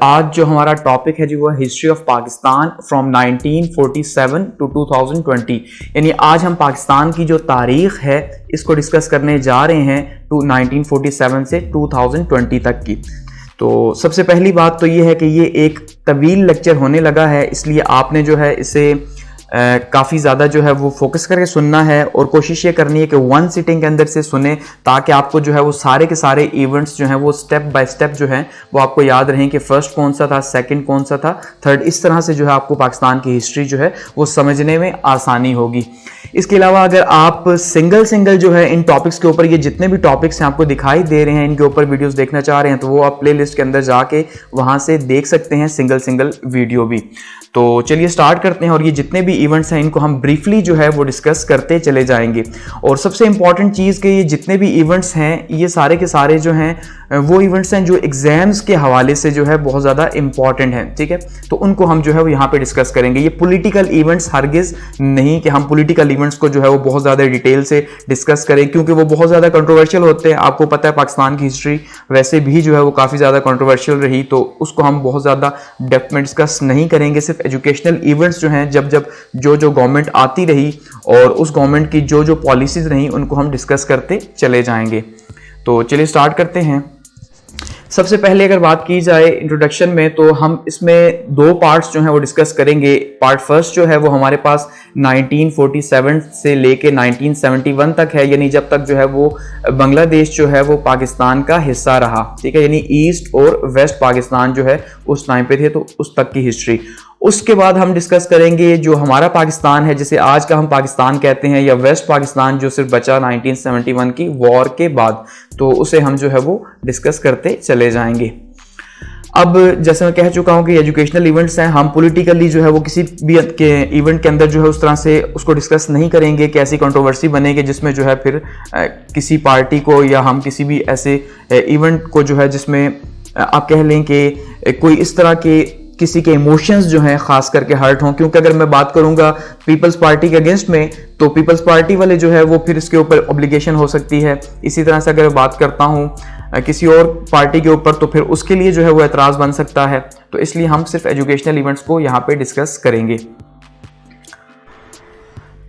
आज जो हमारा टॉपिक है जी वो history of Pakistan from 1947 to 2020, यानी आज हम पाकिस्तान की जो तारीख है इसको डिस्कस करने जा रहे हैं टू 1947 से 2020 तक की। तो सबसे पहली बात तो ये है कि ये एक तवील लेक्चर होने लगा है, इसलिए आपने जो है इसे काफ़ी ज़्यादा जो है वो फोकस करके सुनना है और कोशिश ये करनी है कि वन सिटिंग के अंदर से सुने, ताकि आपको जो है वो सारे के सारे इवेंट्स जो हैं वो स्टेप बाय स्टेप जो हैं वो आपको याद रहें कि फर्स्ट कौन सा था, सेकंड कौन सा था, थर्ड। इस तरह से जो है आपको पाकिस्तान की हिस्ट्री जो है वो समझने में आसानी होगी। इसके अलावा अगर आप सिंगल जो है इन टॉपिक्स के ऊपर, ये जितने भी टॉपिक्स हैं आपको दिखाई दे रहे हैं, इनके ऊपर वीडियोस देखना चाह रहे हैं तो वो आप प्ले लिस्ट के अंदर जाके वहाँ से देख सकते हैं सिंगल वीडियो भी। तो चलिए स्टार्ट करते हैं और ये जितने भी इवेंट्स हैं इनको हम ब्रीफली जो है वो डिस्कस करते चले जाएंगे। और सबसे इंपॉर्टेंट चीज़ कि ये जितने भी इवेंट्स हैं ये सारे के सारे जो हैं वो इवेंट्स हैं जो एग्जाम्स के हवाले से जो है बहुत ज़्यादा इंपॉर्टेंट हैं, ठीक है। तो उनको हम जो है वो यहाँ पे डिस्कस करेंगे। ये पॉलिटिकल इवेंट्स हरगिज़ नहीं कि हम पॉलिटिकल इवेंट्स को जो है वो बहुत ज़्यादा डिटेल से डिस्कस करें, क्योंकि वो बहुत ज़्यादा कंट्रोवर्शियल होते हैं। आपको पता है पाकिस्तान की हिस्ट्री वैसे भी जो है वो काफ़ी ज़्यादा कंट्रोवर्शियल रही, तो उसको हम बहुत ज़्यादा डेप्थ में डिस्कस नहीं करेंगे। सिर्फ एजुकेशनल इवेंट्स जो हैं जो गवर्नमेंट आती रही और उस गवर्नमेंट की जो पॉलिसीज़ रही उनको हम डिस्कस करते चले जाएंगे। तो चलिए स्टार्ट करते हैं। सबसे पहले अगर बात की जाए इंट्रोडक्शन में, तो हम इसमें दो पार्ट्स जो हैं वो डिस्कस करेंगे। पार्ट फर्स्ट जो है वो हमारे पास 1947 से लेके 1971 तक है, यानी जब तक जो है वो बांग्लादेश जो है वो पाकिस्तान का हिस्सा रहा, ठीक है, यानी ईस्ट और वेस्ट पाकिस्तान जो है उस टाइम पे थे, तो उस तक की हिस्ट्री। उसके बाद हम डिस्कस करेंगे जो हमारा पाकिस्तान है, जिसे आज का हम पाकिस्तान कहते हैं, या वेस्ट पाकिस्तान जो सिर्फ बचा 1971 की वॉर के बाद, तो उसे हम जो है वो डिस्कस करते चले जाएंगे। अब जैसे मैं कह चुका हूं कि एजुकेशनल इवेंट्स हैं, हम पॉलिटिकली जो है वो किसी भी के इवेंट के अंदर जो है उस तरह से उसको डिस्कस नहीं करेंगे कि ऐसी कंट्रोवर्सी बनेगी जिसमें जो है फिर किसी पार्टी को या हम किसी भी ऐसे इवेंट को जो है जिसमें आप कह लें कि कोई इस तरह के किसी के इमोशंस जो हैं खास करके हर्ट हों। क्योंकि अगर मैं बात करूंगा पीपल्स पार्टी के अगेंस्ट में, तो पीपल्स पार्टी वाले जो है वो फिर इसके ऊपर ऑब्लिगेशन हो सकती है। इसी तरह से अगर बात करता हूं किसी और पार्टी के ऊपर, तो फिर उसके लिए जो है वो एतराज़ बन सकता है। तो इसलिए हम सिर्फ एजुकेशनल इवेंट्स को यहाँ पे डिस्कस करेंगे।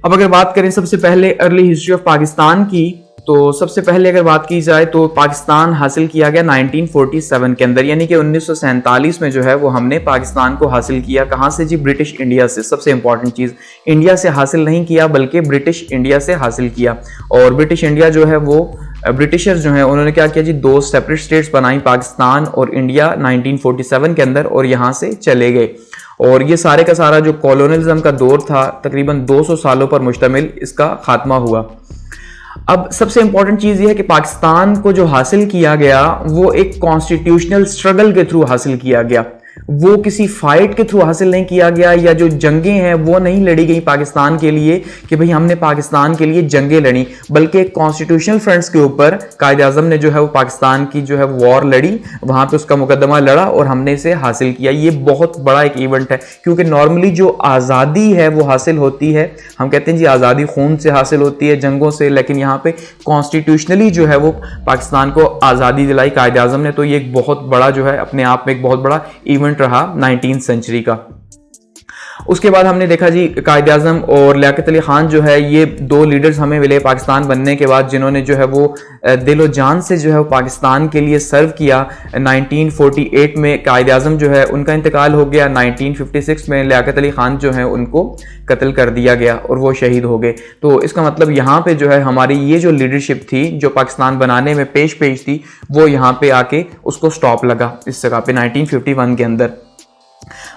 अब अगर बात करें सबसे पहले अर्ली हिस्ट्री ऑफ पाकिस्तान की, तो सबसे पहले अगर बात की जाए तो पाकिस्तान हासिल किया गया 1947 के अंदर, यानी कि 1947 में जो है वो हमने पाकिस्तान को हासिल किया। कहाँ से जी? ब्रिटिश इंडिया से। सबसे इंपॉर्टेंट चीज़, इंडिया से हासिल नहीं किया बल्कि ब्रिटिश इंडिया से हासिल किया। और ब्रिटिश इंडिया जो है वो ब्रिटिशर्स जो है उन्होंने क्या किया जी, दो सेपरेट स्टेट्स बनाई, पाकिस्तान और इंडिया 1947 के अंदर, और यहाँ से चले गए। और ये सारे का सारा जो कॉलोनियलिज्म का दौर था तकरीबन 200 सालों पर मुश्तमिल, इसका खात्मा हुआ। अब सबसे इंपॉर्टेंट चीज ये है कि पाकिस्तान को जो हासिल किया गया वो एक कॉन्स्टिट्यूशनल स्ट्रगल के थ्रू हासिल किया गया, वो किसी फाइट के थ्रू हासिल नहीं किया गया, या जो जंगें हैं वो नहीं लड़ी गई पाकिस्तान के लिए कि भाई हमने पाकिस्तान के लिए जंगें लड़ी, बल्कि कॉन्स्टिट्यूशनल फ्रंट्स के ऊपर कायद आज़म ने जो है वो पाकिस्तान की जो है वॉर लड़ी, वहां पे उसका मुकदमा लड़ा और हमने इसे हासिल किया। ये बहुत बड़ा एक इवेंट है, क्योंकि नॉर्मली जो आज़ादी है वो हासिल होती है, हम कहते हैं जी आज़ादी खून से हासिल होती है, जंगों से, लेकिन यहाँ पे कॉन्स्टिट्यूशनली जो है वो पाकिस्तान को आज़ादी दिलाई कायद आज़म ने। तो ये एक बहुत बड़ा जो है अपने आप में एक बहुत बड़ा इवेंट रहा 19वीं सेंचुरी का। उसके बाद हमने देखा जी कायद आज़म और लियाकत अली खान जो है ये दो लीडर्स हमें मिले पाकिस्तान बनने के बाद, जिन्होंने जो है वो दिलो जान से जो है वो पाकिस्तान के लिए सर्व किया। 1948 में कायद आज़म जो है उनका इंतकाल हो गया, 1956 में लियाकत अली खान जो है उनको कत्ल कर दिया गया और वो शहीद हो गए। तो इसका मतलब यहाँ पे जो है हमारी ये जो लीडरशिप थी जो पाकिस्तान बनाने में पेश थी, वो यहाँ पे आके उसको स्टॉप लगा इस जगह पे 1951 के अंदर।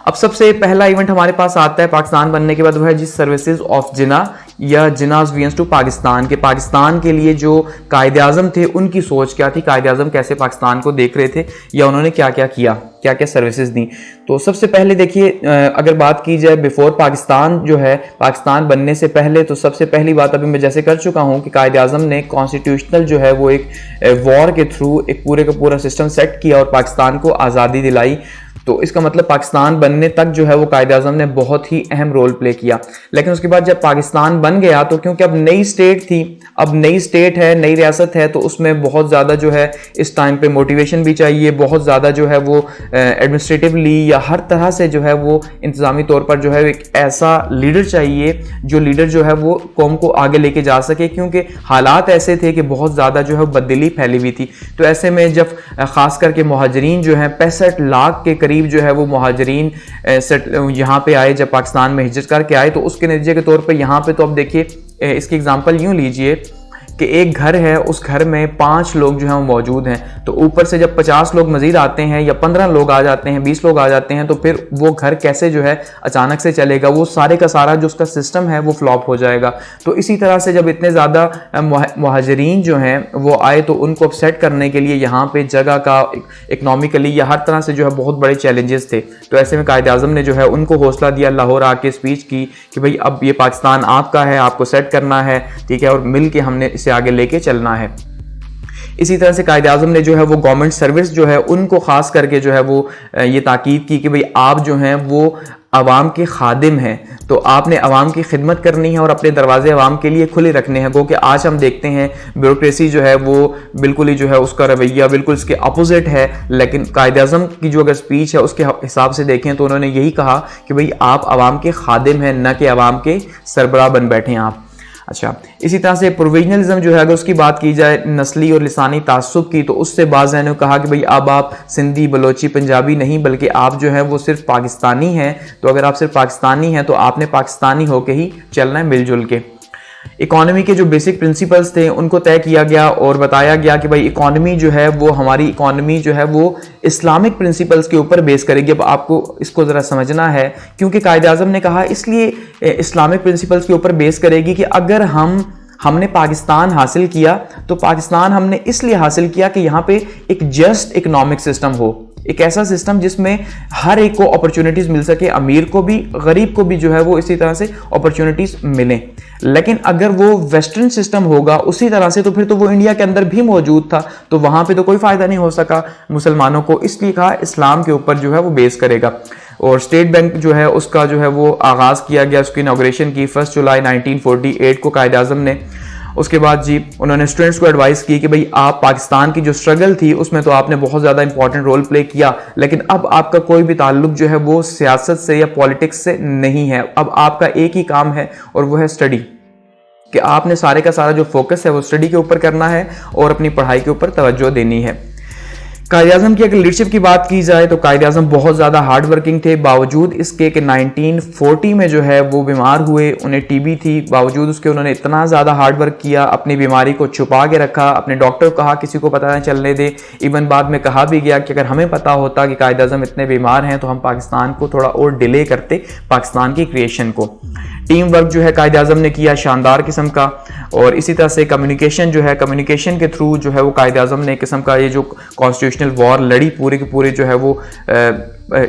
अब सबसे पहला इवेंट हमारे पास आता है पाकिस्तान बनने के बाद, वो है जिस सर्विसेज ऑफ जिना या जिनाज वीएंस टू पाकिस्तान के। पाकिस्तान के लिए जो कायद आज़म थे उनकी सोच क्या थी, कायद आज़म कैसे पाकिस्तान को देख रहे थे, या उन्होंने क्या क्या किया, क्या क्या सर्विसेज दी। तो सबसे पहले देखिए अगर बात की जाए बिफोर पाकिस्तान जो है, पाकिस्तान बनने से पहले, तो सबसे पहली बात अभी मैं जैसे कर चुका हूँ कि कायद आज़म ने कॉन्स्टिट्यूशनल जो है वो एक वॉर के थ्रू एक पूरे का पूरा सिस्टम सेट किया और पाकिस्तान को आज़ादी दिलाई। तो इसका मतलब पाकिस्तान बनने तक जो है वो कायद आज़म ने बहुत ही अहम रोल प्ले किया। लेकिन उसके बाद जब पाकिस्तान बन गया तो क्योंकि अब नई स्टेट थी, अब नई स्टेट है, नई रियासत है, तो उसमें बहुत ज़्यादा जो है इस टाइम पे मोटिवेशन भी चाहिए, बहुत ज़्यादा जो है वो एडमिनिस्ट्रेटिवली या हर तरह से जो है वो इंतज़ामी तौर पर जो है एक ऐसा लीडर चाहिए जो लीडर जो है वो कौम को आगे लेके जा सके, क्योंकि हालात ऐसे थे कि बहुत ज़्यादा जो है बदली फैली हुई थी। तो ऐसे में जब ख़ास करके मुहाजिरीन जो हैं 65 लाख के करीब जो है वो मुहाजिरीन यहाँ पे आए, जब पाकिस्तान में हिजरत करके आए, तो उसके नतीजे के तौर पर यहाँ पे तो अब देखिए इसकी एग्जांपल यूँ लीजिए कि एक घर है, उस घर में 5 लोग जो हैं वो मौजूद हैं, तो ऊपर से जब 50 लोग मजीद आते हैं या 15 लोग आ जाते हैं, 20 लोग आ जाते हैं, तो फिर वो घर कैसे जो है अचानक से चलेगा, वो सारे का सारा जो उसका सिस्टम है वो फ्लॉप हो जाएगा। तो इसी तरह से जब इतने ज़्यादा मुहाजिरीन जो हैं वो आए, तो उनको अपसेट करने के लिए यहाँ पे जगह का, इकनॉमिकली या हर तरह से जो है बहुत बड़े चैलेंजेस थे। तो ऐसे में कायद आज़म ने जो है उनको हौसला दिया, लाहौर आके स्पीच की कि भाई अब ये पाकिस्तान आपका है, आपको सेट करना है, ठीक है, और मिल के हमने इसे आगे लेके चलना है। इसी तरह से कायद आज़म ने जो है वो गवर्नमेंट सर्विस जो है उनको खास करके जो है वो ये ताकीद की कि भाई आप जो हैं वो आवाम के खादिम हैं, तो आपने आवाम की खिदमत करनी है और अपने दरवाजे आवाम के लिए खुले रखने हैं। गो कि आज हम देखते हैं ब्यूरोक्रेसी जो है वो बिल्कुल ही जो है उसका रवैया बिल्कुल इसके अपोजिट है, लेकिन कायद आज़म की जो अगर स्पीच है उसके हिसाब से देखें तो उन्होंने यही कहा कि भाई आप आवाम के खादिम हैं, न कि आवाम के सरबराह बन बैठे हैं आप। अच्छा, इसी तरह से प्रोविजनलिज्म जो है अगर उसकी बात की जाए, नस्ली और लिसानी तासुब की, तो उससे बाज़ ने कहा कि भाई अब आप सिंधी, बलोची, पंजाबी नहीं बल्कि आप जो है वो सिर्फ पाकिस्तानी हैं। तो अगर आप सिर्फ पाकिस्तानी हैं तो आपने पाकिस्तानी होके ही चलना है मिलजुल के। इकॉनमी के जो बेसिक प्रिंसिपल्स थे उनको तय किया गया और बताया गया कि भाई इकॉनमी जो है वो, हमारी इकॉनमी जो है वो इस्लामिक प्रिंसिपल्स के ऊपर बेस करेगी। अब आपको इसको ज़रा समझना है, क्योंकि कायद आज़म ने कहा इसलिए इस्लामिक प्रिंसिपल्स के ऊपर बेस करेगी कि अगर हमने पाकिस्तान हासिल किया तो पाकिस्तान हमने इसलिए हासिल किया कि यहाँ पे एक जस्ट इकोनॉमिक सिस्टम हो, एक ऐसा सिस्टम जिसमें हर एक को अपॉर्चुनिटीज़ मिल सके, अमीर को भी, गरीब को भी जो है वो इसी तरह से अपॉर्चुनिटीज़ मिलें। लेकिन अगर वो वेस्टर्न सिस्टम होगा उसी तरह से, तो फिर तो वो इंडिया के अंदर भी मौजूद था, तो वहाँ पे तो कोई फ़ायदा नहीं हो सका मुसलमानों को। इसलिए कहा इस्लाम के ऊपर जो है वो बेस करेगा। और स्टेट बैंक जो है उसका जो है वो आगाज़ किया गया, उसकी इनॉग्रेशन की 1 जुलाई 1948 को कायद आज़म ने। उसके बाद जी उन्होंने स्टूडेंट्स को एडवाइस की कि भाई आप पाकिस्तान की जो स्ट्रगल थी उसमें तो आपने बहुत ज़्यादा इंपॉर्टेंट रोल प्ले किया, लेकिन अब आपका कोई भी ताल्लुक जो है वो सियासत से या पॉलिटिक्स से नहीं है। अब आपका एक ही काम है और वो है स्टडी, कि आपने सारे का सारा जो फोकस है वो स्टडी के ऊपर करना है और अपनी पढ़ाई के ऊपर तवज्जो देनी है। कायद आज़म की अगर लीडरशिप की बात की जाए तो कायद आज़म बहुत ज़्यादा हार्ड वर्किंग थे, बावजूद इसके कि 1940 में जो है वो बीमार हुए, उन्हें टीबी थी, बावजूद उसके उन्होंने इतना ज़्यादा हार्ड वर्क किया, अपनी बीमारी को छुपा के रखा, अपने डॉक्टर को कहा किसी को पता न चलने दे। इवन बाद में कहा भी गया कि अगर हमें पता होता कि कायद आज़म इतने बीमार हैं तो हम पाकिस्तान को थोड़ा और डिले करते पाकिस्तान की क्रिएशन को। टीम वर्क जो है कायद आज़म ने किया शानदार किस्म का। और इसी तरह से कम्युनिकेशन जो है, कम्युनिकेशन के थ्रू जो है वो कायद आज़म ने किस्म का ये जो कॉन्स्टिट्यूशनल वॉर लड़ी पूरे के पूरे जो है वो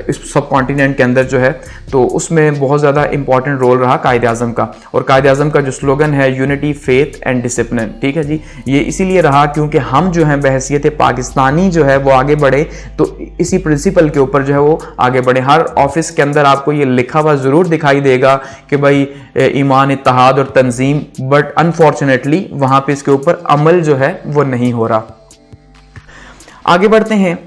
इस सब कॉन्टिनेंट के अंदर जो है, तो उसमें बहुत ज़्यादा इंपॉर्टेंट रोल रहा कायद आज़म का। और कायद आज़म का जो स्लोगन है यूनिटी, फेथ एंड डिसिप्लिन, ठीक है जी, ये इसीलिए रहा क्योंकि हम जो हैं बहैसियत पाकिस्तानी जो है वो आगे बढ़े, तो इसी प्रिंसिपल के ऊपर जो है वो आगे बढ़े। हर ऑफिस के अंदर आपको ये लिखा हुआ ज़रूर दिखाई देगा कि भाई ईमान, इत्तेहाद और तंजीम, बट अनफॉर्चुनेटली वहाँ पे इसके ऊपर अमल जो है वो नहीं हो रहा। आगे बढ़ते हैं,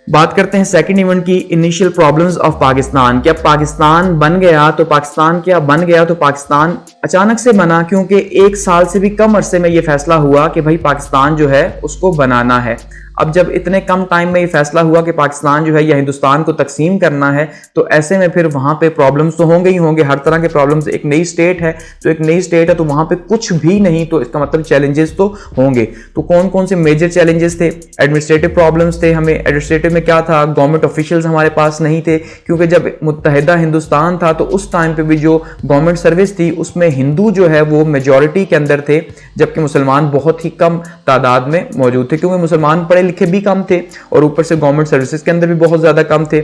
बात करते हैं सेकंड इवेंट की, इनिशियल प्रॉब्लम्स ऑफ पाकिस्तान। क्या पाकिस्तान बन गया तो पाकिस्तान क्या बन गया तो पाकिस्तान अचानक से बना, क्योंकि 1 साल से भी कम अरसे में ये फैसला हुआ कि भाई पाकिस्तान जो है उसको बनाना है। अब जब इतने कम टाइम में ये फैसला हुआ कि पाकिस्तान जो है या हिंदुस्तान को तकसीम करना है, तो ऐसे में फिर वहाँ पे प्रॉब्लम्स तो होंगे ही होंगे, हर तरह के प्रॉब्लम्स। एक नई स्टेट है तो एक नई स्टेट है तो वहाँ पे कुछ भी नहीं, तो इसका मतलब चैलेंजेस तो होंगे। तो कौन कौन से मेजर चैलेंजेस थे? एडमिनिस्ट्रेटिव प्रॉब्लम्स थे। हमें एडमिनिस्ट्रेटिव में क्या था, गवर्नमेंट ऑफिशियल्स हमारे पास नहीं थे, क्योंकि जब मुत्तहिदा हिंदुस्तान था तो उस टाइम पे भी जो गवर्नमेंट सर्विस थी उसमें हिंदू जो है वो मेजॉरिटी के अंदर थे, जबकि मुसलमान बहुत ही कम तादाद में मौजूद थे, क्योंकि मुसलमान पढ़े लिखे भी कम थे और ऊपर से गवर्नमेंट सर्विसेज के अंदर भी बहुत ज़्यादा कम थे।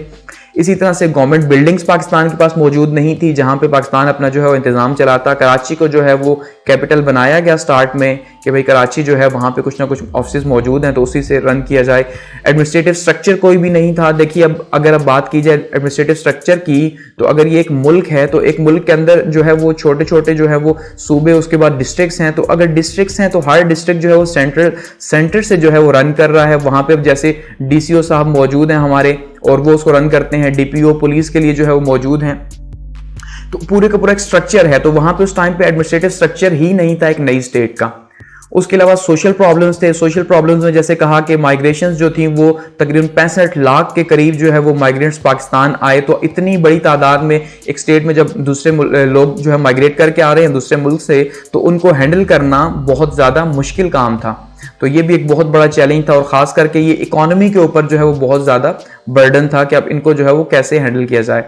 इसी तरह से गवर्नमेंट बिल्डिंग्स पाकिस्तान के पास मौजूद नहीं थी जहां पे पाकिस्तान अपना जो है वो इंतजाम चलाता। कराची को जो है वो कैपिटल बनाया गया स्टार्ट में कि भाई कराची जो है वहां पे कुछ ना कुछ ऑफिस मौजूद हैं तो उसी से रन किया जाए। एडमिनिस्ट्रेटिव स्ट्रक्चर कोई भी नहीं था। देखिए अब अगर अब बात की जाए एडमिनिस्ट्रेटिव स्ट्रक्चर की, तो अगर ये एक मुल्क है तो एक मुल्क के अंदर जो है वो छोटे छोटे जो है वो सूबे, उसके बाद डिस्ट्रिक्ट्स हैं। तो अगर डिस्ट्रिक्ट्स हैं तो हर डिस्ट्रिक्ट जो है वो सेंटर से जो है वो रन कर रहा है। वहां पे अब जैसे डीसीओ साहब मौजूद हैं हमारे और वो उसको रन करते हैं। डीपीओ पुलिस के लिए जो है वो मौजूद हैं। तो पूरे का पूरा एक स्ट्रक्चर है। तो वहां पे उस टाइम पे एडमिनिस्ट्रेटिव स्ट्रक्चर ही नहीं था एक नई स्टेट का। उसके अलावा सोशल प्रॉब्लम्स थे। सोशल प्रॉब्लम्स में जैसे कहा कि माइग्रेशंस जो थी वो तकरीबन 65 लाख के करीब जो है वो माइग्रेंट्स पाकिस्तान आए। तो इतनी बड़ी तादाद में एक स्टेट में जब दूसरे लोग जो है माइग्रेट करके आ रहे हैं दूसरे मुल्क से, तो उनको हैंडल करना बहुत ज़्यादा मुश्किल काम था। तो ये भी एक बहुत बड़ा चैलेंज था और ख़ास करके ये इकोनॉमी के ऊपर जो है वो बहुत ज़्यादा बर्डन था कि अब इनको जो है वो कैसे हैंडल किया जाए।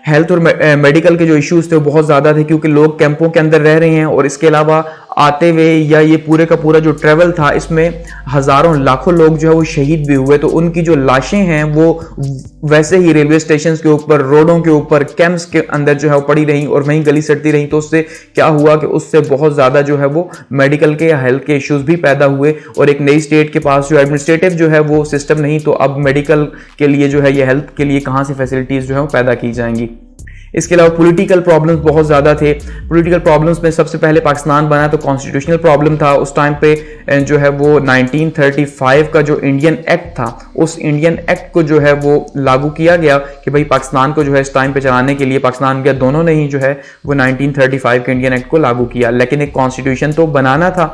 हेल्थ और मेडिकल के जो इश्यूज थे वो बहुत ज़्यादा थे क्योंकि लोग कैंपों के अंदर रह रहे हैं और इसके अलावा आते हुए या ये पूरे का पूरा जो ट्रेवल था इसमें हज़ारों लाखों लोग जो है वो शहीद भी हुए। तो उनकी जो लाशें हैं वो वैसे ही रेलवे स्टेशन के ऊपर, रोडों के ऊपर, कैंप्स के अंदर जो है वो पड़ी रहीं और वहीं गली सड़ती रहीं। तो उससे क्या हुआ कि उससे बहुत ज़्यादा जो है वो मेडिकल के या हेल्थ के इश्यूज भी पैदा हुए और एक नई स्टेट के पास जो एडमिनिस्ट्रेटिव जो है वो सिस्टम नहीं, तो अब मेडिकल के लिए जो है ये हेल्थ के लिए कहाँ से फैसिलिटीज़ जो है वो पैदा की जाएंगी। इसके अलावा पॉलिटिकल प्रॉब्लम्स बहुत ज़्यादा थे। पॉलिटिकल प्रॉब्लम्स में सबसे पहले पाकिस्तान बना तो कॉन्स्टिट्यूशनल प्रॉब्लम था। उस टाइम पे जो है वो 1935 का जो इंडियन एक्ट था, उस इंडियन एक्ट को जो है वो लागू किया गया कि भाई पाकिस्तान को जो है इस टाइम पे चलाने के लिए पाकिस्तान इंडिया दोनों ने ही जो है वो 1935 के इंडियन एक्ट को लागू किया। लेकिन एक कॉन्स्टिट्यूशन तो बनाना था।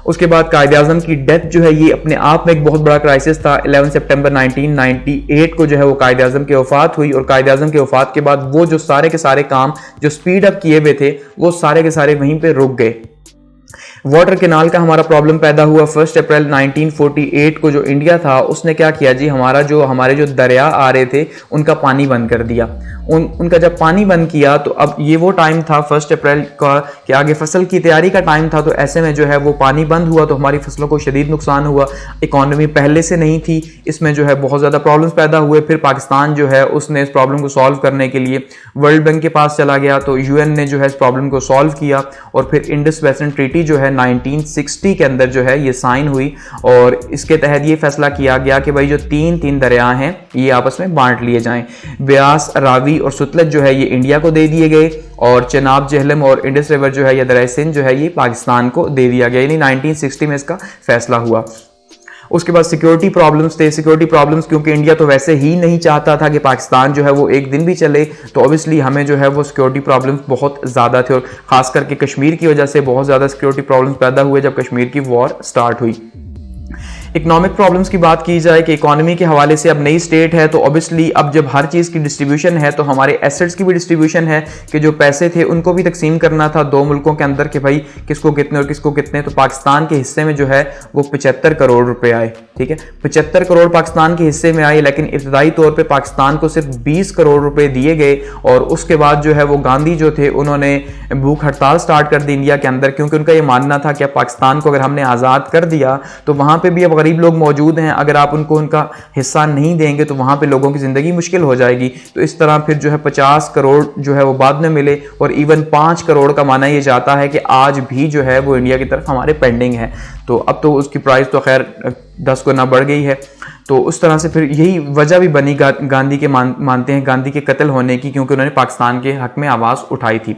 उसके बाद कायद-ए-आज़म की डेथ जो है ये अपने आप में एक बहुत बड़ा क्राइसिस था। 11 सितंबर 1998 को जो है वो कायद-ए-आज़म की वफात हुई और कायद-ए-आज़म की वफात के बाद वो जो सारे के सारे काम जो स्पीड अप किए हुए थे वो सारे के सारे वहीं पे रुक गए। वाटर कैनाल का हमारा प्रॉब्लम पैदा हुआ। 1 अप्रैल 1948 को जो इंडिया था उसने क्या किया जी, हमारे जो दरिया आ रहे थे उनका पानी बंद कर दिया। उनका जब पानी बंद किया तो अब ये वो टाइम था 1 अप्रैल का कि आगे फसल की तैयारी का टाइम था। तो ऐसे में जो है वो पानी बंद हुआ तो हमारी फसलों को शदीद नुकसान हुआ। इकॉनमी पहले से नहीं थी, इसमें जो है बहुत ज़्यादा प्रॉब्लम्स पैदा हुए। फिर पाकिस्तान जो है उसने इस प्रॉब्लम को सॉल्व करने के लिए वर्ल्ड बैंक के पास चला गया। तो यूएन ने जो है इस प्रॉब्लम को सॉल्व किया और फिर इंडस वेस्टर्न ट्रीटी जो है 1960 के अंदर जो है ये साइन हुई और इसके तहत ये फैसला किया गया कि भाई जो तीन दरिया हैं ये आपस में बांट लिए जाएं। ब्यास, रावी और सुतलज जो है ये इंडिया को दे दिए गए और चनाब, जेहलम और इंडस रिवर जो है या दरिया सिंध जो है ये पाकिस्तान को दे दिया गया। यानी 1960 में इसका फैसला हुआ। उसके बाद सिक्योरिटी प्रॉब्लम्स थे। सिक्योरिटी प्रॉब्लम्स क्योंकि इंडिया तो वैसे ही नहीं चाहता था कि पाकिस्तान जो है वो एक दिन भी चले, तो ऑब्वियसली हमें जो है वो सिक्योरिटी प्रॉब्लम्स बहुत ज़्यादा थे और ख़ास करके कश्मीर की वजह से बहुत ज़्यादा सिक्योरिटी प्रॉब्लम्स पैदा हुए जब कश्मीर की वॉर स्टार्ट हुई। इकोनॉमिक प्रॉब्लम्स की बात की जाए कि इकोनॉमी के हवाले से अब नई स्टेट है तो ऑब्वियसली अब जब हर चीज़ की डिस्ट्रीब्यूशन है तो हमारे एसेट्स की भी डिस्ट्रीब्यूशन है कि जो पैसे थे उनको भी तकसीम करना था दो मुल्कों के अंदर कि भाई किसको कितने और किसको कितने। तो पाकिस्तान के हिस्से में जो है वो 75 करोड़ रुपए आए। ठीक है, 75 करोड़ पाकिस्तान के हिस्से में आए, लेकिन इब्तदाई तौर पर पाकिस्तान को सिर्फ 20 करोड़ रुपए दिए गए और उसके बाद जो है वो गांधी जो थे उन्होंने भूख हड़ताल स्टार्ट कर दी इंडिया के अंदर, क्योंकि उनका ये मानना था कि अब पाकिस्तान को अगर हमने आज़ाद कर दिया तो वहाँ पर भी अब गरीब लोग मौजूद हैं, अगर आप उनको उनका हिस्सा नहीं देंगे तो वहाँ पे लोगों की ज़िंदगी मुश्किल हो जाएगी। तो इस तरह फिर जो है 50 करोड़ जो है वो बाद में मिले और इवन 5 करोड़ का माना ये जाता है कि आज भी जो है वो इंडिया की तरफ हमारे पेंडिंग है। तो अब तो उसकी प्राइस तो खैर 10 गुना बढ़ गई है। तो उस तरह से फिर यही वजह भी बनी गांधी के मानते हैं गांधी के कत्ल होने की, क्योंकि उन्होंने पाकिस्तान के हक में आवाज़ उठाई थी।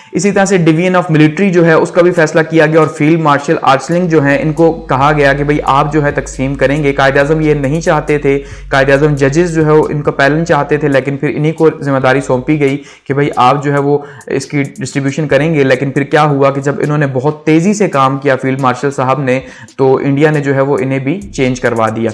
इसी तरह से डिवीजन ऑफ मिलिट्री जो है उसका भी फैसला किया गया और फील्ड मार्शल आर्चलिंग जो है इनको कहा गया कि भाई आप जो है तकसीम करेंगे। कायद-ए-आज़म ये नहीं चाहते थे, कायद-ए-आज़म जजेस जो है वो इनका पैलन चाहते थे, लेकिन फिर इन्हीं को जिम्मेदारी सौंपी गई कि भाई आप जो है वो इसकी डिस्ट्रीब्यूशन करेंगे। लेकिन फिर क्या हुआ कि जब इन्होंने बहुत तेज़ी से काम किया फील्ड मार्शल साहब ने, तो इंडिया ने जो है वो इन्हें भी चेंज करवा दिया।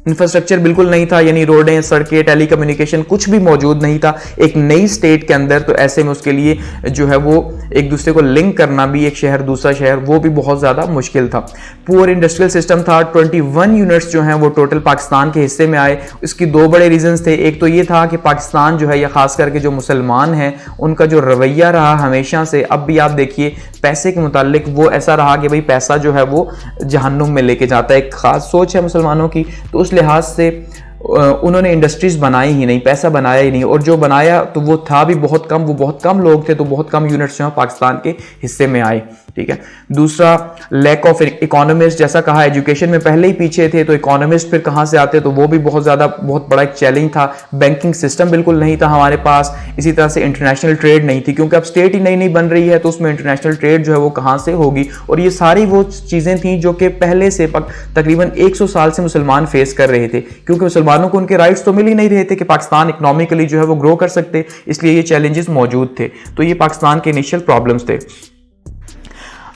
इंफ्रास्ट्रक्चर बिल्कुल नहीं था, यानी रोडें, सड़कें, टेलीकम्युनिकेशन कुछ भी मौजूद नहीं था एक नई स्टेट के अंदर। तो ऐसे में उसके लिए जो है वो एक दूसरे को लिंक करना भी, एक शहर दूसरा शहर, वो भी बहुत ज़्यादा मुश्किल था। पुअर इंडस्ट्रियल सिस्टम था। 21 यूनिट्स जो हैं वो टोटल पाकिस्तान के हिस्से में आए। इसकी दो बड़े रीजंस थे। एक तो ये था कि पाकिस्तान जो है या ख़ास करके जो मुसलमान हैं उनका जो रवैया रहा हमेशा से, अब भी आप देखिए पैसे के मुतालिक वो ऐसा रहा कि भाई पैसा जो है वो जहन्नुम में लेके जाता है। एक ख़ास सोच है मुसलमानों की, तो उस लिहाज से उन्होंने इंडस्ट्रीज बनाई ही नहीं, पैसा बनाया ही नहीं, और जो बनाया तो वो था भी बहुत कम, वो बहुत कम लोग थे, तो बहुत कम यूनिट्स जो पाकिस्तान के हिस्से में आए। ठीक है। दूसरा, लैक ऑफ इकोनॉमिस्ट, जैसा कहा एजुकेशन में पहले ही पीछे थे, तो इकोनॉमिस्ट फिर कहां से आते, तो वो भी बहुत बड़ा एक चैलेंज था। बैंकिंग सिस्टम बिल्कुल नहीं था हमारे पास, इसी तरह से इंटरनेशनल ट्रेड नहीं थी, क्योंकि अब स्टेट ही नई बन रही है, तो उसमें इंटरनेशनल ट्रेड जो है वो कहां से होगी। और ये सारी वो चीजें थी जो कि पहले से तकरीबन 100 साल से मुसलमान फेस कर रहे थे, क्योंकि मुसलमानों को उनके राइट्स तो मिल ही नहीं रहे थे कि पाकिस्तान इकोनॉमिकली जो है वो ग्रो कर सकते, इसलिए ये चैलेंजेस मौजूद थे। तो ये पाकिस्तान के इनिशियल प्रॉब्लम्स थे।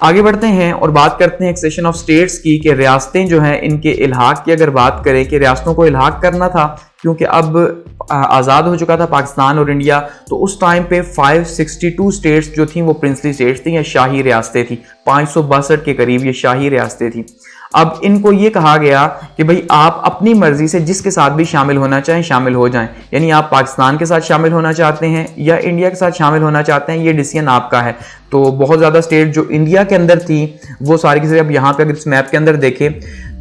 आगे बढ़ते हैं और बात करते हैं एक्सेशन ऑफ स्टेट्स की, कि रियासतें जो हैं इनके इल्हाक की अगर बात करें कि रियासतों को इल्हाक करना था, क्योंकि अब आज़ाद हो चुका था पाकिस्तान और इंडिया, तो उस टाइम पे 562 स्टेट्स जो थी वो प्रिंसली स्टेट्स थी या शाही रियासतें थी। 562 के करीब ये शाही रियासतें थी। अब इनको ये कहा गया कि भाई आप अपनी मर्जी से जिसके साथ भी शामिल होना चाहें शामिल हो जाएं, यानी आप पाकिस्तान के साथ शामिल होना चाहते हैं या इंडिया के साथ शामिल होना चाहते हैं, ये डिसीजन आपका है। तो बहुत ज़्यादा स्टेट जो इंडिया के अंदर थी वो सारी की सारी, अब यहाँ पे अगर इस मैप के अंदर देखें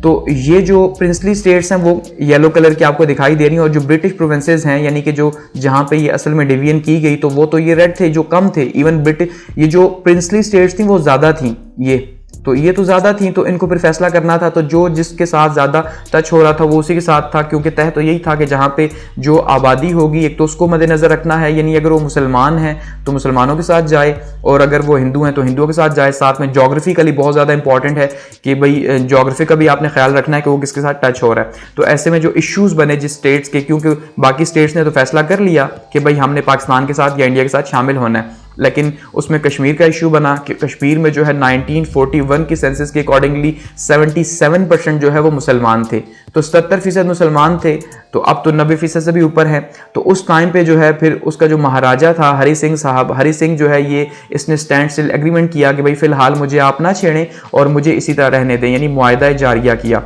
तो ये जो प्रिंसली स्टेट्स हैं वो येलो कलर की आपको दिखाई दे रही हैं, और जो ब्रिटिश प्रोविंसेस हैं यानी कि जो जहाँ पे ये असल में डिवीजन की गई तो वो तो ये रेड थे, जो कम थे। इवन ब्रिटिश ये जो प्रिंसली स्टेट्स थी वो ज़्यादा थी, ये तो ज़्यादा थी, तो इनको फिर फैसला करना था, तो जो जिसके साथ ज़्यादा टच हो रहा था वो उसी के साथ था, क्योंकि तय तो यही था कि जहाँ पे जो आबादी होगी एक तो उसको मद्देनज़र रखना है, यानी अगर वो मुसलमान हैं तो मुसलमानों के साथ जाए, और अगर वो हिंदू हैं तो हिंदुओं के साथ जाए। साथ में जोग्राफिकली बहुत ज़्यादा इंपॉर्टेंट है कि भाई जोग्राफी का भी आपने ख्याल रखना है कि वो किसके साथ टच हो रहा है। तो ऐसे में जो इश्यूज़ बने जिस स्टेट्स के, क्योंकि बाकी स्टेट्स ने तो फैसला कर लिया कि भाई हमने पाकिस्तान के साथ या इंडिया के साथ शामिल होना है, लेकिन उसमें कश्मीर का इशू बना कि कश्मीर में जो है 1941 की सेंसस के अकॉर्डिंगली 77% जो है वो मुसलमान थे, तो 77% मुसलमान थे, तो अब तो 90% से भी ऊपर है। तो उस टाइम पे जो है फिर उसका जो महाराजा था हरि सिंह साहब, हरि सिंह जो है ये इसने स्टैंड स्टिल एग्रीमेंट किया कि भाई फिलहाल मुझे आप ना छेड़ें और मुझे इसी तरह रहने दें, यानी मुआहदा जारिया किया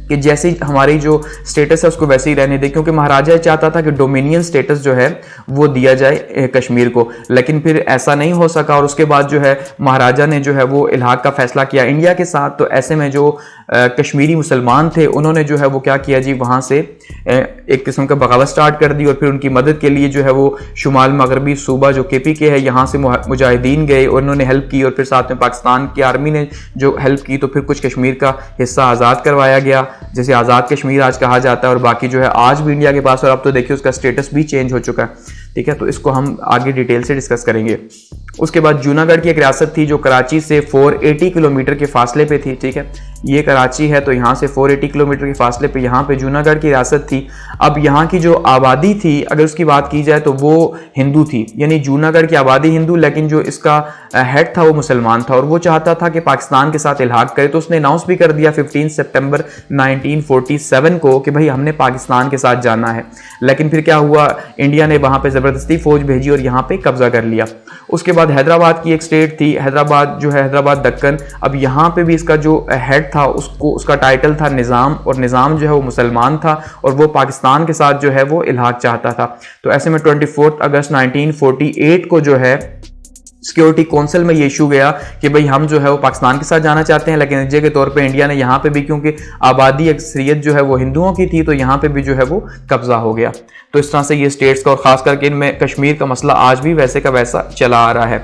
कि जैसे ही हमारी जो स्टेटस है उसको वैसे ही रहने दे, क्योंकि महाराजा चाहता था कि डोमिनियन स्टेटस जो है वो दिया जाए कश्मीर को, लेकिन फिर ऐसा नहीं हो सका, और उसके बाद जो है महाराजा ने जो है वो इल्हाक का फैसला किया इंडिया के साथ। तो ऐसे में जो कश्मीरी मुसलमान थे उन्होंने जो है वो क्या किया जी, वहाँ से एक किस्म का बगावत स्टार्ट कर दी, और फिर उनकी मदद के लिए जो है वो शुमाल मगरबी सूबा जो KPK है यहाँ से मुजाहिदीन गए और उन्होंने हेल्प की, और फिर साथ में पाकिस्तान की आर्मी ने जो हेल्प की, तो फिर कुछ कश्मीर का हिस्सा आज़ाद करवाया गया, जैसे आज़ाद कश्मीर आज कहा जाता है, और बाकी जो है आज भी इंडिया के पास, और अब तो देखिए उसका स्टेटस भी चेंज हो चुका है। ठीक है, तो इसको हम आगे डिटेल से डिस्कस करेंगे। उसके बाद जूनागढ़ की एक रियासत थी जो कराची से 480 किलोमीटर के फासले पे थी। ठीक है, ये कराची है तो यहाँ से 480 किलोमीटर के फासले पे यहाँ पे जूनागढ़ की रियासत थी। अब यहाँ की जो आबादी थी अगर उसकी बात की जाए तो वो हिंदू थी, यानी जूनागढ़ की आबादी हिंदू, लेकिन जो इसका हेड था वो मुसलमान था, और वो चाहता था कि पाकिस्तान के साथ इल्हाक करे। तो उसने अनाउंस भी कर दिया 15 सितंबर 1947 को कि भाई हमने पाकिस्तान के साथ जाना है। लेकिन फिर क्या हुआ, इंडिया ने वहाँ पे ज़बरदस्ती फौज भेजी और यहाँ पे कब्जा कर लिया। उसके बाद हैदराबाद की एक स्टेट थी, हैदराबाद जो है हैदराबाद दक्कन, अब यहाँ पे भी इसका जो हेड था उसका टाइटल था निज़ाम, और निज़ाम जो है वो मुसलमान था और वो पाकिस्तान के साथ जो है वो इल्हाक चाहता था। तो ऐसे में 24 अगस्त 1948 को जो है सिक्योरिटी काउंसिल में ये इशू गया कि भाई हम जो है वो पाकिस्तान के साथ जाना चाहते हैं, लेकिन नतीजे के तौर पे इंडिया ने यहाँ पे भी, क्योंकि आबादी अक्सरियत जो है वो हिंदुओं की थी, तो यहाँ पे भी जो है वो कब्जा हो गया। तो इस तरह से ये स्टेट्स का और खास करके इनमें कश्मीर का मसला आज भी वैसे का वैसा चला आ रहा है।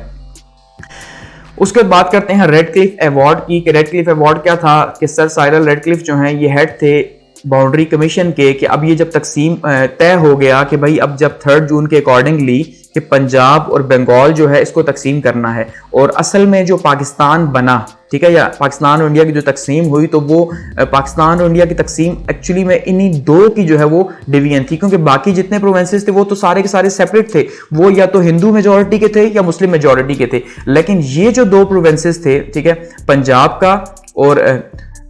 उसके बाद बात करते हैं रेड क्लिफ अवार्ड की। कि रेड क्लिफ अवार्ड क्या था कि सर साइरल रेड क्लिफ जो हैं ये हेड थे बाउंड्री कमीशन के, कि अब ये जब तकसीम तय हो गया कि भाई अब जब 3 जून के अकॉर्डिंगली कि पंजाब और बंगाल जो है इसको तकसीम करना है, और असल में जो पाकिस्तान बना, ठीक है, या पाकिस्तान और इंडिया की जो तकसीम हुई, तो वो पाकिस्तान और इंडिया की तकसीम एक्चुअली में इन्हीं दो की जो है वो डिवीजन थी, क्योंकि बाकी जितने प्रोविंसेस थे वो तो सारे के सारे सेपरेट थे, वो या तो हिंदू मेजॉरिटी के थे या मुस्लिम मेजॉरिटी के थे। लेकिन ये जो 2 प्रोविंसेस थे, ठीक है, पंजाब का और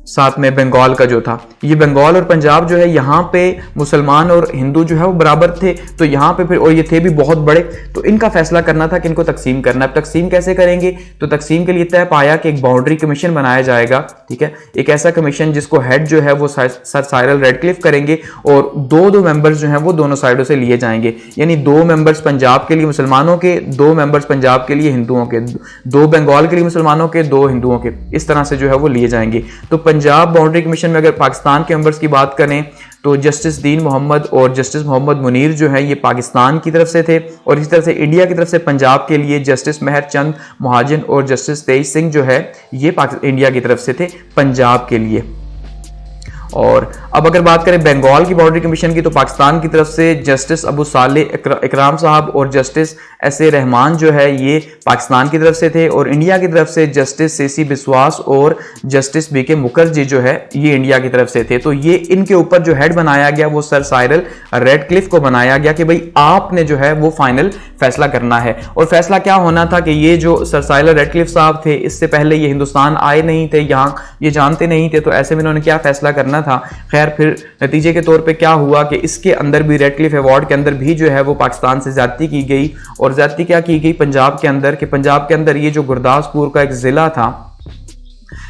साथ में बंगाल का जो था, ये बंगाल और पंजाब जो है यहाँ पे मुसलमान और हिंदू जो है वो बराबर थे, तो यहाँ पे फिर और ये थे भी बहुत बड़े, तो इनका फैसला करना था कि इनको तकसीम करना है। अब तकसीम कैसे करेंगे, तो तकसीम के लिए तय पाया कि एक बाउंड्री कमीशन बनाया जाएगा। ठीक है, एक ऐसा कमीशन जिसको हेड जो है वो सर साइरल रेडक्लिफ करेंगे, और 2 मेंबर्स जो हैं वो दोनों साइडों से लिए जाएंगे, यानी 2 मेंबर्स पंजाब के लिए मुसलमानों के, 2 मेंबर्स पंजाब के लिए हिंदुओं के, 2 बंगाल के लिए मुसलमानों के, 2 हिंदुओं के, इस तरह से जो है वो लिए जाएंगे। तो पंजाब बाउंड्री कमीशन में अगर पाकिस्तान के मेंबर्स की बात करें तो जस्टिस दीन मोहम्मद और जस्टिस मोहम्मद मुनीर जो है ये पाकिस्तान की तरफ से थे, और इसी तरह से इंडिया की तरफ से पंजाब के लिए जस्टिस मेहर चंद महाजन और जस्टिस तेज सिंह जो है ये इंडिया की तरफ से थे पंजाब के लिए। और अब अगर बात करें बंगाल की बाउंड्री कमीशन की, तो पाकिस्तान की तरफ से जस्टिस अबू साले इकराम साहब और जस्टिस एस.ए. रहमान जो है ये पाकिस्तान की तरफ से थे, और इंडिया की तरफ से जस्टिस सी.सी. बिस्वास और जस्टिस बी.के. मुखर्जी जो है ये इंडिया की तरफ से थे। तो ये इनके ऊपर जो हेड बनाया गया वो सर साइरल रेडक्लिफ को बनाया गया कि भाई आपने जो है वो फाइनल फैसला करना है। और फैसला क्या होना था कि ये जो सर साइरल रेडक्लिफ साहब थे इससे पहले ये हिंदुस्तान आए नहीं थे, यहाँ ये जानते नहीं थे, तो ऐसे में इन्होंने क्या फैसला करना था। खैर फिर नतीजे के तौर पे क्या हुआ कि इसके अंदर भी रेडक्लिफ अवार्ड के अंदर भी जो है वो पाकिस्तान से ज्यादती की गई, और ज्यादती क्या की गई पंजाब के अंदर, कि पंजाब के अंदर ये जो गुरदासपुर का एक जिला था,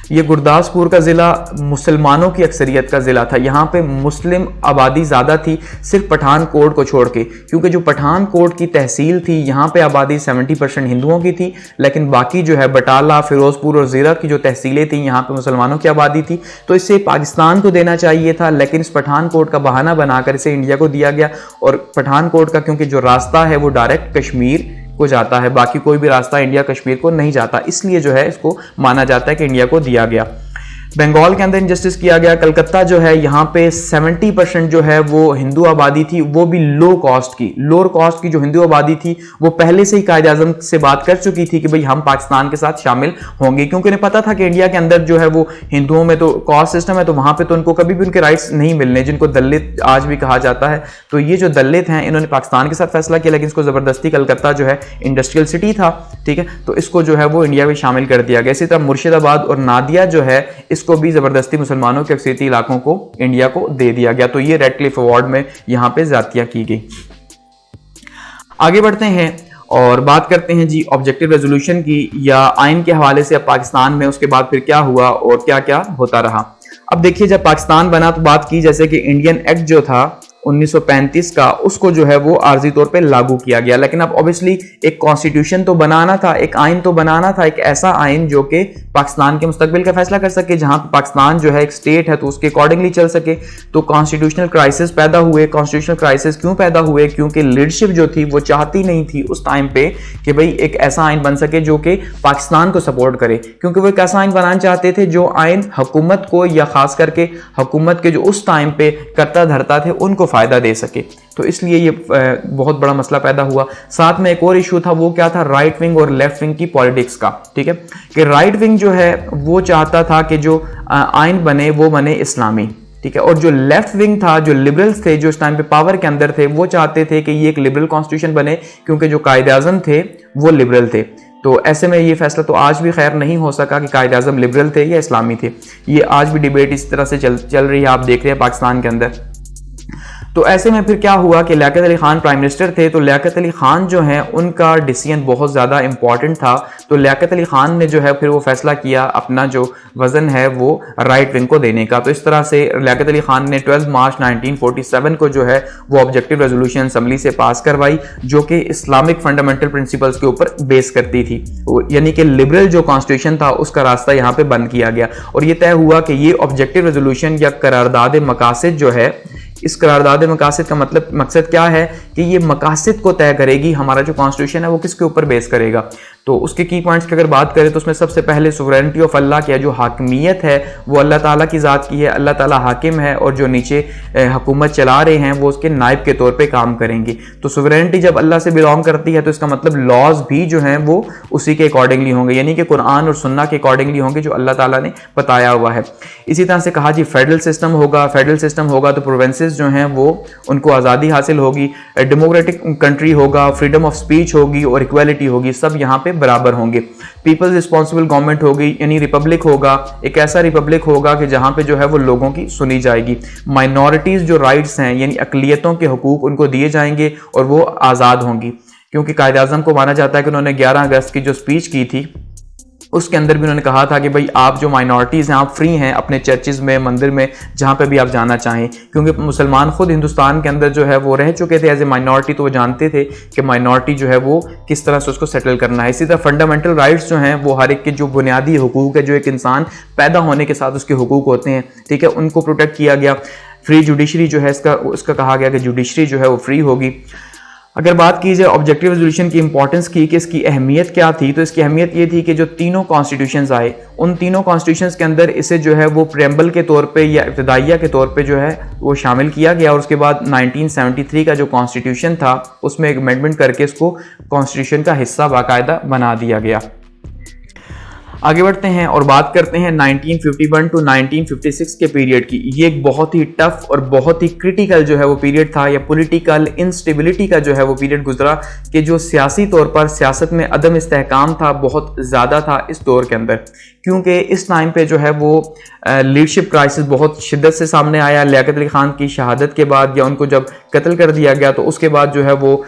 ये गुरदासपुर का ज़िला मुसलमानों की अक्सरियत का ज़िला था। यहाँ पे मुस्लिम आबादी ज़्यादा थी सिर्फ पठानकोट को छोड़ के, क्योंकि जो पठानकोट की तहसील थी यहाँ पे आबादी 70% हिंदुओं की थी, लेकिन बाकी जो है बटाला, फिरोजपुर और ज़ीरा की जो तहसीलें थी यहाँ पे मुसलमानों की आबादी थी। तो इसे पाकिस्तान को देना चाहिए था, लेकिन इस पठानकोट का बहाना बनाकर इसे इंडिया को दिया गया। और पठानकोट का क्योंकि जो रास्ता है वो डायरेक्ट कश्मीर को जाता है, बाकी कोई भी रास्ता इंडिया कश्मीर को नहीं जाता, इसलिए जो है इसको माना जाता है कि इंडिया को दिया गया। बंगाल के अंदर इंजस्टिस किया गया। कलकत्ता जो है यहाँ पे 70% जो है वो हिंदू आबादी थी, वो भी लोअर कास्ट की जो हिंदू आबादी थी वो पहले से ही कायदे आज़म से बात कर चुकी थी कि भाई हम पाकिस्तान के साथ शामिल होंगे, क्योंकि उन्हें पता था कि इंडिया के अंदर जो है वो हिंदुओं में तो कास्ट सिस्टम है, तो वहां पे तो उनको कभी भी उनके राइट्स नहीं मिलने, जिनको दलित आज भी कहा जाता है। तो ये जो दलित हैं इन्होंने पाकिस्तान के साथ फैसला किया, लेकिन इसको जबरदस्ती कलकत्ता जो है इंडस्ट्रियल सिटी था, ठीक है, तो इसको जो है वो इंडिया में शामिल कर दिया गया। इसी तरह मुर्शिदाबाद और नादिया जो है इसको भी जबरदस्ती मुसलमानों के अक्सरियती इलाकों को इंडिया को दे दिया गया। तो ये रेडक्लिफ अवार्ड में यहां पे ज्यादतियां की गई। आगे बढ़ते हैं और बात करते हैं जी ऑब्जेक्टिव रेजोल्यूशन की, या आइन के हवाले से अब पाकिस्तान में उसके बाद फिर क्या हुआ और क्या क्या होता रहा। अब देखिए जब पाकिस्तान बना तो बात की जैसे कि इंडियन एक्ट जो था 1935 का, उसको जो है वो आर्जी तौर पे लागू किया गया। लेकिन अब ऑब्वियसली एक कॉन्स्टिट्यूशन तो बनाना था, एक आइन तो बनाना था, एक ऐसा आइन जो कि पाकिस्तान के मुस्तकबिल का फैसला कर सके, जहां पे पाकिस्तान जो है एक स्टेट है तो उसके अकॉर्डिंगली चल सके। तो कॉन्स्टिट्यूशनल क्राइसिस पैदा हुए। कॉन्स्टिट्यूशनल क्राइसिस क्यों पैदा हुए? क्योंकि लीडरशिप जो थी वो चाहती नहीं थी उस टाइम पे कि भाई एक ऐसा आइन बन सके जो कि पाकिस्तान को सपोर्ट करे, क्योंकि वो एक ऐसा आइन बनाना चाहते थे जो आइन हुकूमत को, या खास करके हुकूमत के जो उस टाइम पे करता धरता थे उनको फायदा दे सके। तो इसलिए ये बहुत बड़ा मसला पैदा हुआ। साथ में एक और इशू था, वो क्या था? राइट विंग और लेफ्ट विंग की पॉलिटिक्स का, ठीक है, कि राइट विंग जो है वो चाहता था कि जो आइन बने वो बने इस्लामी, ठीक है, और जो लेफ्ट विंग था, जो लिबरल्स थे जो इस टाइम पे पावर के अंदर थे, वो चाहते थे कि ये एक लिबरल कॉन्स्टिट्यूशन बने, क्योंकि जो कायदे आज़म थे वो लिबरल थे। तो ऐसे में ये फैसला तो आज भी खैर नहीं हो सका कि कायदे आज़म लिबरल थे या इस्लामी थे। ये आज भी डिबेट इस तरह से चल रही है, आप देख रहे हैं पाकिस्तान के अंदर। तो ऐसे में फिर क्या हुआ कि लियाकत अली खान प्राइम मिनिस्टर थे, तो लियाकत अली खान जो है उनका डिसीजन बहुत ज़्यादा इंपॉर्टेंट था। तो लियाकत अली खान ने जो है फिर वो फैसला किया अपना जो वज़न है वो राइट विंग को देने का। तो इस तरह से लियाकत अली खान ने 12 मार्च 1947 को जो है वो ऑब्जेक्टिव रेजोल्यूशन असम्बली से पास करवाई, जो कि इस्लामिक फंडामेंटल प्रिंसिपल्स के ऊपर बेस करती थी, यानी कि लिबरल जो कॉन्स्टिट्यूशन था उसका रास्ता यहाँ पे बंद किया गया। और ये तय हुआ कि ये ऑब्जेक्टिव रेजोल्यूशन या करारदाद मकासद जो है, इस करारदाद मकासद का मतलब मकसद क्या है कि ये मकासद को तय करेगी हमारा जो कॉन्स्टिट्यूशन है वो किसके ऊपर बेस करेगा। तो उसके की पॉइंट्स की अगर बात करें तो उसमें सबसे पहले सोवरेनिटी ऑफ अल्लाह की, जो हाकिमियत है वो अल्लाह ताला की ज़ात की है, अल्लाह ताला हाकिम है और जो नीचे हुकूमत चला रहे हैं वो उसके नायब के तौर पे काम करेंगे। तो सोवरेनिटी जब अल्लाह से बिलोंग करती है तो इसका मतलब लॉज भी जो हैं वो उसी के अकॉर्डिंगली होंगे, यानी कि कुरान और सुन्ना के अकॉर्डिंगली होंगे जो अल्लाह ताला ने बताया हुआ है। इसी तरह से कहा जी फेडरल सिस्टम होगा। फेडरल सिस्टम होगा तो प्रोविंसेस जो हैं वो उनको आज़ादी हासिल होगी, डेमोक्रेटिक कंट्री होगा, फ्रीडम ऑफ स्पीच होगी और इक्वालिटी होगी, सब यहाँ पे बराबर होंगे। पीपल्स रिस्पॉन्सिबल गवर्नमेंट होगी, यानी रिपब्लिक होगा, एक ऐसा रिपब्लिक होगा कि जहाँ पे जो है वो लोगों की सुनी जाएगी। माइनॉरिटीज़ जो राइट्स हैं यानी अकलियतों के हुकूक उनको दिए जाएंगे और वो आज़ाद होंगी, क्योंकि कायदे आज़म को माना जाता है कि उन्होंने 11 अगस्त की जो स्पीच की थी उसके अंदर भी उन्होंने कहा था कि भाई आप जो माइनॉरिटीज़ हैं आप फ्री हैं अपने चर्चेज़ में, मंदिर में, जहाँ पे भी आप जाना चाहें, क्योंकि मुसलमान खुद हिंदुस्तान के अंदर जो है वो रह चुके थे एज ए माइनॉरिटी, तो वो जानते थे कि माइनॉरिटी जो है वो किस तरह से उसको सेटल करना है। इसी तरह फंडामेंटल राइट्स जो हैं वो हर एक के जो बुनियादी हुकूक है, जो एक इंसान पैदा होने के साथ उसके हुकूक होते हैं, ठीक है, उनको प्रोटेक्ट किया गया। फ्री जुडिशरी जो है इसका कहा गया कि जुडिशरी जो है वो फ्री होगी। अगर बात की जाए ऑब्जेक्टिव रेजोल्यूशन की इंपॉर्टेंस की कि इसकी अहमियत क्या थी, तो इसकी अहमियत ये थी कि जो तीनों कॉन्स्टिट्यूशंस आए उन तीनों कॉन्स्टिट्यूशंस के अंदर इसे जो है वो प्रेम्बल के तौर पे या इब्तदाइया के तौर पे जो है वो शामिल किया गया, और उसके बाद 1973 का जो कॉन्स्टिट्यूशन था उसमें एक अमेंडमेंट करके इसको कॉन्स्टिट्यूशन का हिस्सा बाकायदा बना दिया गया। आगे बढ़ते हैं और बात करते हैं 1951 टू 1956 के पीरियड की। ये एक बहुत ही टफ और बहुत ही क्रिटिकल जो है वो पीरियड था, या पॉलिटिकल इंस्टेबिलिटी का जो है वो पीरियड गुजरा, कि जो सियासी तौर पर सियासत में अदम इस्तेहकाम था बहुत ज़्यादा था इस दौर के अंदर, क्योंकि इस टाइम पे जो है वो लीडरशिप क्राइसिस बहुत शिद्दत से सामने आया। लियाकत अली खान की शहादत के बाद या उनको जब कत्ल कर दिया गया तो उसके बाद जो है वो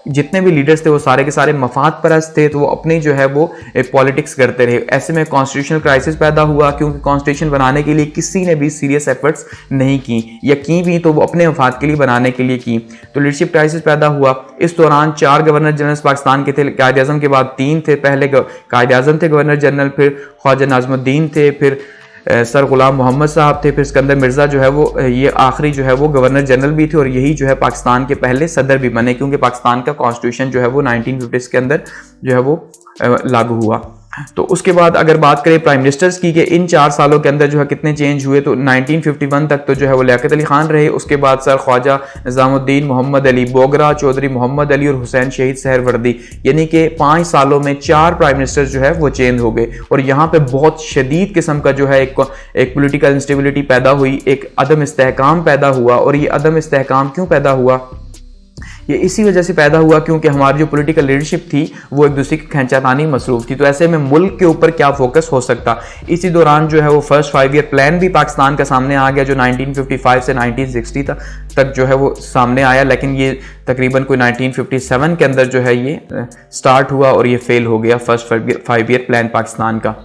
जितने भी लीडर्स थे वो सारे के सारे मफाद परस्त थे, तो वो अपनी जो है वो पॉलिटिक्स करते रहे। ऐसे में कॉन्स्टिट्यूशनल क्राइसिस पैदा हुआ, क्योंकि कॉन्स्टिट्यूशन बनाने के लिए किसी ने भी सीरियस एफर्ट्स नहीं की, या की भी तो वो अपने मफाद के लिए बनाने के लिए की, तो लीडरशिप क्राइसिस पैदा हुआ। इस दौरान 4 गवर्नर जनरल पाकिस्तान के थे, कायद आज़म के बाद 3 थे। पहले कायद आज़म थे गवर्नर जनरल, फिर ख्वाजा नाज़मुद्दीन थे, फिर सर गुलाम मोहम्मद साहब थे, फिर सिकंदर मिर्ज़ा जो है वो ये आखिरी जो है वो गवर्नर जनरल भी थे, और यही जो है पाकिस्तान के पहले सदर भी बने, क्योंकि पाकिस्तान का कॉन्स्टिट्यूशन जो है वो 1950 के अंदर जो है वो लागू हुआ। तो उसके बाद अगर बात करें प्राइम मिनिस्टर्स की कि इन 4 सालों के अंदर जो है कितने चेंज हुए, तो 1951 तक तो जो है वो लियाकत अली खान रहे, उसके बाद सर ख्वाजा निज़ामुद्दीन, मोहम्मद अली बोगरा, चौधरी मोहम्मद अली और हुसैन शहीद सहरवर्दी, यानी कि 5 सालों में 4 प्राइम मिनिस्टर्स जो है वो चेंज हो गए। और यहाँ पे बहुत शदीद किस्म का जो है एक पोलिटिकल इंस्टेबिलिटी पैदा हुई, एक अदम इस्तेहकाम पैदा हुआ। और ये अदम इस्तेहकाम क्यों पैदा हुआ? ये इसी वजह से पैदा हुआ क्योंकि हमारी जो पॉलिटिकल लीडरशिप थी वो एक दूसरे की खींचातानी मसरूफ थी। तो ऐसे में मुल्क के ऊपर क्या फोकस हो सकता, इसी दौरान जो है वो फर्स्ट 5 ईयर प्लान भी पाकिस्तान का सामने आ गया, जो 1955 से 1960 तक जो है वो सामने आया, लेकिन ये तकरीबन कोई 1957 के अंदर जो है ये स्टार्ट हुआ और ये फेल हो गया फर्स्ट 5 ईयर प्लान पाकिस्तान का।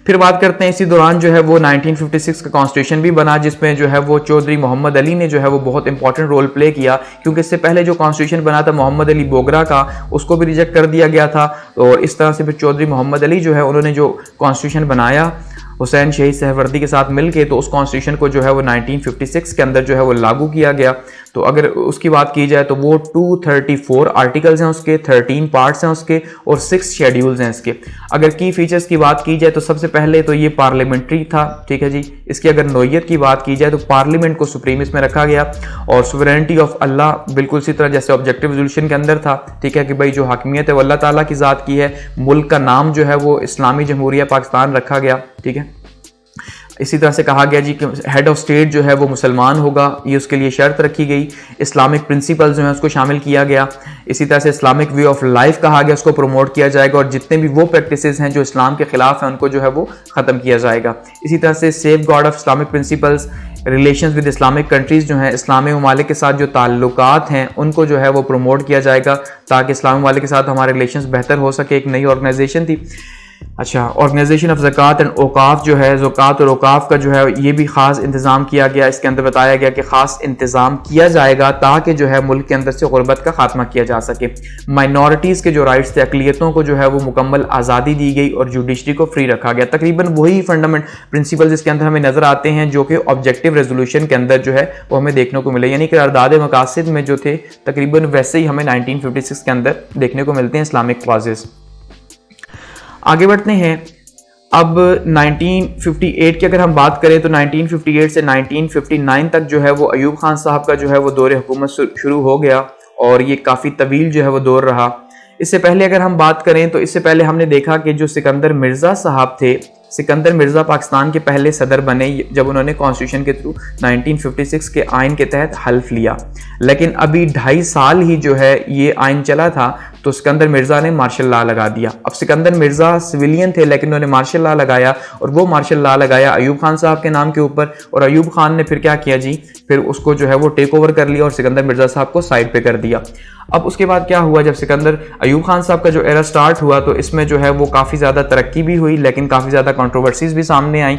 फिर बात करते हैं इसी दौरान जो है वो 1956 का कॉन्स्टिट्यूशन भी बना, जिसमें जो है वो चौधरी मोहम्मद अली ने जो है वो बहुत इंपॉर्टेंट रोल प्ले किया, क्योंकि इससे पहले जो कॉन्स्टिट्यूशन बना था मोहम्मद अली बोगरा का, उसको भी रिजेक्ट कर दिया गया था। और इस तरह से फिर चौधरी मोहम्मद अली जो है उन्होंने जो कॉन्स्टिट्यूशन बनाया हुसैन शहीद सहरवर्दी के साथ मिलके, तो उस कॉन्स्टिट्यूशन को जो है वो 1956 के अंदर जो है वो लागू किया गया। तो अगर उसकी बात की जाए तो वो 234 आर्टिकल्स हैं उसके, 13 पार्ट्स हैं उसके, और 6 शेड्यूल्स हैं इसके। अगर की फीचर्स की बात की जाए तो सबसे पहले तो ये पार्लियामेंट्री था, ठीक है जी। इसकी अगर नोयत की बात की जाए तो पार्लियामेंट को सुप्रीम इसमें रखा गया, और सुवरेनिटी ऑफ अल्लाह बिल्कुल इसी तरह जैसे ऑब्जेक्टिव रेजोल्यूशन के अंदर था, ठीक है, कि भाई जो हाकिमियत है वो अल्लाह ताला की ज़ात की है। मुल्क का नाम जो है वो इस्लामी जमहूरिया पाकिस्तान रखा गया, ठीक है। इसी तरह से कहा गया जी कि हेड ऑफ स्टेट जो है वो मुसलमान होगा, ये उसके लिए शर्त रखी गई। इस्लामिक प्रिंसिपल्स जो है उसको शामिल किया गया। इसी तरह से इस्लामिक वे ऑफ लाइफ कहा गया, उसको प्रमोट किया जाएगा, और जितने भी वो प्रैक्टिसेस हैं जो इस्लाम के खिलाफ हैं उनको जो है वो ख़त्म किया जाएगा। इसी तरह से safe guard of Islamic principles, relations with Islamic countries जो हैं, इस्लामी ममालिक के साथ जो ताल्लुकात हैं उनको जो है वो प्रमोट किया जाएगा, ताकि इस्लामी ममालिक के साथ हमारे रिलेशंस बेहतर हो सके। एक नई ऑर्गेनाइजेशन थी। अच्छा, ऑर्गेनाइजेशन ऑफ ज़कात एंड औकाफ जो है, ज़कात और औकाफ का जो है ये भी ख़ास इंतज़ाम किया गया। इसके अंदर बताया गया कि ख़ास इंतज़ाम किया जाएगा ताकि जो है मुल्क के अंदर से गुरबत का खात्मा किया जा सके। माइनॉरिटीज़ के जो राइट्स थे, अक़लियतों को जो है वो मुकम्मल आज़ादी दी गई, और जुडिशरी को फ्री रखा गया। तकरीबन वही फंडामेंट प्रिंसिपल्स इसके अंदर हमें नज़र आते हैं जो कि ऑब्जेक्टिव रेजोल्यूशन के अंदर जो है वो हमें देखने को मिले, यानी कि करारदाद मकासद में जो थे तकरीबन वैसे ही हमें 1956 के अंदर देखने को मिलते हैं इस्लामिक क्लॉजेस। आगे बढ़ते हैं। अब 1958 की अगर हम बात करें तो 1958 से 1959 तक जो है वो अयूब खान साहब का जो है वो दौर हुकूमत शुरू हो गया, और ये काफ़ी तवील जो है वो दौर रहा। इससे पहले अगर हम बात करें तो इससे पहले हमने देखा कि जो सिकंदर मिर्ज़ा साहब थे, सिकंदर मिर्ज़ा पाकिस्तान के पहले सदर बने जब उन्होंने कॉन्स्टिट्यूशन के थ्रू 1956 के आइन के तहत हल्फ लिया। लेकिन अभी 2.5 साल ही जो है ये आइन चला था तो सिकंदर मिर्ज़ा ने मार्शल लॉ लगा दिया। अब सिकंदर मिर्ज़ा सिविलियन थे लेकिन उन्होंने मार्शल लॉ लगाया, और वो मार्शल लॉ लगाया अयूब खान साहब के नाम के ऊपर, और अयूब खान ने फिर क्या किया जी, फिर उसको जो है वो टेक ओवर कर लिया और सिकंदर मिर्ज़ा साहब को साइड पे कर दिया। अब उसके बाद क्या हुआ, जब सिकंदर अयूब खान साहब का जो एरा स्टार्ट हुआ तो इसमें जो है वो काफ़ी ज़्यादा तरक्की भी हुई, लेकिन काफ़ी ज़्यादा कंट्रोवर्सीज भी सामने आई।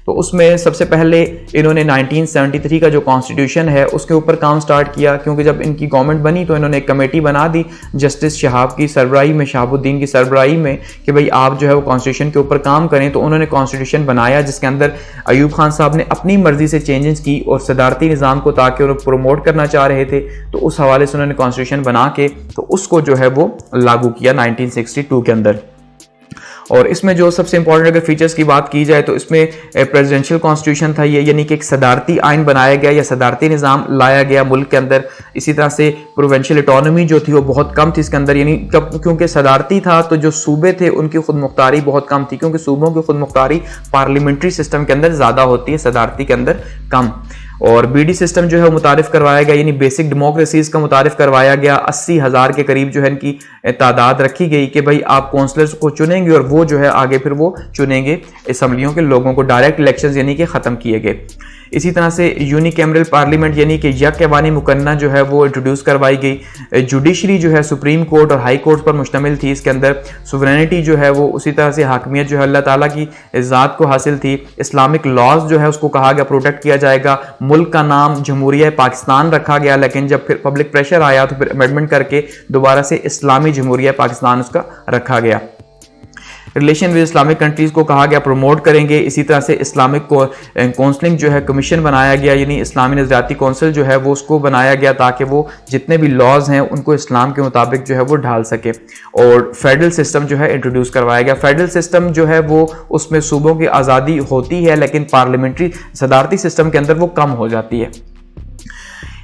तो उसमें सबसे पहले इन्होंने 1973 का जो कॉन्स्टिट्यूशन है उसके ऊपर काम स्टार्ट किया, क्योंकि जब इनकी गवर्नमेंट बनी तो इन्होंने एक कमेटी बना दी जस्टिस शहाब की सरबराही में, शहाबुद्दीन की सरबराही में, कि भाई आप जो है वो कॉन्स्टिट्यूशन के ऊपर काम करें। तो उन्होंने कॉन्स्टिट्यूशन बनाया जिसके अंदर अयूब खान साहब ने अपनी मर्जी से चेंजेस की और सदारती निज़ाम को ताकि उन्हें प्रमोट करना चाह रहे थे, तो उस हवाले से उन्होंने कॉन्स्टिट्यूशन बना के तो उसको जो है वो लागू किया 1962 के अंदर। और इसमें जो सबसे इंपॉर्टेंट अगर फीचर्स की बात की जाए तो इसमें प्रेसिडेंशियल कॉन्स्टिट्यूशन था ये, यानी कि एक सदारती आइन बनाया गया या सदारती निज़ाम लाया गया मुल्क के अंदर। इसी तरह से प्रोविंशियल इकोनॉमी जो थी वो बहुत कम थी इसके अंदर, यानी क्योंकि सदारती था तो जो सूबे थे उनकी खुद मुख्तारी बहुत कम थी, क्योंकि सूबों की खुद मुख्तारी पार्लियामेंट्री सिस्टम के अंदर ज़्यादा होती है, सदारती के अंदर कम। और बीडी सिस्टम जो है वो मुतारिफ करवाया गया, यानी बेसिक डेमोक्रेसीज का मुतारिफ करवाया गया। 80,000 के करीब जो है इनकी तादाद रखी गई कि भाई आप काउंसलर्स को चुनेंगे और वो जो है आगे फिर वो चुनेंगे असम्बलियों के लोगों को। डायरेक्ट इलेक्शंस यानी कि ख़त्म किए गए। इसी तरह से यूनिकैमरल पार्लियामेंट यानी कि यक ऐवानी मुकन्ना जो है वो इंट्रोड्यूस करवाई गई। जुडिशरी जो है सुप्रीम कोर्ट और हाई कोर्ट पर मुश्तमिल थी। इसके अंदर सुवरेनिटी जो है वो उसी तरह से हाकमियत जो है अल्लाह ताला की ज़ात को हासिल थी। इस्लामिक लॉज जो है उसको कहा गया प्रोटेक्ट किया जाएगा। मुल्क का नाम जमहूरिया पाकिस्तान रखा गया, लेकिन जब फिर पब्लिक प्रेशर आया तो फिर अमेंडमेंट करके दोबारा से इस्लामी जमहूरिया पाकिस्तान उसका रखा गया। रिलेशन विद इस्लामिक कंट्रीज को कहा गया प्रमोट करेंगे। इसी तरह से इस्लामिक काउंसलिंग जो है कमीशन बनाया गया, यानी इस्लामी नज़रियाती काउंसिल जो है वो उसको बनाया गया ताकि वो जितने भी लॉज हैं उनको इस्लाम के मुताबिक जो है वो ढाल सके। और फेडरल सिस्टम जो है इंट्रोड्यूस करवाया गया। फेडरल सिस्टम जो है वो उसमें सूबों की आज़ादी होती है, लेकिन पार्लियामेंट्री सदारती सिस्टम के अंदर वो कम हो जाती है।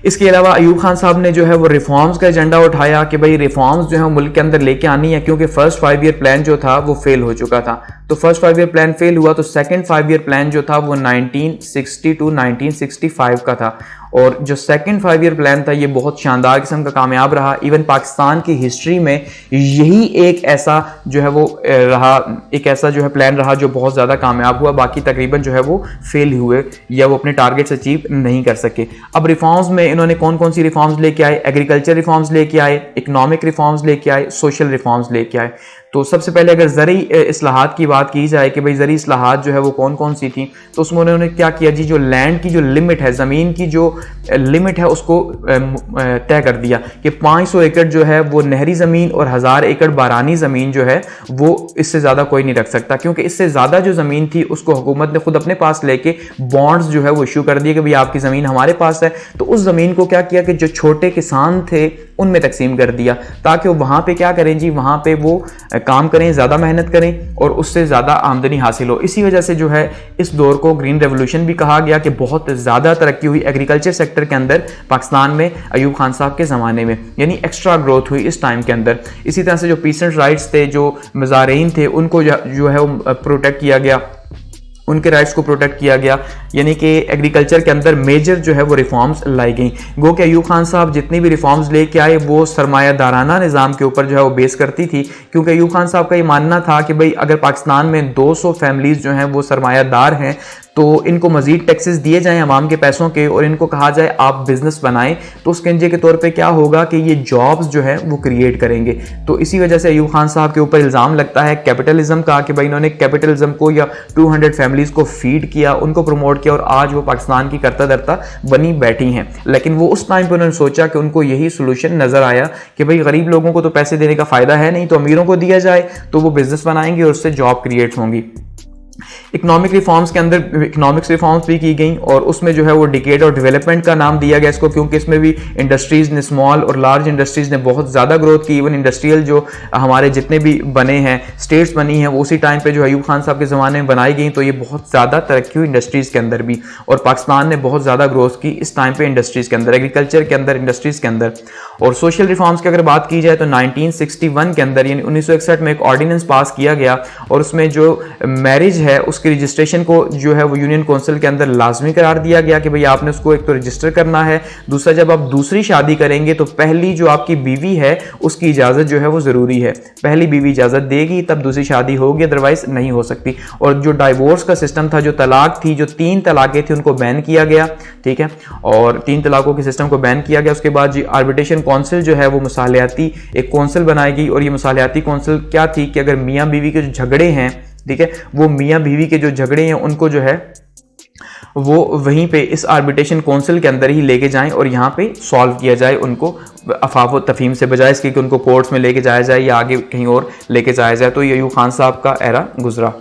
इसके अलावा अयूब खान साहब ने जो है वो रिफॉर्म्स का एजेंडा उठाया कि भाई रिफॉर्म्स जो है मुल्क के अंदर लेके आनी है, क्योंकि फर्स्ट 5 ईयर प्लान जो था वो फेल हो चुका था। तो फर्स्ट 5 ईयर प्लान फेल हुआ तो सेकंड 5 ईयर प्लान जो था वो 1960 to 1965 का था। और जो सेकंड 5 ईयर प्लान था ये बहुत शानदार किस्म का कामयाब रहा। इवन पाकिस्तान की हिस्ट्री में यही एक ऐसा जो है वो रहा, एक ऐसा जो है प्लान रहा जो बहुत ज़्यादा कामयाब हुआ। बाकी तकरीबन जो है वो फेल हुए या वो अपने टारगेट्स अचीव नहीं कर सके। अब रिफॉर्म्स में इन्होंने कौन कौन सी रिफॉर्म्स लेके आए? एग्रीकल्चर रिफॉर्म्स लेके आए, इकोनॉमिक रिफॉर्म्स लेके आए, सोशल रिफॉर्म्स लेके आए। तो सबसे पहले अगर ज़री इस्लाहात की बात की जाए कि भाई ज़री इस्लाहात जो है वो कौन कौन सी थी, तो उसमें उन्होंने क्या किया जी, जो लैंड की जो लिमिट है, ज़मीन की जो लिमिट है उसको तय कर दिया कि 500 एकड़ जो है वो नहरी ज़मीन और 1000 एकड़ बारानी ज़मीन जो है वो इससे ज़्यादा कोई नहीं रख सकता, क्योंकि इससे ज़्यादा जो ज़मीन थी उसको हुकूमत ने खुद अपने पास लेके बॉन्ड्स जो है वो इशू कर दिए कि भाई आपकी ज़मीन हमारे पास है। तो उस ज़मीन को क्या किया कि जो छोटे किसान थे उनमें तकसीम कर दिया, ताकि वो वहाँ पे क्या करें जी, वहाँ पे वो काम करें, ज़्यादा मेहनत करें और उससे ज़्यादा आमदनी हासिल हो। इसी वजह से जो है इस दौर को ग्रीन रेवोल्यूशन भी कहा गया कि बहुत ज़्यादा तरक्की हुई एग्रीकल्चर सेक्टर के अंदर पाकिस्तान में अयूब खान साहब के ज़माने में, यानी एक्स्ट्रा ग्रोथ हुई इस टाइम के अंदर। इसी तरह से जो पीसेंट राइट्स थे, जो मज़ारीन थे, उनको जो है वो प्रोटेक्ट किया गया, उनके राइट्स को प्रोटेक्ट किया गया, यानी कि एग्रीकल्चर के अंदर मेजर जो है वो रिफॉर्म्स लाई गई। गो कि अयूब खान साहब जितनी भी रिफॉर्म्स लेके आए वो सरमायादाराना निज़ाम के ऊपर जो है वो बेस करती थी, क्योंकि अयूब खान साहब का ये मानना था कि भाई अगर पाकिस्तान में 200 फैमिलीज़ जो हैं वो सरमायादार हैं तो इनको मज़ीद टैक्सेस दिए जाएं अवाम के पैसों के और इनको कहा जाए आप बिज़नेस बनाएं, तो उसके नतीजे के तौर पे क्या होगा कि ये जॉब्स जो है वो क्रिएट करेंगे। तो इसी वजह से अयूब खान साहब के ऊपर इल्ज़ाम लगता है कैपिटलिज्म का कि भाई इन्होंने कैपिटलिज्म को या 200 फैमिलीज़ को फीड किया, उनको प्रमोट किया और आज वो पाकिस्तान की करता धरता बनी बैठी हैं। लेकिन वो उस टाइम पर उन्होंने सोचा कि उनको यही सोल्यूशन नज़र आया कि भाई गरीब लोगों को तो पैसे देने का फ़ायदा है नहीं, तो अमीरों को दिया जाए तो वो बिज़नेस बनाएंगे और उससे जॉब क्रिएट होंगी। इकोनॉमिक रिफॉर्म्स के अंदर इकोनॉमिक्स रिफॉर्म्स भी की गई और उसमें जो है वो डिकेड और डेवलपमेंट का नाम दिया गया इसको, क्योंकि इसमें भी इंडस्ट्रीज़ ने, स्मॉल और लार्ज इंडस्ट्रीज़ ने बहुत ज़्यादा ग्रोथ की। इवन इंडस्ट्रियल जो हमारे जितने भी बने हैं, स्टेट्स बनी हैं, वो उसी टाइम पे जो अयूब खान साहब के ज़माने में बनाई गई, तो ये बहुत ज़्यादा तरक्की हुई इंडस्ट्रीज़ के अंदर भी। और पाकिस्तान ने बहुत ज़्यादा ग्रोथ की इस टाइम पर इंडस्ट्रीज़ के अंदर, एग्रीकल्चर के अंदर, इंडस्ट्रीज़ के अंदर। और सोशल रिफॉर्म्स की अगर बात की जाए तो 1961 के अंदर यानी 1961 में एक ऑर्डिनेंस पास किया गया और उसमें जो मैरिज है उसकी रजिस्ट्रेशन को जो है वो यूनियन काउंसिल के अंदर लाजमी करार दिया गया कि भाई आपने उसको एक तो रजिस्टर करना है, दूसरा जब आप दूसरी शादी करेंगे तो पहली जो आपकी बीवी है उसकी इजाज़त जो है वो ज़रूरी है। पहली बीवी इजाज़त देगी तब दूसरी शादी होगी, अदरवाइज नहीं हो सकती। और जो डाइवोर्स का सिस्टम था, जो तलाक थी, जो 3 तलाक़ें थी, उनको बैन किया गया, ठीक है, और 3 तलाक़ों के सिस्टम को बैन किया गया। उसके बाद जी आर्बिट्रेशन काउंसिल जो है वो मुसालियाती एक काउंसिल बनाएगी और ये मुसालियाती काउंसिल क्या थी कि अगर मियाँ बीवी के जो झगड़े हैं ठीक है, वो मियाँ बीवी के जो झगड़े हैं उनको जो है वो वहीं पे इस आर्बिट्रेशन काउंसिल के अंदर ही लेके जाएं और यहाँ पे सॉल्व किया जाए उनको, अफवाह व तफहीम से बजाय इसके कि उनको कोर्ट्स में लेके जाया जाए या आगे कहीं और लेके जाया जाए। तो ये अयूब खान साहब का एरा गुजरा।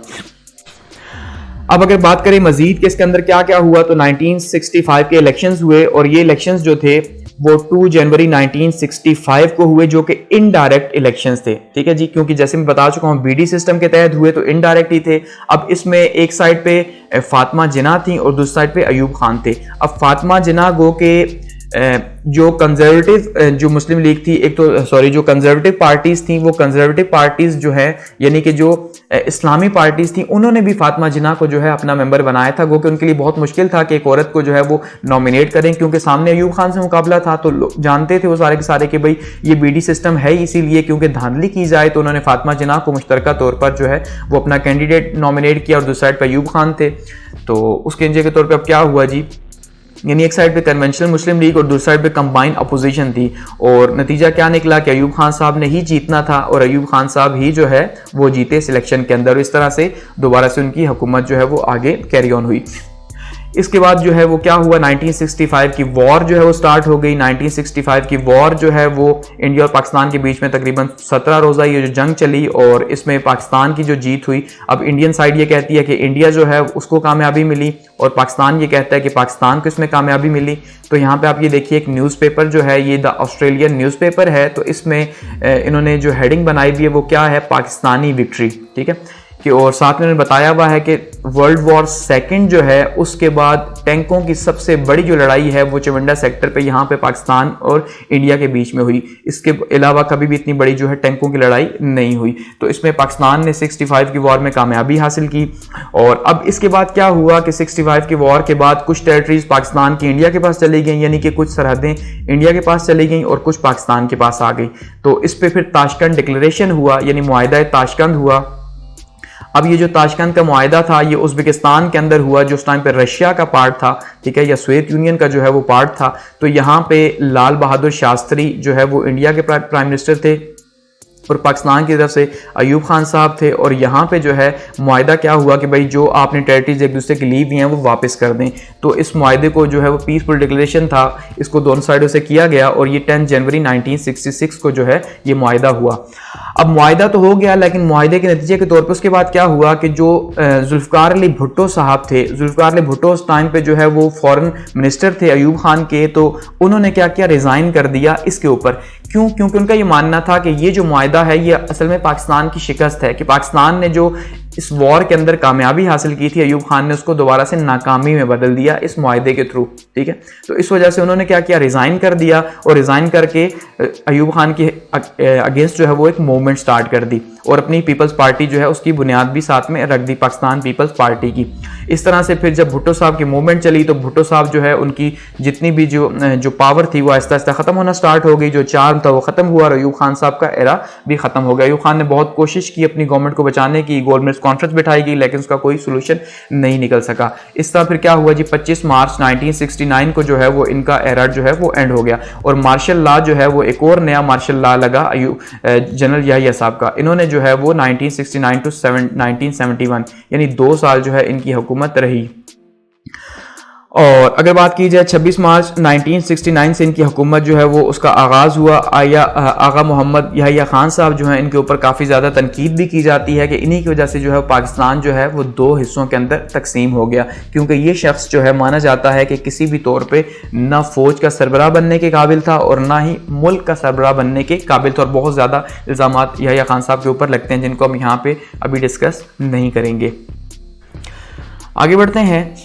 अब अगर बात करें मजीद कि इसके अंदर क्या क्या हुआ, तो 1965 के इलेक्शंस हुए और ये इलेक्शंस जो थे वो 2 जनवरी 1965 को हुए, जो कि इनडायरेक्ट इलेक्शंस थे। ठीक है जी, क्योंकि जैसे मैं बता चुका हूं बीडी सिस्टम के तहत हुए तो इनडायरेक्ट ही थे। अब इसमें एक साइड पे फातिमा जिन्ना थी और दूसरी साइड पे अयूब खान थे। अब फातिमा जिन्ना गो के जो कंजर्वेटिव जो मुस्लिम लीग थी, एक तो सॉरी जो कंजर्वेटिव पार्टीज थी, वो कंजर्वेटिव पार्टीज जो है यानी कि जो इस्लामी पार्टीज थी, उन्होंने भी फातिमा जिन्ना को जो है अपना मेंबर बनाया था। गो कि उनके लिए बहुत मुश्किल था कि एक औरत को जो है वो नॉमिनेट करें, क्योंकि सामने अयूब खान से मुकाबला था। तो लोग जानते थे वो सारे के सारे कि भाई ये बीडी सिस्टम है, इसीलिए क्योंकि धांधली की जाए तो उन्होंने फातिमा जिन्ना को मुश्तरका तौर पर जो है वो अपना कैंडिडेट नॉमिनेट किया और दूसरी साइड पर अयूब खान थे। तो उसके नतीजे के तौर पर अब क्या हुआ जी, यानी एक साइड पे कन्वेंशनल मुस्लिम लीग और दूसरी साइड पे कंबाइंड अपोजिशन थी और नतीजा क्या निकला कि अयूब खान साहब ने ही जीतना था और अयूब खान साहब ही जो है वो जीते सिलेक्शन के अंदर। इस तरह से दोबारा से उनकी हुकूमत जो है वो आगे कैरी ऑन हुई। इसके बाद जो है वो क्या हुआ, 1965 की वॉर जो है वो स्टार्ट हो गई। 1965 की वॉर जो है वो इंडिया और पाकिस्तान के बीच में तकरीबन 17 रोज़ा ये जो जंग चली और इसमें पाकिस्तान की जो जीत हुई। अब इंडियन साइड ये कहती है कि इंडिया जो है उसको कामयाबी मिली और पाकिस्तान ये कहता है कि पाकिस्तान को इसमें कामयाबी मिली। तो यहाँ पे आप ये देखिए एक न्यूज़पेपर जो है ये द ऑस्ट्रेलियन न्यूज़पेपर है, तो इसमें इन्होंने जो हेडिंग बनाई हुई है वो क्या है, पाकिस्तानी विक्ट्री। ठीक है कि और साथ में उन्होंने बताया हुआ है कि वर्ल्ड वॉर सेकंड जो है उसके बाद टैंकों की सबसे बड़ी जो लड़ाई है वो चवंडा सेक्टर पे यहाँ पे पाकिस्तान और इंडिया के बीच में हुई। इसके अलावा कभी भी इतनी बड़ी जो है टैंकों की लड़ाई नहीं हुई। तो इसमें पाकिस्तान ने 65 की वॉर में कामयाबी हासिल की। और अब इसके बाद क्या हुआ कि 65 की वॉर के बाद कुछ टेरिटरीज पाकिस्तान की इंडिया के पास चली गई, यानी कि कुछ सरहदें इंडिया के पास चली गई और कुछ पाकिस्तान के पास आ गई। तो इस पर फिर ताशकंद डिक्लेरेशन हुआ, यानी मुआहिदा ताशकंद हुआ। अब ये जो ताशकंद का मुआहिदा था ये उज़्बेकिस्तान के अंदर हुआ, जो उस टाइम पे रशिया का पार्ट था, ठीक है, या सोवियत यूनियन का जो है वो पार्ट था। तो यहाँ पे लाल बहादुर शास्त्री जो है वो इंडिया के प्राइम मिनिस्टर थे और पाकिस्तान की तरफ से अयूब खान साहब थे। और यहाँ पे जो है मुआहिदा क्या हुआ कि भाई जो आपने टेरिटरीज एक दूसरे की ली हुई हैं वो वापस कर दें। तो इस मुआहिदे को जो है वो पीसफुल डिक्लेरेशन था, इसको दोनों साइडों से किया गया और ये 10 जनवरी 1966 को जो है ये मुआहिदा हुआ। अब मुआहिदा तो हो गया, लेकिन मुआहिदे के नतीजे के तौर पर उसके बाद क्या हुआ कि जो जुल्फ़िकार अली भुट्टो साहब थे, जुल्फ़िकार अली भुट्टो उस टाइम पे जो है वो फॉरेन मिनिस्टर थे अयूब खान के, तो उन्होंने क्या किया, रिज़ाइन कर दिया इसके ऊपर। क्यों? क्योंकि उनका ये मानना था कि ये जो मुआहिदा है ये असल में पाकिस्तान की शिकस्त है, कि पाकिस्तान ने जो इस वॉर के अंदर कामयाबी हासिल की थी, अयूब खान ने उसको दोबारा से नाकामी में बदल दिया इस मुआहिदे के थ्रू। ठीक है, तो इस वजह से उन्होंने क्या किया, रिज़ाइन कर दिया और रिज़ाइन करके अयूब खान के अगेंस्ट जो है वो एक मूवमेंट स्टार्ट कर दी और अपनी पीपल्स पार्टी जो है उसकी बुनियाद भी साथ में रख दी, पाकिस्तान पीपल्स पार्टी की। इस तरह से फिर जब भुट्टो साहब की मूवमेंट चली तो भुट्टो साहब जो है उनकी जितनी भी जो पावर थी वो आहिस्ता आहिस्ता खत्म होना स्टार्ट हो गई, जो चार्म था वो खत्म हुआ और अयूब खान साहब का एरा भी खत्म हो गया। अयूब खान ने बहुत कोशिश की अपनी गवर्नमेंट को बचाने की, गवर्नमेंट कॉन्फ्रेंस बिठाई गई, लेकिन उसका कोई सोल्यूशन नहीं निकल सका। इस तरह फिर क्या हुआ जी, 25 मार्च 1969 को जो है वो इनका एरा जो है वो एंड हो गया और मार्शल लॉ जो है वो एक और नया मार्शल लॉ लगा जनरल याहिया साहब का। इन्होंने जो है वो 1969 टू 1971 यानी 2 साल जो है इनकी हुकूमत रही। और अगर बात की जाए 26 मार्च 1969 से इनकी हुकूमत जो है वो उसका आगाज़ हुआ। आगा मोहम्मद याहिया खान साहब जो हैं इनके ऊपर काफ़ी ज़्यादा तनकीद भी की जाती है कि इन्हीं की वजह से जो है पाकिस्तान जो है वो 2 हिस्सों के अंदर तकसीम हो गया, क्योंकि ये शख्स जो है माना जाता है कि किसी भी तौर पे ना फ़ौज का सरबराह बनने के काबिल था और ना ही मुल्क का सरबराह बनने के काबिल था। और बहुत ज़्यादा इल्ज़ामात याहिया खान साहब के ऊपर लगते हैं जिनको हम यहाँ पे अभी डिस्कस नहीं करेंगे। आगे बढ़ते हैं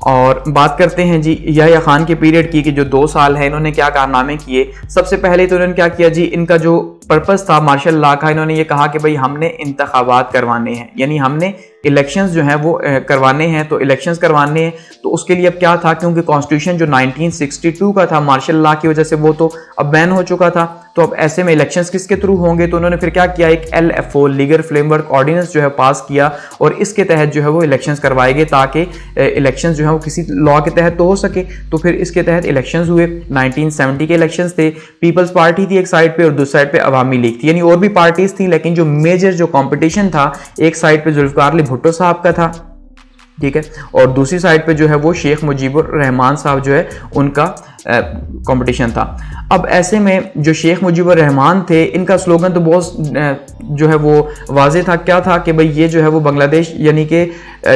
और बात करते हैं जी याहिया खान के पीरियड की कि जो 2 साल है इन्होंने क्या कारनामे किए। सबसे पहले तो इन्होंने क्या किया जी, इनका जो पर्पस था मार्शल लॉ का, इन्होंने ये कहा कि भाई हमने इंतखाबात करवाने हैं, यानी हमने इलेक्शंस जो हैं वो करवाने हैं। तो इलेक्शंस करवाने हैं तो उसके लिए अब क्या था, क्योंकि कॉन्स्टिट्यूशन जो 1962 का था मार्शल लॉ की वजह से वो तो अब बैन हो चुका था, तो अब ऐसे में इलेक्शंस किसके थ्रू होंगे, तो उन्होंने फिर क्या किया, एक LFO लीगल फ्रेमवर्क ऑर्डिनेंस जो है पास किया और इसके तहत जो है वो इलेक्शंस करवाए गए ताकि इलेक्शंस जो है वो किसी लॉ के तहत तो हो सके। तो फिर इसके तहत इलेक्शंस हुए। 1970 के इलेक्शंस थे। पीपल्स पार्टी थी एक साइड पे और दूसरी साइड पे अवामी लीग थी, यानी और भी पार्टीज थी, लेकिन जो मेजर जो कंपटीशन था एक साइड पे जुल्फिकार अली भुट्टो साहब का था, ठीक है, और दूसरी साइड पे जो है वो शेख मुजीबुर रहमान साहब जो है उनका कंपटीशन था। अब ऐसे में जो शेख मुजीबुर रहमान थे, इनका स्लोगन तो बहुत जो है वो वाजे था। क्या था कि भाई ये जो है वो बांग्लादेश यानी कि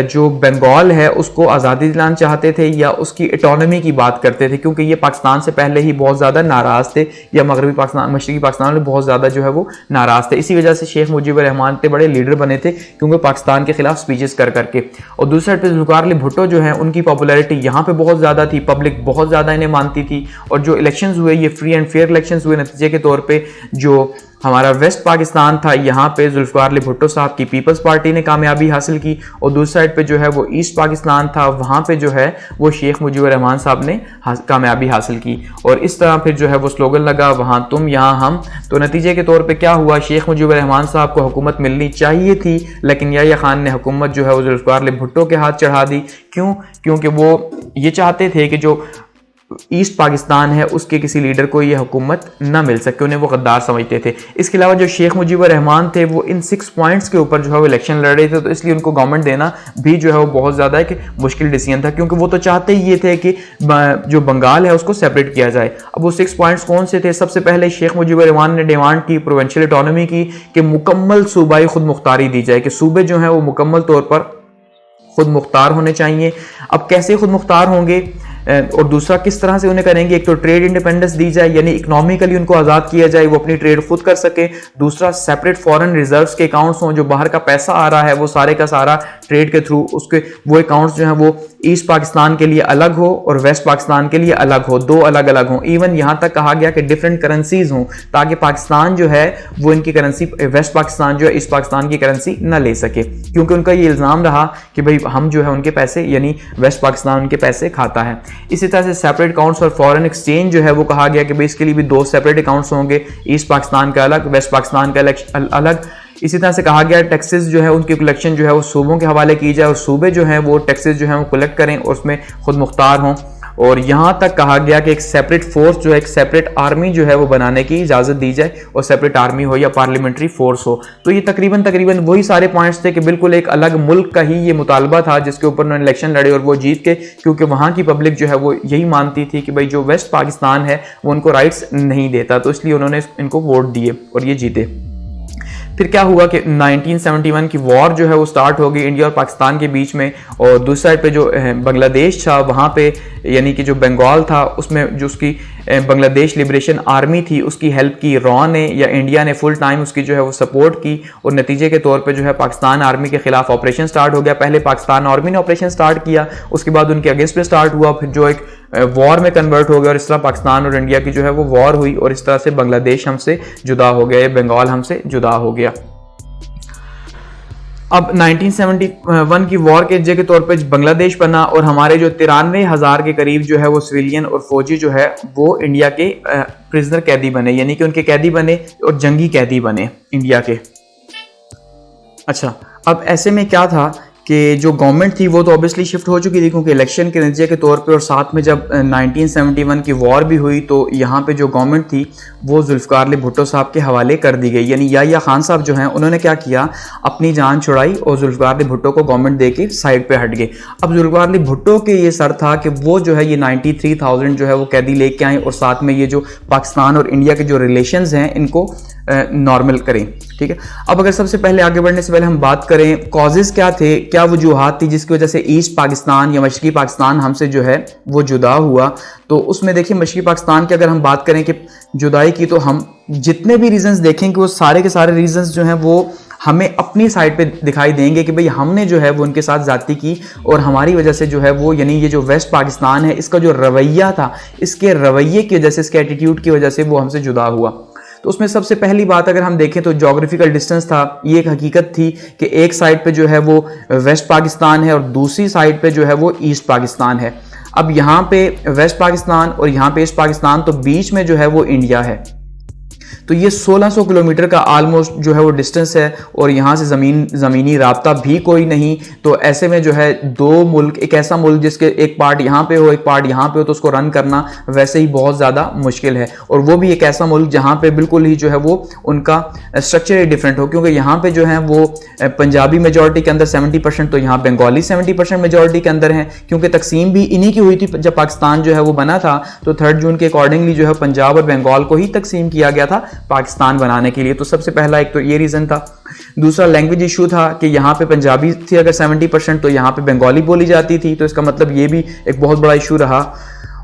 जो बंगाल है उसको आज़ादी दिलाना चाहते थे या उसकी इटोनॉमी की बात करते थे, क्योंकि ये पाकिस्तान से पहले ही बहुत ज़्यादा नाराज़ थे या मगरबी पाकिस्तान मशरकी पाकिस्तान में बहुत ज़्यादा जो है वो नाराज़ थे। इसी वजह से शेख मुजीबुर रहमान इतने बड़े लीडर बने थे क्योंकि पाकिस्तान के खिलाफ स्पीचेस कर करके। और दूसरी साइड पर जुल्फिकार अली भुट्टो जो है उनकी पॉपुलैरिटी यहाँ पे बहुत ज़्यादा थी, पब्लिक बहुत ज़्यादा इन्हें मानती थी। और जो इलेक्शंस हुए ये फ्री एंड फेयर इलेक्शंस हुए। नतीजे के तौर पे जो हमारा वेस्ट पाकिस्तान था यहाँ पे जुल्फिकार अली भुट्टो साहब की पीपल्स पार्टी ने कामयाबी हासिल की और दूसरी साइड पे जो है वो ईस्ट पाकिस्तान था, वहाँ पे जो है वो शेख मुजीबुर रहमान साहब ने कामयाबी हासिल की। और इस तरह फिर जो है वो स्लोगन लगा, वहाँ तुम यहाँ हम। तो नतीजे के तौर पे क्या हुआ, शेख मुजीबुर रहमान साहब को हुकूमत मिलनी चाहिए थी, लेकिन याह्या खान ने हुकूमत जो है वो जुल्फिकार अली भुट्टो के हाथ चढ़ा दी। क्यों? क्योंकि वो ये चाहते थे कि जो ईस्ट पाकिस्तान है उसके किसी लीडर को ये हुकूमत ना मिल सके, उन्हें वो गद्दार समझते थे। इसके अलावा जो शेख मुजीबुर रहमान थे वो इन 6 पॉइंट्स के ऊपर जो है वो इलेक्शन लड़ रहे थे, तो इसलिए उनको गवर्नमेंट देना भी जो है वो बहुत ज़्यादा एक मुश्किल डिसीजन था, क्योंकि वो तो चाहते ही ये थे कि जो बंगाल है उसको सेपरेट किया जाए। अब वो 6 पॉइंट्स कौन से थे? सबसे पहले शेख मुजीबुर रहमान ने डिमांड की प्रोविंशियल ऑटोनॉमी की, कि मुकम्मल सूबाई खुद मुख्तारी दी जाए, कि सूबे जो हैं वो मुकम्मल तौर पर खुद मुख्तार होने चाहिए। अब कैसे खुद मुख्तार होंगे और दूसरा किस तरह से उन्हें करेंगे? एक तो ट्रेड इंडिपेंडेंस दी जाए, यानी इकोनॉमिकली उनको आज़ाद किया जाए, वो अपनी ट्रेड खुद कर सके। दूसरा सेपरेट फॉरेन रिजर्व्स के अकाउंट्स हों, जो बाहर का पैसा आ रहा है वो सारे का सारा ट्रेड के थ्रू उसके वो अकाउंट्स जो हैं वो ईस्ट पाकिस्तान के लिए अलग हो और वेस्ट पाकिस्तान के लिए अलग हो, 2 अलग अलग हों। इवन यहाँ तक कहा गया कि डिफरेंट करेंसीज हों, ताकि पाकिस्तान जो है वो इनकी करेंसी, वेस्ट पाकिस्तान जो है ईस्ट पाकिस्तान की करेंसी न ले सके, क्योंकि उनका ये इल्ज़ाम रहा कि भाई हम जो है उनके पैसे, यानी वेस्ट पाकिस्तान उनके पैसे खाता है। इसी तरह से सेपरेट अकाउंट्स और फॉरेन एक्सचेंज जो है वो कहा गया कि भाई इसके लिए भी 2 सेपरेट अकाउंट्स होंगे, ईस्ट पाकिस्तान का अलग, वेस्ट पाकिस्तान का अलग। इसी तरह से कहा गया टैक्सेस जो है उनकी कलेक्शन जो है वो सूबों के हवाले की जाए और सूबे जो हैं वो टैक्सेस जो हैं वो कलेक्ट करें और उसमें खुद मुख्तार हों। और यहाँ तक कहा गया कि एक सेपरेट फोर्स जो है, एक सेपरेट आर्मी जो है वो बनाने की इजाज़त दी जाए, और सेपरेट आर्मी हो या पार्लियामेंट्री फोर्स हो। तो ये तकरीबन वही सारे पॉइंट्स थे कि बिल्कुल एक अलग मुल्क का ही ये मुतालबा था जिसके ऊपर उन्होंने इलेक्शन लड़े और वो जीत के, क्योंकि वहाँ की पब्लिक जो है वो यही मानती थी कि भाई जो वेस्ट पाकिस्तान है वो उनको राइट्स नहीं देता, तो इसलिए उन्होंने इनको वोट दिए और ये जीते। फिर क्या हुआ कि 1971 की वॉर जो है वो स्टार्ट हो गई इंडिया और पाकिस्तान के बीच में, और दूसरी साइड पे जो बांग्लादेश था वहाँ पे, यानी कि जो बंगाल था उसमें जो उसकी बांग्लादेश लिबरेशन आर्मी थी उसकी हेल्प की रॉ ने या इंडिया ने फुल टाइम उसकी जो है वो सपोर्ट की, और नतीजे के तौर पे जो है पाकिस्तान आर्मी के खिलाफ ऑपरेशन स्टार्ट हो गया। पहले पाकिस्तान आर्मी ने ऑपरेशन स्टार्ट किया, उसके बाद उनके अगेंस्ट पे स्टार्ट हुआ, फिर जो एक वॉर में कन्वर्ट हो गया और इस तरह पाकिस्तान और इंडिया की जो है वो वॉर हुई, और इस तरह से बांग्लादेश हमसे जुदा हो गया, बंगाल हमसे जुदा हो गया। अब 1971 की वॉर के नतीजे के तौर पे बांग्लादेश बना और हमारे जो 93,000 के करीब जो है वो सिविलियन और फौजी जो है वो इंडिया के प्रिजनर कैदी बने, यानी कि उनके कैदी बने और जंगी कैदी बने इंडिया के। अच्छा, अब ऐसे में क्या था कि जो गवर्नमेंट थी वो तो ऑब्वियसली शिफ्ट हो चुकी थी, क्योंकि इलेक्शन के नतीजे के तौर पे और साथ में जब 1971 की वॉर भी हुई तो यहाँ पे जो गवर्नमेंट थी वो जुल्फिकार अली भुट्टो साहब के हवाले कर दी गई। यानी याह्या खान साहब जो हैं उन्होंने क्या किया, अपनी जान छुड़ाई और जुल्फिकार अली भुट्टो को गवर्नमेंट दे के साइड पे हट गए। अब जुल्फिकार अली भुट्टो के ये सर था कि वो जो है ये 93,000 जो है वो कैदी लेके आए और साथ में ये जो पाकिस्तान और इंडिया के जो रिलेशंस हैं इनको नॉर्मल करें। ठीक है, अब अगर सबसे पहले आगे बढ़ने से पहले हम बात करें कॉजेज़ क्या थे, क्या वजूहात थी जिसकी वजह से ईस्ट पाकिस्तान या मशरकी पाकिस्तान हमसे जो है वो जुदा हुआ। तो उसमें देखिए मशरकी पाकिस्तान की अगर हम बात करें कि जुदाई की, तो हम जितने भी रीजंस देखेंगे वो सारे के सारे रीजंस जो हैं वो हमें अपनी साइड पे दिखाई देंगे कि भाई हमने जो है वो उनके साथ ज़्यादती की और हमारी वजह से जो है वो, यानी ये जो वेस्ट पाकिस्तान है इसका जो रवैया था, इसके रवैये की वजह से, इसके एटीट्यूड की वजह से वो हमसे जुदा हुआ। तो उसमें सबसे पहली बात अगर हम देखें तो जोग्राफिकल डिस्टेंस था। ये एक हकीकत थी कि एक साइड पे जो है वो वेस्ट पाकिस्तान है और दूसरी साइड पे जो है वो ईस्ट पाकिस्तान है। अब यहाँ पे वेस्ट पाकिस्तान और यहाँ पे ईस्ट पाकिस्तान, तो बीच में जो है वो इंडिया है। तो ये 1600 किलोमीटर का आलमोस्ट जो है वो डिस्टेंस है, और यहाँ से ज़मीनी राब्ता भी कोई नहीं। तो ऐसे में जो है दो मुल्क, एक ऐसा मुल्क जिसके एक पार्ट यहाँ पे हो एक पार्ट यहाँ पे हो, तो उसको रन करना वैसे ही बहुत ज़्यादा मुश्किल है। और वो भी एक ऐसा मुल्क जहाँ पे बिल्कुल ही जो है वो उनका स्ट्रक्चर ही डिफरेंट हो, क्योंकि यहाँ पे जो है वो पंजाबी मेजॉरिटी के अंदर 70%, तो यहाँ बंगाली 70% मेजॉरिटी के अंदर हैं, क्योंकि तकसीम भी इन्हीं की हुई थी जब पाकिस्तान जो है वो बना था। तो 3 जून के अकॉर्डिंगली जो है पंजाब और बंगाल को ही तकसीम किया गया था पाकिस्तान बनाने के लिए। तो सबसे पहला एक तो ये रीजन था। दूसरा लैंग्वेज इशू था कि यहाँ पे पंजाबी थी अगर 70%, तो यहाँ पे बंगाली बोली जाती थी, तो इसका मतलब ये भी एक बहुत बड़ा इशू रहा।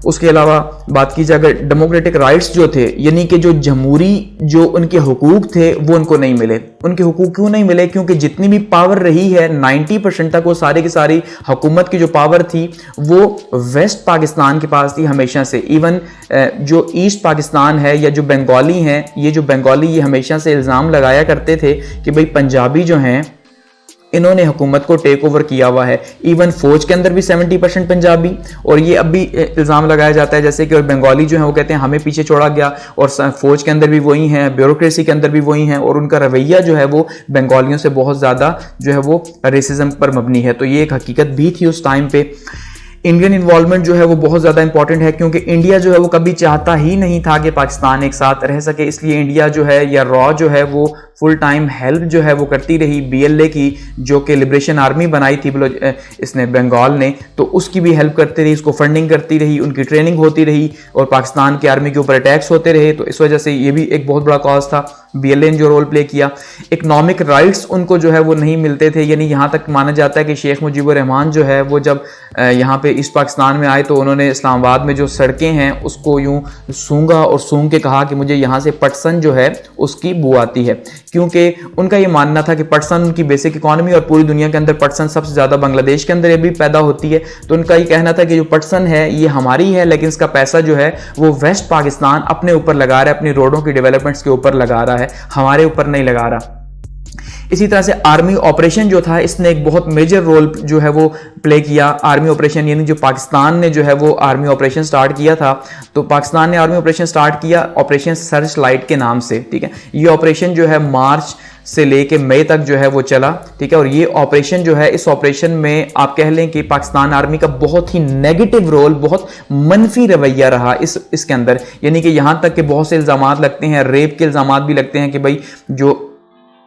उसके अलावा बात की जाए अगर डेमोक्रेटिक राइट्स जो थे, यानी कि जो जमहूरी जो उनके हुकूक थे वो उनको नहीं मिले। उनके हुकूक क्यों नहीं मिले? क्योंकि जितनी भी पावर रही है 90% तक वो सारी की सारी हुकूमत की जो पावर थी वो वेस्ट पाकिस्तान के पास थी हमेशा से। इवन जो ईस्ट पाकिस्तान है या जो बंगाली हैं, ये जो बंगाली ये हमेशा से इल्ज़ाम लगाया करते थे कि भाई पंजाबी जो हैं इन्होंने हुकूमत को टेक ओवर किया हुआ है। इवन फौज के अंदर भी 70% पंजाबी, और ये अब भी इल्ज़ाम लगाया जाता है जैसे कि और बंगाली जो है वो कहते हैं हमें पीछे छोड़ा गया, और फौज के अंदर भी वही हैं, ब्यूरोक्रेसी के अंदर भी वही हैं, और उनका रवैया जो है वो बंगालियों से बहुत ज़्यादा जो है वो रेसिज्म पर मबनी है। तो ये एक हकीकत भी थी उस टाइम पे। इंडियन इन्वॉल्वमेंट जो है वो बहुत ज़्यादा इंपॉर्टेंट है, क्योंकि इंडिया जो है वो कभी चाहता ही नहीं था कि पाकिस्तान एक साथ रह सके, इसलिए इंडिया जो है या रॉ जो है वो फुल टाइम हेल्प जो है वो करती रही BLA की, जो कि लिबरेशन आर्मी बनाई थी इसने बंगाल ने, तो उसकी भी हेल्प करती रही, उसको फंडिंग करती रही, उनकी ट्रेनिंग होती रही, और पाकिस्तान की आर्मी के ऊपर अटैक्स होते रहे। तो इस वजह से ये भी एक बहुत बड़ा कॉज था। BLA ने जो रोल प्ले किया, इकोनॉमिक राइट्स उनको जो है वो नहीं मिलते थे, यानी यहाँ तक माना जाता है कि शेख मुजीबुर रहमान जो है वो जब यहाँ पे ईस्ट पाकिस्तान में आए तो उन्होंने इस्लामाबाद में जो सड़कें हैं उसको यूं सूंघा और सूंघ के कहा कि मुझे यहाँ से पटसन जो है उसकी बू आती है, क्योंकि उनका ये मानना था कि पटसन उनकी बेसिक इकॉनमी, और पूरी दुनिया के अंदर पटसन सबसे ज़्यादा बांग्लादेश के अंदर भी पैदा होती है। तो उनका ये कहना था कि जो पटसन है ये हमारी है, लेकिन इसका पैसा जो है वो वेस्ट पाकिस्तान अपने ऊपर लगा रहा है, अपनी रोडों की डेवलपमेंट्स के ऊपर लगा रहा है, हमारे ऊपर नहीं लगा रहा। इसी तरह से आर्मी ऑपरेशन जो था इसने एक बहुत मेजर रोल जो है वो प्ले किया। आर्मी ऑपरेशन यानी जो पाकिस्तान ने जो है वो आर्मी ऑपरेशन स्टार्ट किया था, तो पाकिस्तान ने आर्मी ऑपरेशन स्टार्ट किया ऑपरेशन सर्च लाइट के नाम से, ठीक है। ये ऑपरेशन जो है मार्च से लेके मई तक जो है वो चला, ठीक है। और ये ऑपरेशन जो है, इस ऑपरेशन में आप कह लें कि पाकिस्तान आर्मी का बहुत ही नेगेटिव रोल, बहुत मनफी रवैया रहा इसके अंदर, यानी कि यहाँ तक कि बहुत से इल्ज़ामात लगते हैं, रेप के इल्ज़ामात भी लगते हैं कि भाई जो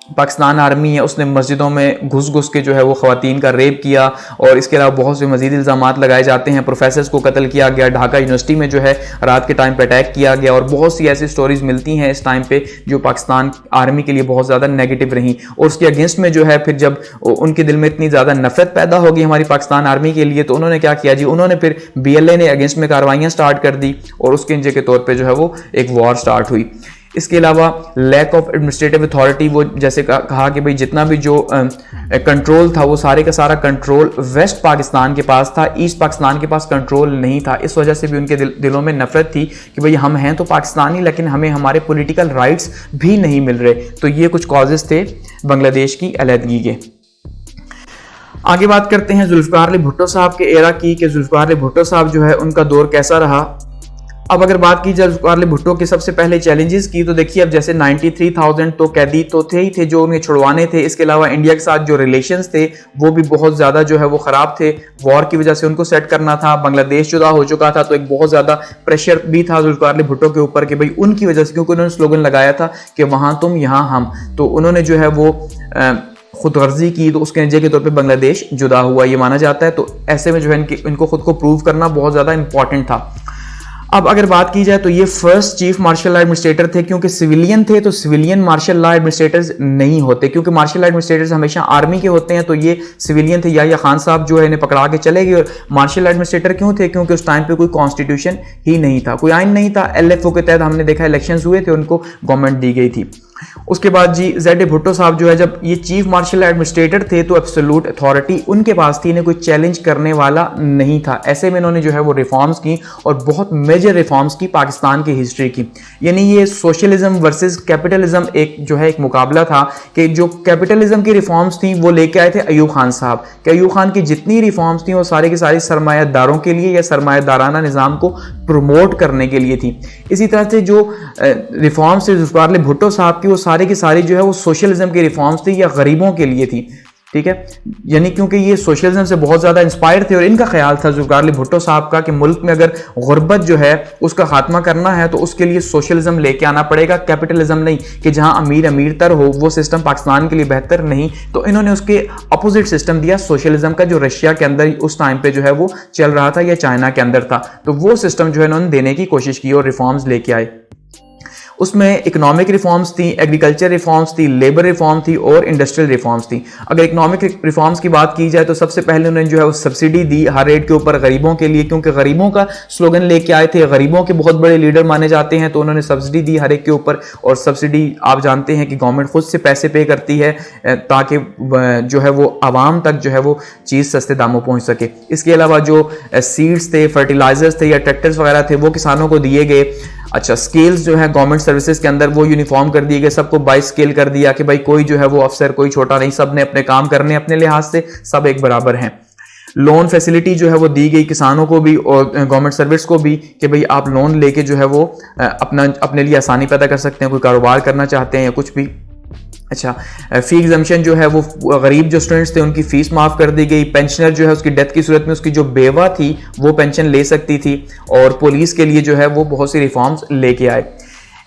पाकिस्तान आर्मी है उसने मस्जिदों में घुस के जो है वो ख़वातीन का रेप किया, और इसके अलावा बहुत से मज़ीद इल्ज़ामात लगाए जाते हैं। प्रोफेसर्स को कत्ल किया गया, ढाका यूनिवर्सिटी में जो है रात के टाइम पे अटैक किया गया, और बहुत सी ऐसी स्टोरीज मिलती हैं इस टाइम पे जो पाकिस्तान आर्मी के लिए बहुत ज़्यादा नेगेटिव रहीं। और उसके अगेंस्ट में जो है फिर जब उनके दिल में इतनी ज़्यादा नफरत पैदा होगी हमारी पाकिस्तान आर्मी के लिए, तो उन्होंने क्या किया जी, उन्होंने फिर BLA ने अगेंस्ट में कार्रवाइयाँ स्टार्ट कर दी, और उसके इंजे के तौर पर जो है वो एक वॉर स्टार्ट हुई। इसके अलावा लैक ऑफ एडमिनिस्ट्रेटिव अथॉरिटी, वो जैसे कहा कि भाई जितना भी जो कंट्रोल था वो सारे का सारा कंट्रोल वेस्ट पाकिस्तान के पास था, ईस्ट पाकिस्तान के पास कंट्रोल नहीं था। इस वजह से भी उनके दिलों में नफरत थी कि भाई हम हैं तो पाकिस्तानी, लेकिन हमें हमारे पॉलिटिकल राइट्स भी नहीं मिल रहे। तो ये कुछ कॉजेस थे बांग्लादेश की अलहदगी के। आगे बात करते हैं जुल्फ़िकार अली भुट्टो साहब के एरा की, कि जुल्फ़िकार अली भुट्टो साहब जो है उनका दौर कैसा रहा। अब अगर बात की जाए जुल्फ़िकार अली भुट्टो के सबसे पहले चैलेंजेस की, तो देखिए अब जैसे 93,000 तो कैदी तो थे ही थे जो उन्हें छुड़वाने थे। इसके अलावा इंडिया के साथ जो रिलेशंस थे वो भी बहुत ज़्यादा जो है वो ख़राब थे, वॉर की वजह से उनको सेट करना था। बांग्लादेश जुदा हो चुका था, तो एक बहुत ज़्यादा प्रेशर भी था जुल्फ़िकार अली भुट्टो के ऊपर कि भाई उनकी वजह से, क्योंकि उन्होंने स्लोगन लगाया था कि वहाँ तुम यहाँ हम, तो उन्होंने जो है वो खुदगर्जी की, तो उसके नतीजे के तौर पे बांग्लादेश जुदा हुआ ये माना जाता है। तो ऐसे में जो है इनको खुद को प्रूव करना बहुत ज़्यादा इंपॉर्टेंट था। अब अगर बात की जाए तो ये first chief marshal law administrator थे, क्योंकि सिविलियन थे, तो सिविलियन मार्शल लॉ एडमिनिस्ट्रेटर्स नहीं होते, क्योंकि मार्शल लॉ एडमिनिस्ट्रेटर्स हमेशा आर्मी के होते हैं। तो ये सिविलियन थे। या खान साहब जो है इन्हें पकड़ा के चले गए। मार्शल लॉ एडमिनिस्ट्रेटर क्यों थे? क्योंकि उस टाइम पे कोई कॉन्स्टिट्यूशन ही नहीं था, कोई आइन नहीं था। LFO के तहत हमने देखा इलेक्शंस हुए थे, उनको गवर्नमेंट दी गई थी। उसके बाद जी ZA भुट्टो साहब जो है जब ये चीफ मार्शल एडमिनिस्ट्रेटर थे तो एब्सोल्यूट अथॉरिटी उनके पास थी, इन्हें कोई चैलेंज करने वाला नहीं था। ऐसे में इन्होंने जो है वो रिफॉर्म्स की, और बहुत मेजर रिफॉर्म्स की पाकिस्तान की हिस्ट्री की। यानी ये सोशलिज्म वर्सेस कैपिटलिज्म एक जो है एक मुकाबला था, कि जो कैपिटलिज्म की रिफॉर्म्स थी वो लेके आए थे अयूब खान साहब। कि अयूब खान की जितनी रिफॉर्म्स थी वो सारी की सारी सरमायादारों के लिए या सरमायादाराना निज़ाम को प्रमोट करने के लिए थी। इसी तरह से जो रिफॉर्म्स थे जुल्फिकार भुट्टो साहब की, वो सारी की सारी जो है वो सोशलिज्म की रिफॉर्म्स थी या गरीबों के लिए थी, ठीक है। यानी क्योंकि ये सोशलिज्म से बहुत ज़्यादा इंस्पायर थे और इनका ख्याल था जुल्फिकार भुट्टो साहब का कि मुल्क में अगर गुर्बत जो है उसका खात्मा करना है तो उसके लिए सोशलिज्म लेके आना पड़ेगा, कैपिटलिज्म नहीं कि जहां अमीर अमीर तर हो, वो सिस्टम पाकिस्तान के लिए बेहतर नहीं। तो इन्होंने उसके अपोजिट सिस्टम दिया सोशलिज्म का, जो रशिया के अंदर उस टाइम पे जो है वो चल रहा था या चाइना के अंदर था। तो वो सिस्टम जो है इन्होंने देने की कोशिश की और रिफॉर्म्स लेके आए। उसमें इकोनॉमिक रिफॉर्म्स थी, एग्रीकल्चर रिफॉर्म्स थी, लेबर रिफॉर्म थी और इंडस्ट्रियल रिफॉर्म्स थी। अगर इकोनॉमिक रिफॉर्म्स की बात की जाए तो सबसे पहले उन्होंने जो है वो सब्सिडी दी हर रेट के ऊपर गरीबों के लिए, क्योंकि गरीबों का स्लोगन लेके आए थे, गरीबों के बहुत बड़े लीडर माने जाते हैं, तो उन्होंने सब्सिडी दी हर एक के ऊपर। और सब्सिडी आप जानते हैं कि गवर्नमेंट खुद से पैसे पे करती है ताकि जो है वो आवाम तक जो है वो चीज़ सस्ते दामों पहुँच सके। इसके अलावा जो सीड्स थे, फर्टिलाइजर्स थे या ट्रैक्टर्स वगैरह थे वो किसानों को दिए गए। अच्छा, स्केल्स जो है गवर्नमेंट सर्विसेज के अंदर वो यूनिफॉर्म कर दिए गए, सबको 22 स्केल कर दिया कि भाई कोई जो है वो अफसर कोई छोटा नहीं, सब ने अपने काम करने अपने लिहाज से, सब एक बराबर हैं। लोन फैसिलिटी जो है वो दी गई किसानों को भी और गवर्नमेंट सर्विस को भी कि भाई आप लोन लेके जो है वो अपने लिए आसानी पैदा कर सकते हैं, कोई कारोबार करना चाहते हैं या कुछ भी। अच्छा, फी एग्जम्पशन जो है वो गरीब जो स्टूडेंट्स थे उनकी फीस माफ़ कर दी गई। पेंशनर जो है उसकी डेथ की सूरत में उसकी जो बेवा थी वो पेंशन ले सकती थी। और पुलिस के लिए जो है वो बहुत सी रिफॉर्म्स लेके आए।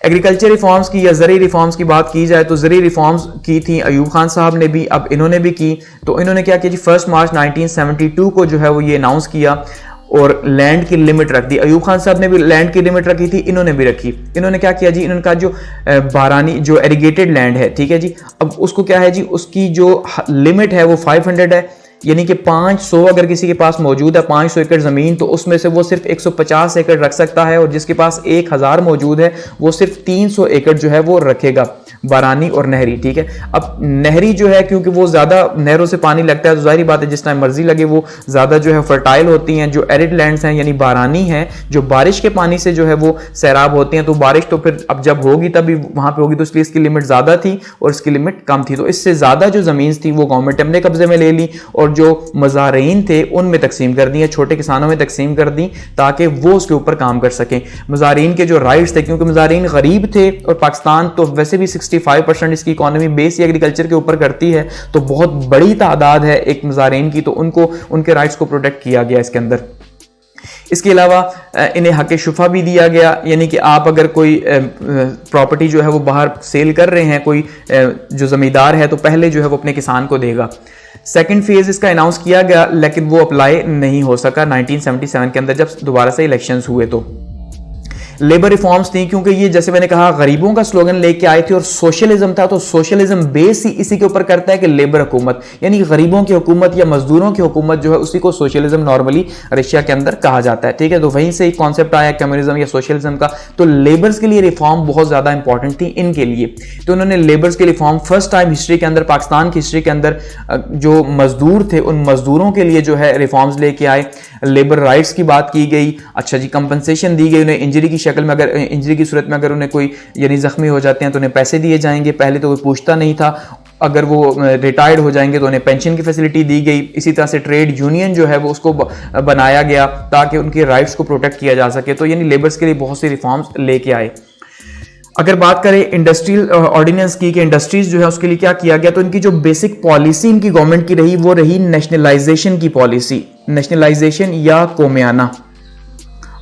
एग्रीकल्चर रिफॉर्म्स की या ज़री रिफॉर्म्स की बात की जाए तो ज़री रिफॉर्म्स की थी अयूब खान साहब ने भी, अब इन्होंने भी की। तो इन्होंने क्या किया जी, 1 मार्च 1972 को जो है वो ये अनाउंस किया और लैंड की लिमिट रख दी। अयूब खान साहब ने भी लैंड की लिमिट रखी थी, इन्होंने भी रखी। इन्होंने क्या किया जी, इन्होंने कहा जो बारानी जो एरीगेटेड लैंड है, ठीक है जी, अब उसको क्या है जी, उसकी जो लिमिट है वो 500 है, यानी कि 500 अगर किसी के पास मौजूद है 500 एकड़ ज़मीन, तो उसमें से वो सिर्फ 150 एकड़ रख सकता है। और जिसके पास 1000 मौजूद है वो सिर्फ 300 एकड़ जो है वो रखेगा, बारानी और नहरी, ठीक है। अब नहरी जो है क्योंकि वो ज़्यादा नहरों से पानी लगता है तो जाहिर बात है जिस टाइम मर्जी लगे वो ज़्यादा जो है फर्टाइल होती हैं। जो एरिड लैंड्स हैं यानी बारानी हैं, जो बारिश के पानी से जो है वो सैराब होते हैं, तो बारिश तो फिर अब जब होगी तभी वहाँ पर होगी, तो इसलिए इसकी लिमिट ज़्यादा थी और इसकी लिमिट कम थी। तो इससे ज़्यादा जो ज़मीन थी वो गवर्नमेंट अपने कब्जे में ले ली और जो मज़ारीन थे उनमें तकसीम कर दी, छोटे किसानों में तकसीम कर दी ताकि वो उसके ऊपर काम कर सकें। मज़ारीन के जो राइट्स थे, क्योंकि मज़ारीन गरीब थे और पाकिस्तान तो वैसे भी 65% इसकी इकोनॉमी बेस ही एग्रीकल्चर के ऊपर करती है, तो बहुत बड़ी तादाद है एक मज़ारीन की, तो उनको उनके राइट्स को प्रोटेक्ट किया गया इसके अंदर। इसके अलावा इन्हें हक शुफा भी दिया गया, यानी कि आप अगर कोई प्रॉपर्टी जो है वो बाहर सेल कर रहे हैं, कोई जो ज़मींदार है, तो पहले जो है वो अपने किसान को देगा। सेकंड फेज इसका अनाउंस किया गया लेकिन वो अप्लाई नहीं हो सका 1977 के अंदर जब दोबारा से इलेक्शंस हुए। तो लेबर रिफॉर्म्स थी क्योंकि ये जैसे मैंने कहा गरीबों का स्लोगन लेके आए थे और सोशलिज्म था, तो सोशलिज्म बेस ही इसी के ऊपर करता है कि लेबर हुकूमत यानी गरीबों की हुकूमत या मजदूरों की हुकूमत जो है उसी को सोशलिज्म नॉर्मली रशिया के अंदर कहा जाता है, ठीक है। तो वहीं से एक कॉन्सेप्ट आया कम्युनिज्म या सोशलिज्म का। तो लेबर्स के लिए रिफॉर्म बहुत ज्यादा इंपॉर्टेंट थी इनके लिए, तो उन्होंने लेबर्स के रिफॉर्म फर्स्ट टाइम हिस्ट्री के अंदर, पाकिस्तान की हिस्ट्री के अंदर जो मजदूर थे उन मजदूरों के लिए जो है रिफॉर्म्स लेके आए। लेबर राइट्स की बात की गई। अच्छा जी, कंपनसेशन दी गई उन्हें इंजरी की शक्ल में, अगर इंजरी की सूरत में अगर उन्हें कोई यानी जख्मी हो जाते हैं तो उन्हें पैसे दिए जाएंगे, पहले तो कोई पूछता नहीं था। अगर वो रिटायर्ड हो जाएंगे तो उन्हें पेंशन की फैसिलिटी दी गई। इसी तरह से ट्रेड यूनियन जो है वो उसको बनाया गया ताकि उनके राइट्स को प्रोटेक्ट किया जा सके। तो यानी लेबर्स के लिए बहुत सी रिफॉर्म्स लेके आए। अगर बात करें इंडस्ट्रियल ऑर्डिनेंस की कि इंडस्ट्रीज जो है उसके लिए क्या किया गया, तो इनकी जो बेसिक पॉलिसी इनकी गवर्नमेंट की रही वो रही नेशनलाइजेशन की पॉलिसी, नेशनलाइजेशन या कोमियाना।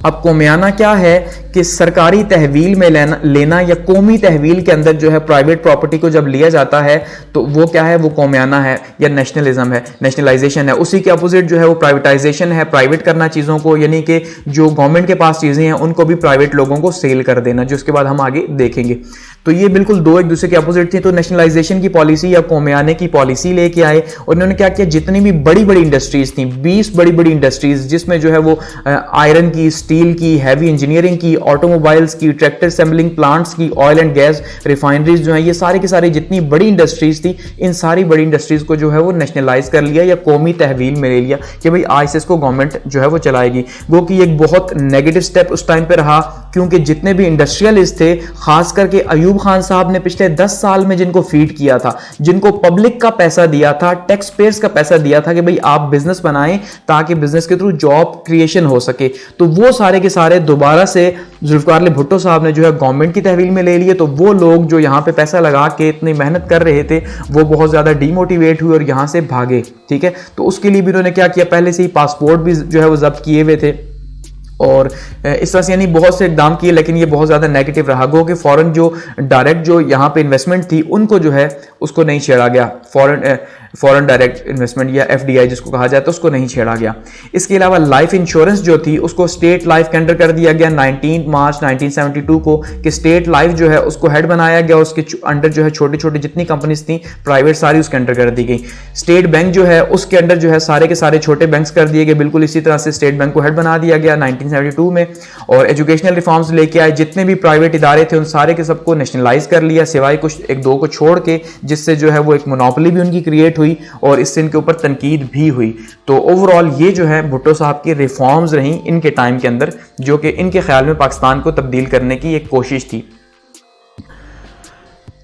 अब कोमियाना क्या है कि सरकारी तहवील में लेना या कौमी तहवील के अंदर जो है प्राइवेट प्रॉपर्टी को जब लिया जाता है तो वो क्या है, वो कोमियाना है या नेशनलिज्म है, नेशनलाइजेशन है। उसी के अपोजिट जो है वो प्राइवेटाइजेशन है, प्राइवेट करना चीज़ों को, यानी कि जो गवर्नमेंट के पास चीज़ें हैं उनको भी प्राइवेट लोगों को सेल कर देना, जो उसके बाद हम आगे देखेंगे। तो ये बिल्कुल दो एक दूसरे के अपोजिट थी। तो नेशनलाइजेशन की पॉलिसी या कोमियाने की पॉलिसी लेके आए और इन्होंने क्या किया, जितनी भी बड़ी बड़ी इंडस्ट्रीज थी, 20 बड़ी बड़ी इंडस्ट्रीज जिसमें जो है वो आयरन की, स्टील की, हैवी इंजीनियरिंग की, ऑटोमोबाइल्स की, ट्रैक्टर असेंबलिंग प्लांट्स की, ऑयल एंड गैस रिफाइनरीज जो है, ये सारी की सारी जितनी बड़ी इंडस्ट्रीज थी, इन सारी बड़ी इंडस्ट्रीज को जो है वो नेशनलाइज कर लिया या कौमी तहवील में ले लिया कि भाई आज से इसको गवर्नमेंट जो है वो चलाएगी। वो कि एक बहुत नेगेटिव स्टेप उस टाइम पे रहा क्योंकि जितने भी इंडस्ट्रियलिस्ट थे, खास करके अयूब खान साहब ने पिछले 10 साल में जिनको फीड किया था, जिनको पब्लिक का पैसा दिया था, टैक्स पेयर्स का पैसा दिया था कि भाई आप बिजनेस बनाएं ताकि बिजनेस के थ्रू जॉब क्रिएशन हो सके, तो वो सारे के सारे दोबारा से जुल्फिकार अली भुट्टो साहब ने जो है गवर्नमेंट की तहवील में ले लिए। तो वो लोग जो यहाँ पे पैसा लगा के इतनी मेहनत कर रहे थे वो बहुत ज्यादा डीमोटिवेट हुए और यहाँ से भागे। ठीक है, तो उसके लिए भी उन्होंने क्या किया, पहले से ही पासपोर्ट भी जो है वो जब्त किए हुए थे और इस तरह से यानी बहुत से इकदाम किए, लेकिन ये बहुत ज़्यादा नेगेटिव रहा। गो कि फॉरेन जो डायरेक्ट जो यहाँ पे इन्वेस्टमेंट थी उनको जो है उसको नहीं छेड़ा गया, फॉरेन डायरेक्ट इन्वेस्टमेंट या एफडीआई जिसको कहा जाता है उसको नहीं छेड़ा गया। इसके अलावा लाइफ इंश्योरेंस जो थी उसको स्टेट लाइफ के अंडर कर दिया गया 19 मार्च 1972 को, कि स्टेट लाइफ जो है उसको हेड बनाया गया, उसके अंडर जो है छोटी छोटी जितनी कंपनीज थी प्राइवेट सारी उसके अंडर कर दी गई। स्टेट बैंक जो है उसके अंडर जो है सारे के सारे छोटे बैंक्स कर दिए गए, बिल्कुल इसी तरह से स्टेट बैंक को हेड बना दिया गया 1972 में। और एजुकेशनल रिफॉर्म्स लेके आए, जितने भी प्राइवेट इदारे थे उन सारे के सबको नेशनलाइज कर लिया, सिवाय कुछ एक दो को छोड़ के, जिससे जो है वो एक मोनोपोली भी उनकी क्रिएट हुई और इससे इनके ऊपर तनकीद भी हुई। तो ओवरऑल ये जो है भुट्टो साहब की रिफॉर्म्स रही इनके टाइम के अंदर, जो कि इनके ख्याल में पाकिस्तान को तब्दील करने की एक कोशिश थी।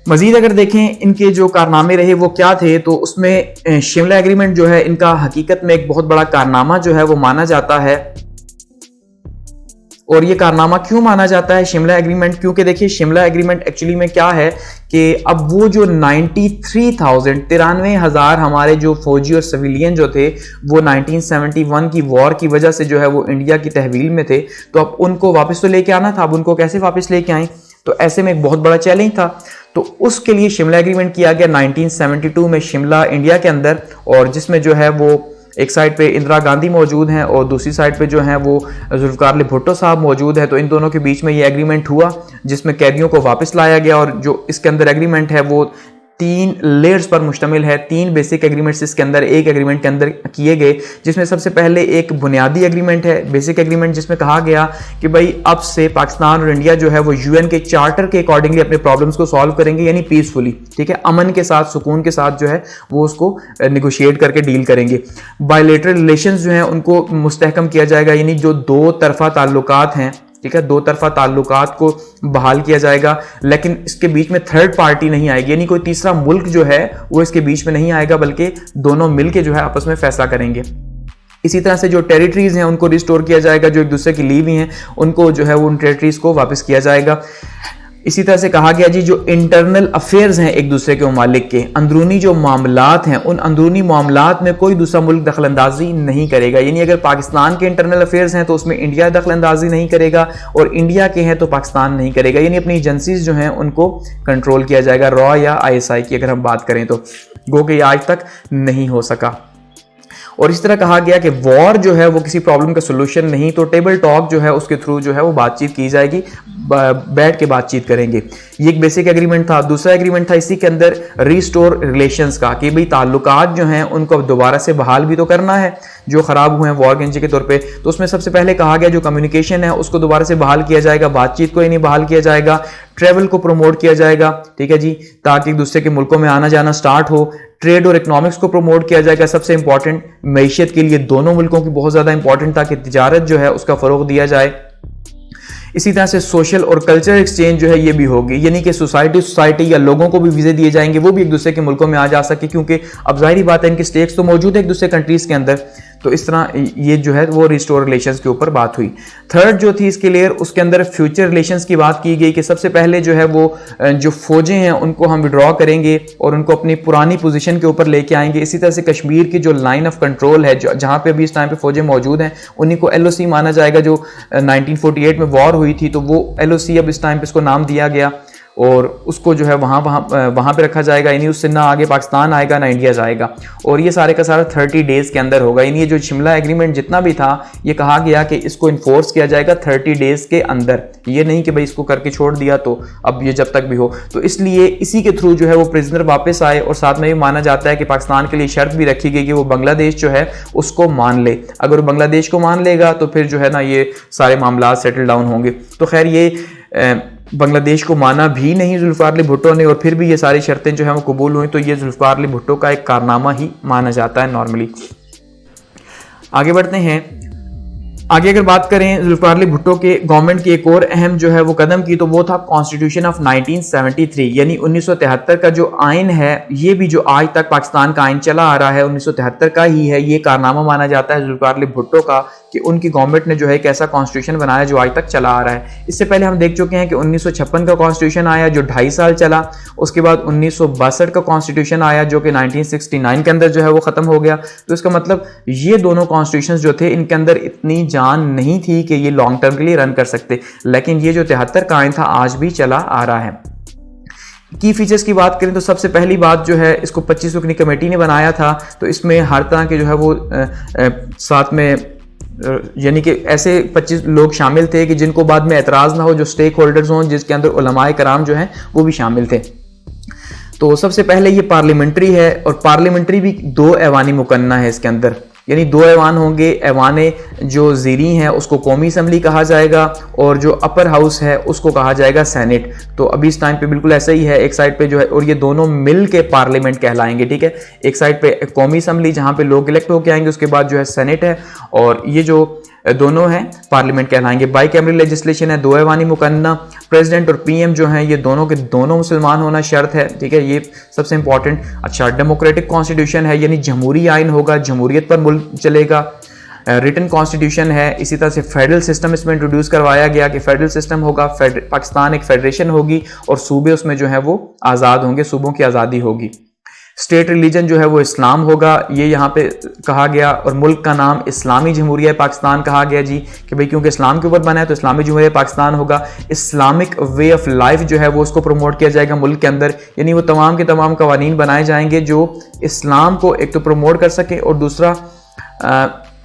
मजीद अगर देखें इनके जो कारनामे रहे वो क्या थे, तो उसमें शिमला एग्रीमेंट जो है इनका हकीकत में एक बहुत बड़ा कारनामा जो है वो माना जाता है। और ये कारनामा क्यों माना जाता है शिमला एग्रीमेंट, क्योंकि देखिए शिमला एग्रीमेंट एक्चुअली में क्या है कि अब वो जो 93,000 हमारे जो फौजी और सिविलियन जो थे वो 1971 की वॉर की वजह से जो है वो इंडिया की तहवील में थे, तो अब उनको वापस तो लेके आना था। अब उनको कैसे वापस लेके आए, तो ऐसे में एक बहुत बड़ा चैलेंज था। तो उसके लिए शिमला एग्रीमेंट किया गया 1972 में शिमला इंडिया के अंदर, और जिसमें जो है वो एक साइड पे इंदिरा गांधी मौजूद हैं और दूसरी साइड पे जो है वो जुल्फिकार अली भुट्टो साहब मौजूद है। तो इन दोनों के बीच में ये एग्रीमेंट हुआ जिसमें कैदियों को वापस लाया गया, और जो इसके अंदर एग्रीमेंट है वो 3 लेयर्स पर मुश्तमिल है। 3 बेसिक एग्रीमेंट्स इसके अंदर एक एग्रीमेंट के अंदर किए गए, जिसमें सबसे पहले एक बुनियादी एग्रीमेंट है, बेसिक एग्रीमेंट, जिसमें कहा गया कि भाई अब से पाकिस्तान और इंडिया जो है वो यूएन के चार्टर के अकॉर्डिंगली अपने प्रॉब्लम्स को सॉल्व करेंगे, यानी पीसफुली, ठीक है, अमन के साथ, सुकून के साथ जो है वो उसको निगोशिएट करके डील करेंगे। बायलैटरल रिलेशंस जो हैं उनको मुस्तहकम किया जाएगा, यानी जो 2 तरफा ताल्लुकात हैं, ठीक है, 2 तरफा ताल्लुकात को बहाल किया जाएगा, लेकिन इसके बीच में थर्ड पार्टी नहीं आएगी, यानी कोई तीसरा मुल्क जो है वो इसके बीच में नहीं आएगा, बल्कि दोनों मिलके जो है आपस में फैसला करेंगे। इसी तरह से जो टेरिटरीज हैं उनको रिस्टोर किया जाएगा, जो एक दूसरे की ली हुई हैं उनको जो है वो उन टेरिटरीज को वापस किया जाएगा। इसी तरह से कहा गया जी जो इंटरनल अफेयर्स हैं एक दूसरे के ममालिक के, अंदरूनी जो मामलात हैं, उन अंदरूनी मामलात में कोई दूसरा मुल्क दखलंदाजी नहीं करेगा, यानी अगर पाकिस्तान के इंटरनल अफेयर्स हैं तो उसमें इंडिया दखलंदाजी नहीं करेगा, और इंडिया के हैं तो पाकिस्तान नहीं करेगा, यानी अपनी एजेंसीज जो हैं उनको कंट्रोल किया जाएगा। रॉ या ISI की अगर हम बात करें तो गो कि आज तक नहीं हो सका। और इस तरह कहा गया कि वॉर जो है वो किसी प्रॉब्लम का सोल्यूशन नहीं, तो टेबल टॉक जो है उसके थ्रू जो है वो बातचीत की जाएगी, बैठ के बातचीत करेंगे। ये एक बेसिक एग्रीमेंट था। दूसरा एग्रीमेंट था इसी के अंदर रिस्टोर रिलेशंस का, कि भाई ताल्लुकात जो हैं उनको अब दोबारा से बहाल भी तो करना है जो खराब हुए हैं वॉर के के तौर पे। तो उसमें सबसे पहले कहा गया जो कम्युनिकेशन है उसको दोबारा से बहाल किया जाएगा, बातचीत को नहीं बहाल किया जाएगा, ट्रेवल को प्रमोट किया जाएगा, ठीक है जी, ताकि एक दूसरे के मुल्कों में आना जाना स्टार्ट हो। ट्रेड और इकोनॉमिक्स को प्रमोट किया जाएगा, सबसे इंपॉर्टेंट मैशियत के लिए दोनों मुल्कों की बहुत ज्यादा इंपॉर्टेंट था कि तिजारत जो है उसका फरोग दिया जाए। इसी तरह से सोशल और कल्चरल एक्सचेंज जो है ये भी होगी, यानी कि सोसाइटी या लोगों को भी वीजे दिए जाएंगे, वो भी एक दूसरे के मुल्कों में आ जा सके, क्योंकि अब जाहिर बात है इनके स्टेक्स तो मौजूद है एक दूसरे कंट्रीज के अंदर। तो इस तरह ये जो है वो रिस्टोर रिलेशंस के ऊपर बात हुई। थर्ड जो थी इसके लेयर, उसके अंदर फ्यूचर रिलेशंस की बात की गई कि सबसे पहले जो है वो जो फौजें हैं उनको हम विड्रॉ करेंगे और उनको अपनी पुरानी पोजीशन के ऊपर लेके आएंगे। इसी तरह से कश्मीर की जो लाइन ऑफ कंट्रोल है जहां पे अभी इस टाइम पे फौजें मौजूद हैं उन्हीं को LOC माना जाएगा, जो 1948 में वॉर हुई थी, तो वो LOC अब इस टाइम पे इसको नाम दिया गया और उसको जो है वहाँ पे रखा जाएगा, यानी उससे ना आगे पाकिस्तान आएगा ना इंडिया जाएगा। और ये सारे का सारा 30 डेज के अंदर होगा, यानी ये जो शिमला एग्रीमेंट जितना भी था ये कहा गया कि इसको इन्फोर्स किया जाएगा 30 डेज के अंदर, ये नहीं कि भाई इसको करके छोड़ दिया तो अब ये जब तक भी हो। तो इसलिए इसी के थ्रू जो है वो प्रिजनर वापस आए, और साथ में ये माना जाता है कि पाकिस्तान के लिए शर्त भी रखी गई कि वो बांग्लादेश जो है उसको मान ले। अगर वो बांग्लादेश को मान लेगा तो फिर जो है ना ये सारे मामला सेटल डाउन होंगे। तो खैर ये बांग्लादेश को माना भी नहीं जुल्फिकार अली भुट्टो ने, और फिर भी ये सारी शर्तें जो है वो कबूल हुई, तो ये जुल्फिकार अली भुट्टो का एक कारनामा ही माना जाता है नॉर्मली। आगे बढ़ते हैं। आगे अगर बात करें जुल्फिकार अली भुट्टो के गवर्नमेंट की एक और अहम जो है वो कदम की, तो वो था कॉन्स्टिट्यूशन ऑफ 1973, यानी 1973 का जो आइन है, ये भी जो आज तक पाकिस्तान का आइन चला आ रहा है 1973 का ही है। ये कारनामा माना जाता है जुल्फिकार अली भुट्टो का कि उनकी गवर्नमेंट ने जो है एक ऐसा कॉन्स्टिट्यूशन बनाया जो आज तक चला आ रहा है। इससे पहले हम देख चुके हैं कि 1956 का कॉन्स्टिट्यूशन आया जो 2.5 साल चला। उसके बाद 1962 का कॉन्स्टिट्यूशन आया जो कि 1969 के अंदर जो है वो खत्म हो गया। तो इसका मतलब ये दोनों कॉन्स्टिट्यूशन जो थे इनके अंदर इतनी जान नहीं थी कि ये लॉन्ग टर्म के लिए रन कर सकते, लेकिन ये जो 73 का आइन था आज भी चला आ रहा है। की फीचर्स की बात करें तो सबसे पहली बात जो है, इसको 25 रुकनी कमेटी ने बनाया था, तो इसमें हर तरह के जो है वो साथ में यानी कि ऐसे 25 लोग शामिल थे कि जिनको बाद में एतराज़ ना हो, जो स्टेक होल्डर्स हों, जिसके अंदर उलमाए कराम जो हैं वो भी शामिल थे। तो सबसे पहले ये पार्लियामेंट्री है, और पार्लियामेंट्री भी 2 ऐवानी मुकन्ना है इसके अंदर, यानी 2 ऐवान होंगे। ऐवाने जो ज़ीरी हैं उसको कौमी असम्बली कहा जाएगा, और जो अपर हाउस है उसको कहा जाएगा सेनेट। तो अभी इस टाइम पे बिल्कुल ऐसा ही है, एक साइड पे जो है, और ये दोनों मिल के पार्लियामेंट कहलाएंगे, ठीक है। एक साइड पे कौमी असम्बली जहाँ पे लोग इलेक्ट होकर आएंगे, उसके बाद जो है सेनेट है, और ये जो दोनों हैं पार्लियामेंट कहलाएंगे। बाई कैमरल लेजिस्लेशन है, 2 ऐवानी मुकन्ना। प्रेसिडेंट और पीएम जो हैं ये दोनों के दोनों मुसलमान होना शर्त है, ठीक है, ये सबसे इंपॉर्टेंट। अच्छा, डेमोक्रेटिक कॉन्स्टिट्यूशन है, यानी जमहूरी आइन होगा, जमहूरियत पर मुल्क चलेगा। रिटन कॉन्स्टिट्यूशन है, इसी तरह से फेडरल सिस्टम इसमें इंट्रोड्यूस करवाया गया कि फेडरल सिस्टम होगा, पाकिस्तान एक फेडरेशन होगी और सूबे उसमें जो है वो आज़ाद होंगे, सूबों की आज़ादी होगी। स्टेट रिलीजन जो है वो इस्लाम होगा, ये यहाँ पे कहा गया, और मुल्क का नाम इस्लामी जमहूरिया पाकिस्तान कहा गया जी, कि भाई क्योंकि इस्लाम के ऊपर बना है तो इस्लामी जमहूरिया पाकिस्तान होगा। इस्लामिक वे ऑफ लाइफ जो है वो उसको प्रमोट किया जाएगा मुल्क के अंदर, यानी वो तमाम के तमाम कवानीन बनाए जाएंगे जो इस्लाम को एक तो प्रमोट कर सके, और दूसरा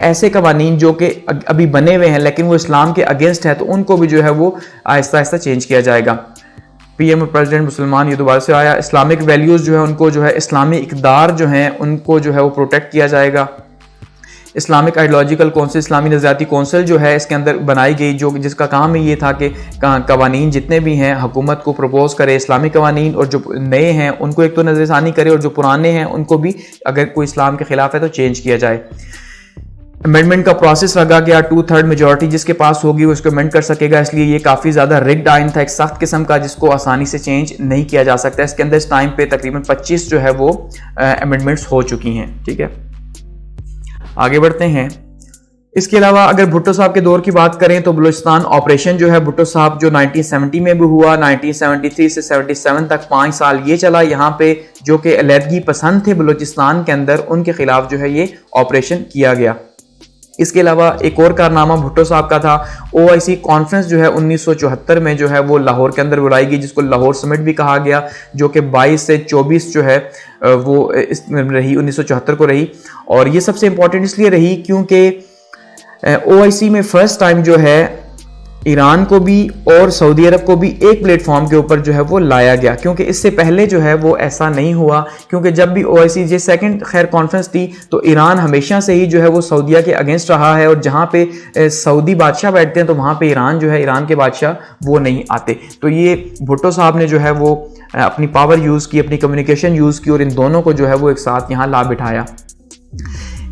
ऐसे कवानीन जो कि अभी बने हुए हैं लेकिन वो इस्लाम के अगेंस्ट है, तो उनको भी जो है वो आहिस्ता आहिस्ता चेंज किया जाएगा। पीएम और प्रेसिडेंट मुसलमान, ये दोबारा से आया। इस्लामिक वैल्यूज़ जो है उनको जो है, इस्लामी इक़दार जो हैं उनको जो है वो प्रोटेक्ट किया जाएगा। इस्लामिक आइडियोलॉजिकल कौंसिल, इस्लामी नज़रियाती कौंसिल जो है इसके अंदर बनाई गई, जो जिसका काम ही ये था कि कवानीन जितने भी हैं हुकूमत को प्रपोज करे इस्लामी कवानीन, और जो नए हैं उनको एक तो नज़रसानी करे, और जो पुराने हैं उनको भी अगर कोई इस्लाम के खिलाफ है तो चेंज किया जाए। अमेंडमेंट का प्रोसेस लगा गया, 2/3 मेजॉरिटी जिसके पास होगी वो इसको अमेंड कर सकेगा, इसलिए ये काफ़ी ज़्यादा रिग्ड आइन था, एक सख्त किस्म का, जिसको आसानी से चेंज नहीं किया जा सकता। इसके अंदर इस टाइम पे तकरीबन 25 जो है वो अमेंडमेंट्स हो चुकी हैं, ठीक है। आगे बढ़ते हैं। इसके अलावा अगर भुट्टो साहब के दौर की बात करें तो बलूचिस्तान ऑपरेशन जो है भुट्टो साहब जो 1970 में भी हुआ, 1973 से 77 तक 5 साल ये चला। यहाँ पे जो कि अलहदगी पसंद थे बलूचिस्तान के अंदर, उनके खिलाफ जो है ये ऑपरेशन किया गया। इसके अलावा एक और कारनामा भुट्टो साहब का था, OIC कॉन्फ्रेंस जो है 1974 में जो है वो लाहौर के अंदर बुलाई गई, जिसको लाहौर समिट भी कहा गया, जो कि 22 से 24 जो है वो इसमें रही, 1974 को रही। और ये सबसे इंपॉर्टेंट इसलिए रही क्योंकि OIC में फर्स्ट टाइम जो है ईरान को भी और सऊदी अरब को भी एक प्लेटफॉर्म के ऊपर जो है वो लाया गया, क्योंकि इससे पहले जो है वो ऐसा नहीं हुआ। क्योंकि जब भी OIC ये सेकंड खैर कॉन्फ्रेंस थी तो ईरान हमेशा से ही जो है वो सऊदीया के अगेंस्ट रहा है, और जहाँ पे सऊदी बादशाह बैठते हैं तो वहाँ पे ईरान जो है, ईरान के बादशाह वो नहीं आते। तो ये भुट्टो साहब ने जो है वो अपनी पावर यूज़ की, अपनी कम्युनिकेशन यूज़ की, और इन दोनों को जो है वो एक साथ यहाँ ला बिठाया।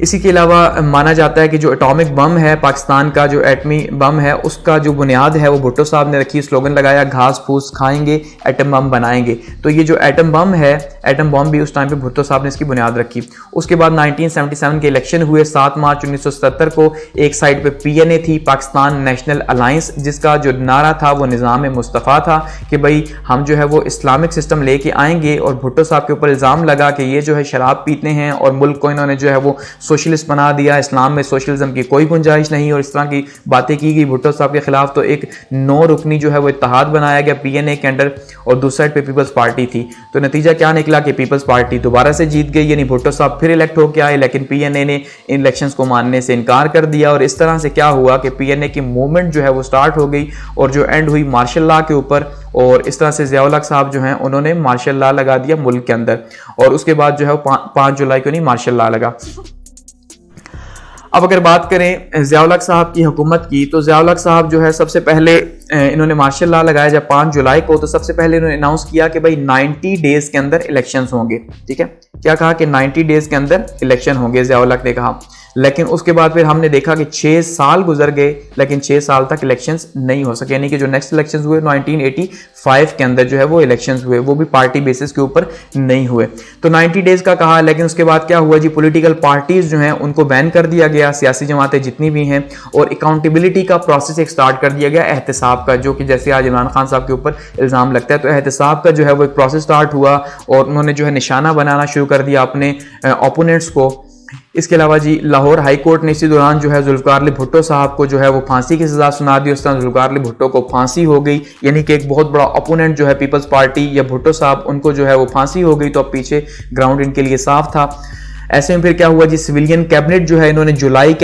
इसी के अलावा माना जाता है कि जो एटॉमिक बम है पाकिस्तान का, जो एटमी बम है, उसका जो बुनियाद है वो भुट्टो साहब ने रखी। स्लोगन लगाया, घास फूस खाएंगे एटम बम बनाएंगे। तो ये जो एटम बम है, एटम बम भी उस टाइम पे भुट्टो साहब ने इसकी बुनियाद रखी। उसके बाद 1977 के इलेक्शन हुए 7 मार्च 1977 को। एक साइड पे PNA थी, पाकिस्तान नेशनल अलायंस, जिसका जो नारा था वो निज़ाम मुस्तफ़ा था कि भाई हम जो है वो इस्लामिक सिस्टम लेके आएंगे। और भुट्टो साहब के ऊपर इल्ज़ाम लगा कि ये जो है शराब पीते हैं और मुल्क को इन्होंने जो है वो सोशलिस्ट बना दिया, इस्लाम में सोशलिज्म की कोई गुंजाइश नहीं, और इस तरह की बातें की गई भुट्टो साहब के खिलाफ। तो एक 9 रुकनी जो है वो इत्तेहाद बनाया गया PNA के अंडर, और दूसरी साइड पे पीपल्स पार्टी थी। तो नतीजा क्या निकला कि पीपल्स पार्टी दोबारा से जीत गई, यानी भुट्टो साहब फिर इलेक्ट होकर आए, लेकिन PNA ने इन इलेक्शंस को मानने से इनकार कर दिया। और इस तरह से क्या हुआ कि PNA की मूवमेंट जो है वो स्टार्ट हो गई, और जो एंड हुई मार्शल लॉ के ऊपर। और इस तरह से ज़िया-उल हक साहब जो हैं उन्होंने मार्शल लॉ लगा दिया मुल्क के अंदर, और उसके बाद जो है 5 जुलाई को नहीं मार्शल लॉ लगा। अब अगर बात करें ज़िया-उल हक साहब की हुकूमत की, तो ज़िया-उल हक साहब जो है सबसे पहले इन्होंने मार्शल लॉ लगाया जब 5 जुलाई को, तो सबसे पहले इन्होंने अनाउंस किया कि भाई 90 डेज के अंदर इलेक्शंस होंगे। ठीक है, क्या कहा कि 90 डेज के अंदर इलेक्शन होंगे, ज़िया-उल हक ने कहा। लेकिन उसके बाद फिर हमने देखा कि 6 साल गुजर गए, लेकिन 6 साल तक इलेक्शंस नहीं हो सके, यानी कि जो नेक्स्ट इलेक्शंस हुए 1985 के अंदर जो है वो इलेक्शंस हुए, वो भी पार्टी बेसिस के ऊपर नहीं हुए। तो 90 डेज का कहा, लेकिन उसके बाद क्या हुआ जी, पॉलिटिकल पार्टीज जो हैं उनको बैन कर दिया गया, सियासी जमातें जितनी भी हैं, और अकाउंटेबिलिटी का प्रोसेस एक स्टार्ट कर दिया गया एहतसाब का, जो कि जैसे आज इमरान खान साहब के ऊपर इल्ज़ाम लगता है। तो एहतसाब का जो है वो एक प्रोसेस स्टार्ट हुआ और उन्होंने जो है निशाना बनाना शुरू कर दिया अपने ओपोनेंट्स को। इसके अलावा जी लाहौर हाई कोर्ट ने इसी दौरान जो है जुल्फिकार अली भुट्टो साहब को जो है वो फांसी की सजा सुना दी। उस तरह जुल्फिकार अली भुट्टो को फांसी हो गई, यानी कि एक बहुत बड़ा ओपोनेंट जो है पीपल्स पार्टी या भुट्टो साहब, उनको जो है वो फांसी हो गई। तो अब पीछे ग्राउंड इनके लिए साफ था। ऐसे में फिर क्या हुआ जी, सिविलियन कैबिनेट जो है इन्होंने जुलाई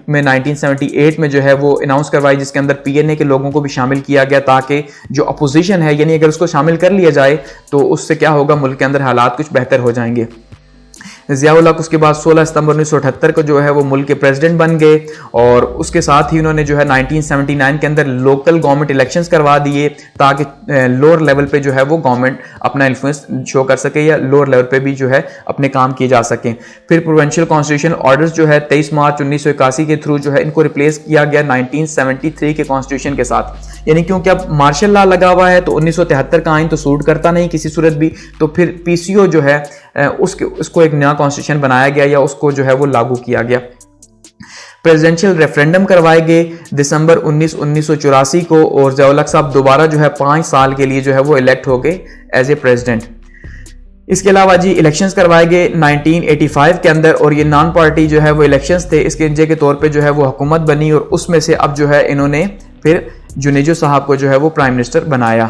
में 1978 में जो है वो अनाउंस करवाई, जिसके अंदर पीएनए के लोगों को भी शामिल किया गया, ताकि जो अपोजिशन है, यानी अगर उसको शामिल कर लिया जाए तो उससे क्या होगा, मुल्क के अंदर हालात कुछ बेहतर हो जाएंगे। ज़ियाउल हक उसके बाद 16 सितंबर 1978 को जो है वो मुल्क के प्रेसिडेंट बन गए, और उसके साथ ही उन्होंने जो है 1979 के अंदर लोकल गवर्नमेंट इलेक्शंस करवा दिए, ताकि लोअर लेवल पे जो है वो गवर्नमेंट अपना इन्फ्लुएंस शो कर सके या लोअर लेवल पे भी जो है अपने काम किए जा सकें। फिर प्रोविंशियल कॉन्स्टिट्यूशन ऑर्डर्स जो है 23 मार्च 1981 के थ्रू जो है इनको रिप्लेस किया गया 1973 के कॉन्स्टिट्यूशन के साथ, यानी क्योंकि अब मार्शल लॉ लगा हुआ है तो 1973 का आइन तो सूट करता नहीं किसी सूरत भी, तो फिर पीसीओ जो है उसको एक नया कॉन्स्टिट्यूशन बनाया गया या उसको जो है वो लागू किया गया। प्रेसिडेंशियल रेफरेंडम करवाए गए दिसंबर 1984 को, और ज़ियाउल हक साहब दोबारा जो है 5 साल के लिए जो है वो इलेक्ट हो गए एज ए प्रेसिडेंट। इसके अलावा जी इलेक्शंस करवाए गए 1985 के अंदर, और ये नॉन पार्टी जो है वो इलेक्शंस थे, इसके नतीजे के तौर पे जो है वो हुकूमत बनी, और उसमें से अब जो है इन्होंने फिर जुनेजो साहब को जो है वो प्राइम मिनिस्टर बनाया।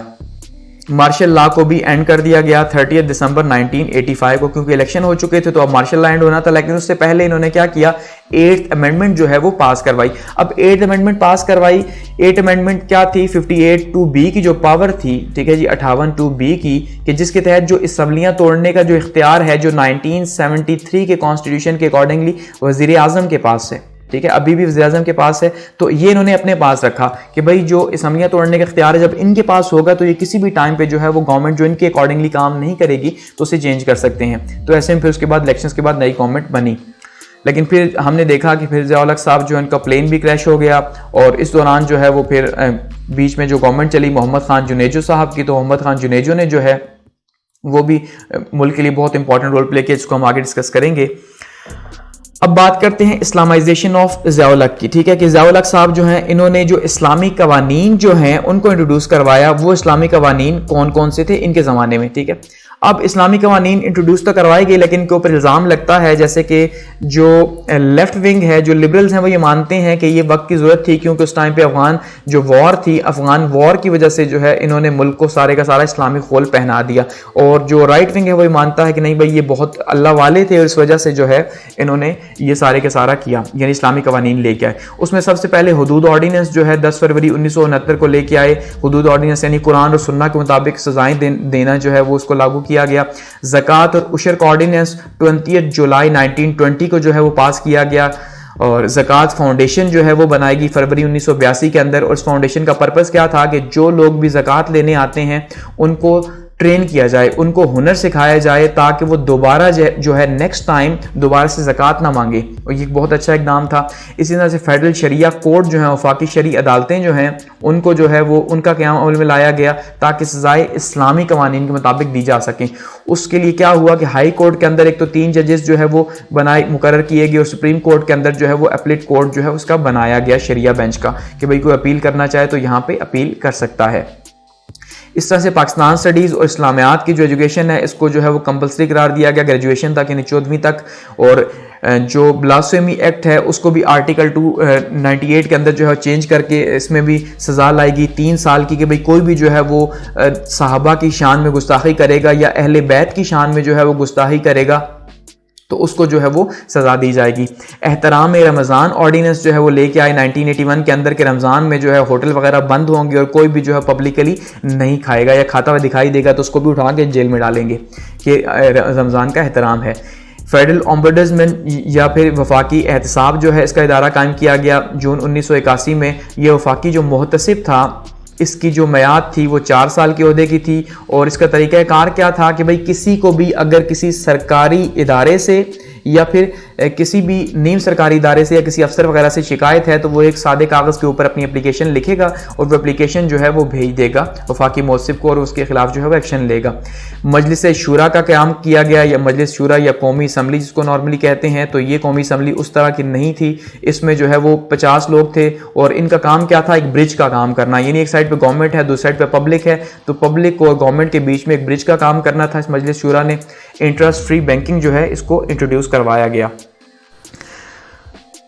मार्शल लॉ को भी एंड कर दिया गया 30 दिसंबर 1985 को, क्योंकि इलेक्शन हो चुके थे तो अब मार्शल लॉ एंड होना था। लेकिन उससे पहले इन्होंने क्या किया, 8th अमेंडमेंट जो है वो पास करवाई। अब 8th अमेंडमेंट पास करवाई, 8th अमेंडमेंट क्या थी, 58(2)B की जो पावर थी, ठीक है जी, 58(2)B की, कि जिसके तहत जो असम्बलियां तोड़ने का जो इख्तियार है, जो 1973 के कॉन्स्टिट्यूशन के अकॉर्डिंगली वजीर आजम के पास है, ठीक है, अभी भी वज़ीर आज़म के पास है, तो ये इन्होंने अपने पास रखा कि भाई जो असम्बलियां तोड़ने का इख्तियार है जब इनके पास होगा तो ये किसी भी टाइम पे जो है वो गवर्नमेंट जो इनके अकॉर्डिंगली काम नहीं करेगी तो उसे चेंज कर सकते हैं। तो ऐसे में फिर उसके बाद इलेक्शंस के बाद नई गवर्नमेंट बनी। लेकिन फिर हमने देखा कि फिर ज़ियाउल हक साहब जो है उनका प्लेन भी क्रैश हो गया, और इस दौरान जो है वो फिर बीच में जो गवर्नमेंट चली मोहम्मद खान जुनेजो साहब की, तो मोहम्मद खान जुनेजो ने जो है वो भी मुल्क के लिए बहुत इंपॉर्टेंट रोल प्ले किया, जिसको हम आगे डिस्कस करेंगे। अब बात करते हैं इस्लामाइजेशन ऑफ ज़ियाउल हक की, ठीक है, कि ज़ियाउल हक साहब जो हैं इन्होंने जो इस्लामी कवानीन जो हैं उनको इंट्रोड्यूस करवाया। वो इस्लामी कवानीन कौन कौन से थे इनके ज़माने में, ठीक है। अब इस्लामी कवानीन इंट्रोड्यूस तो करवाए गए, लेकिन इनके ऊपर इल्ज़ाम लगता है जैसे कि जो लेफ्ट विंग है, जो लिबरल्स हैं, वो ये मानते हैं कि ये वक्त की ज़रूरत थी, क्योंकि उस टाइम पे अफगान जो वॉर थी, अफगान वॉर की वजह से जो है इन्होंने मुल्क को सारे का सारा इस्लामी खोल पहना दिया। और जो राइट विंग है वो ये मानता है कि नहीं भाई ये बहुत अल्लाह वाले थे और इस वजह से जो है इन्होंने ये सारे का सारा किया, यानी इस्लामी कवानीन लेके आए। उसमें सबसे पहले हुदूद ऑर्डिनेंस जो है 10 फरवरी 1969 को लेके आए। हुदूद ऑर्डिनेंस यानी कुरान और सुन्ना के मुताबिक सजाएं देना जो है वो उसको लागू किया गया। ज़कात और उशर का ऑर्डिनेंस 20 जुलाई 1920 को जो है वो पास किया गया, और ज़कात फाउंडेशन जो है वो बनाएगी फरवरी 1982 के अंदर। और इस फाउंडेशन का पर्पस क्या था कि जो लोग भी ज़कात लेने आते हैं उनको ट्रेन किया जाए, उनको हुनर सिखाया जाए, ताकि वो दोबारा जो है नेक्स्ट टाइम दोबारा से ज़कात ना मांगे। और ये बहुत अच्छा इकदाम था। इसी तरह से फेडरल शरिया कोर्ट जो है, वफाकी शरी अदालतें जो हैं, उनको जो है वो उनका क़याम अमल में लाया गया ताकि सज़ाएं इस्लामी कवानीन के मुताबिक दी जा सकें। उसके लिए क्या हुआ कि हाई कोर्ट के अंदर एक तो 3 जजेस जो है वो मुकर्रर किए गए, और सुप्रीम कोर्ट के अंदर जो है वो अपीलेट कोर्ट जो है उसका बनाया गया शरिया बेंच का, कि भाई कोई अपील करना चाहे तो यहाँ पे अपील कर सकता है। इस तरह से पाकिस्तान स्टडीज़ और इस्लामियात की जो एजुकेशन है इसको जो है वो कंपलसरी करार दिया गया ग्रेजुएशन तक, यानी 14वीं तक। और जो ब्लास्फेमी एक्ट है उसको भी आर्टिकल 298 के अंदर जो है चेंज करके इसमें भी सज़ा लाएगी 3 साल की, कि भाई कोई भी जो है वो सहाबा की शान में गुस्ताखी करेगा या अहले बैत की शान में जो है वो गुस्ताखी करेगा तो उसको जो है वो सज़ा दी जाएगी। एहतराम रमज़ान ऑर्डिनेंस जो है वो लेके आए 1981 के अंदर, के रमज़ान में जो है होटल वगैरह बंद होंगे और कोई भी जो है पब्लिकली नहीं खाएगा, या खाता हुआ दिखाई देगा तो उसको भी उठा के जेल में डालेंगे, कि रमज़ान का एहतराम है। फेडरल ओम्बुड्समैन या फिर वफाकी एहतसाब जो है इसका इदारा कायम किया गया जून 1981 में। ये वफाकी जो मुहतसिब था इसकी जो मियाद थी वो 4 साल के ओहदे की थी, और इसका तरीक़ाकार क्या था कि भाई किसी को भी अगर किसी सरकारी इदारे से या फिर किसी भी नीम सरकारी इदारे से या किसी अफसर वगैरह से शिकायत है तो वो एक सादे कागज़ के ऊपर अपनी एप्लीकेशन लिखेगा और वो एप्लीकेशन जो है वो भेज देगा वफाकी मौसिफ को और उसके खिलाफ जो है वो एक्शन लेगा। मजलिस शूरा का क़याम किया गया, या मजलिस शूरा या कौमी असम्बली जिसको नॉर्मली कहते हैं, तो ये कौमी असम्बली उस तरह की नहीं थी। इसमें जो है वो 50 लोग थे और इनका काम क्या था, एक ब्रिज का काम करना, यानी एक साइड पे गवर्नमेंट है, दूसरी साइड पे पब्लिक है, तो पब्लिक और गवर्नमेंट के बीच में एक ब्रिज का काम करना था। इस मजलिस शूरा ने इंटरेस्ट फ्री बैंकिंग जो है इसको इंट्रोड्यूस करवाया गया।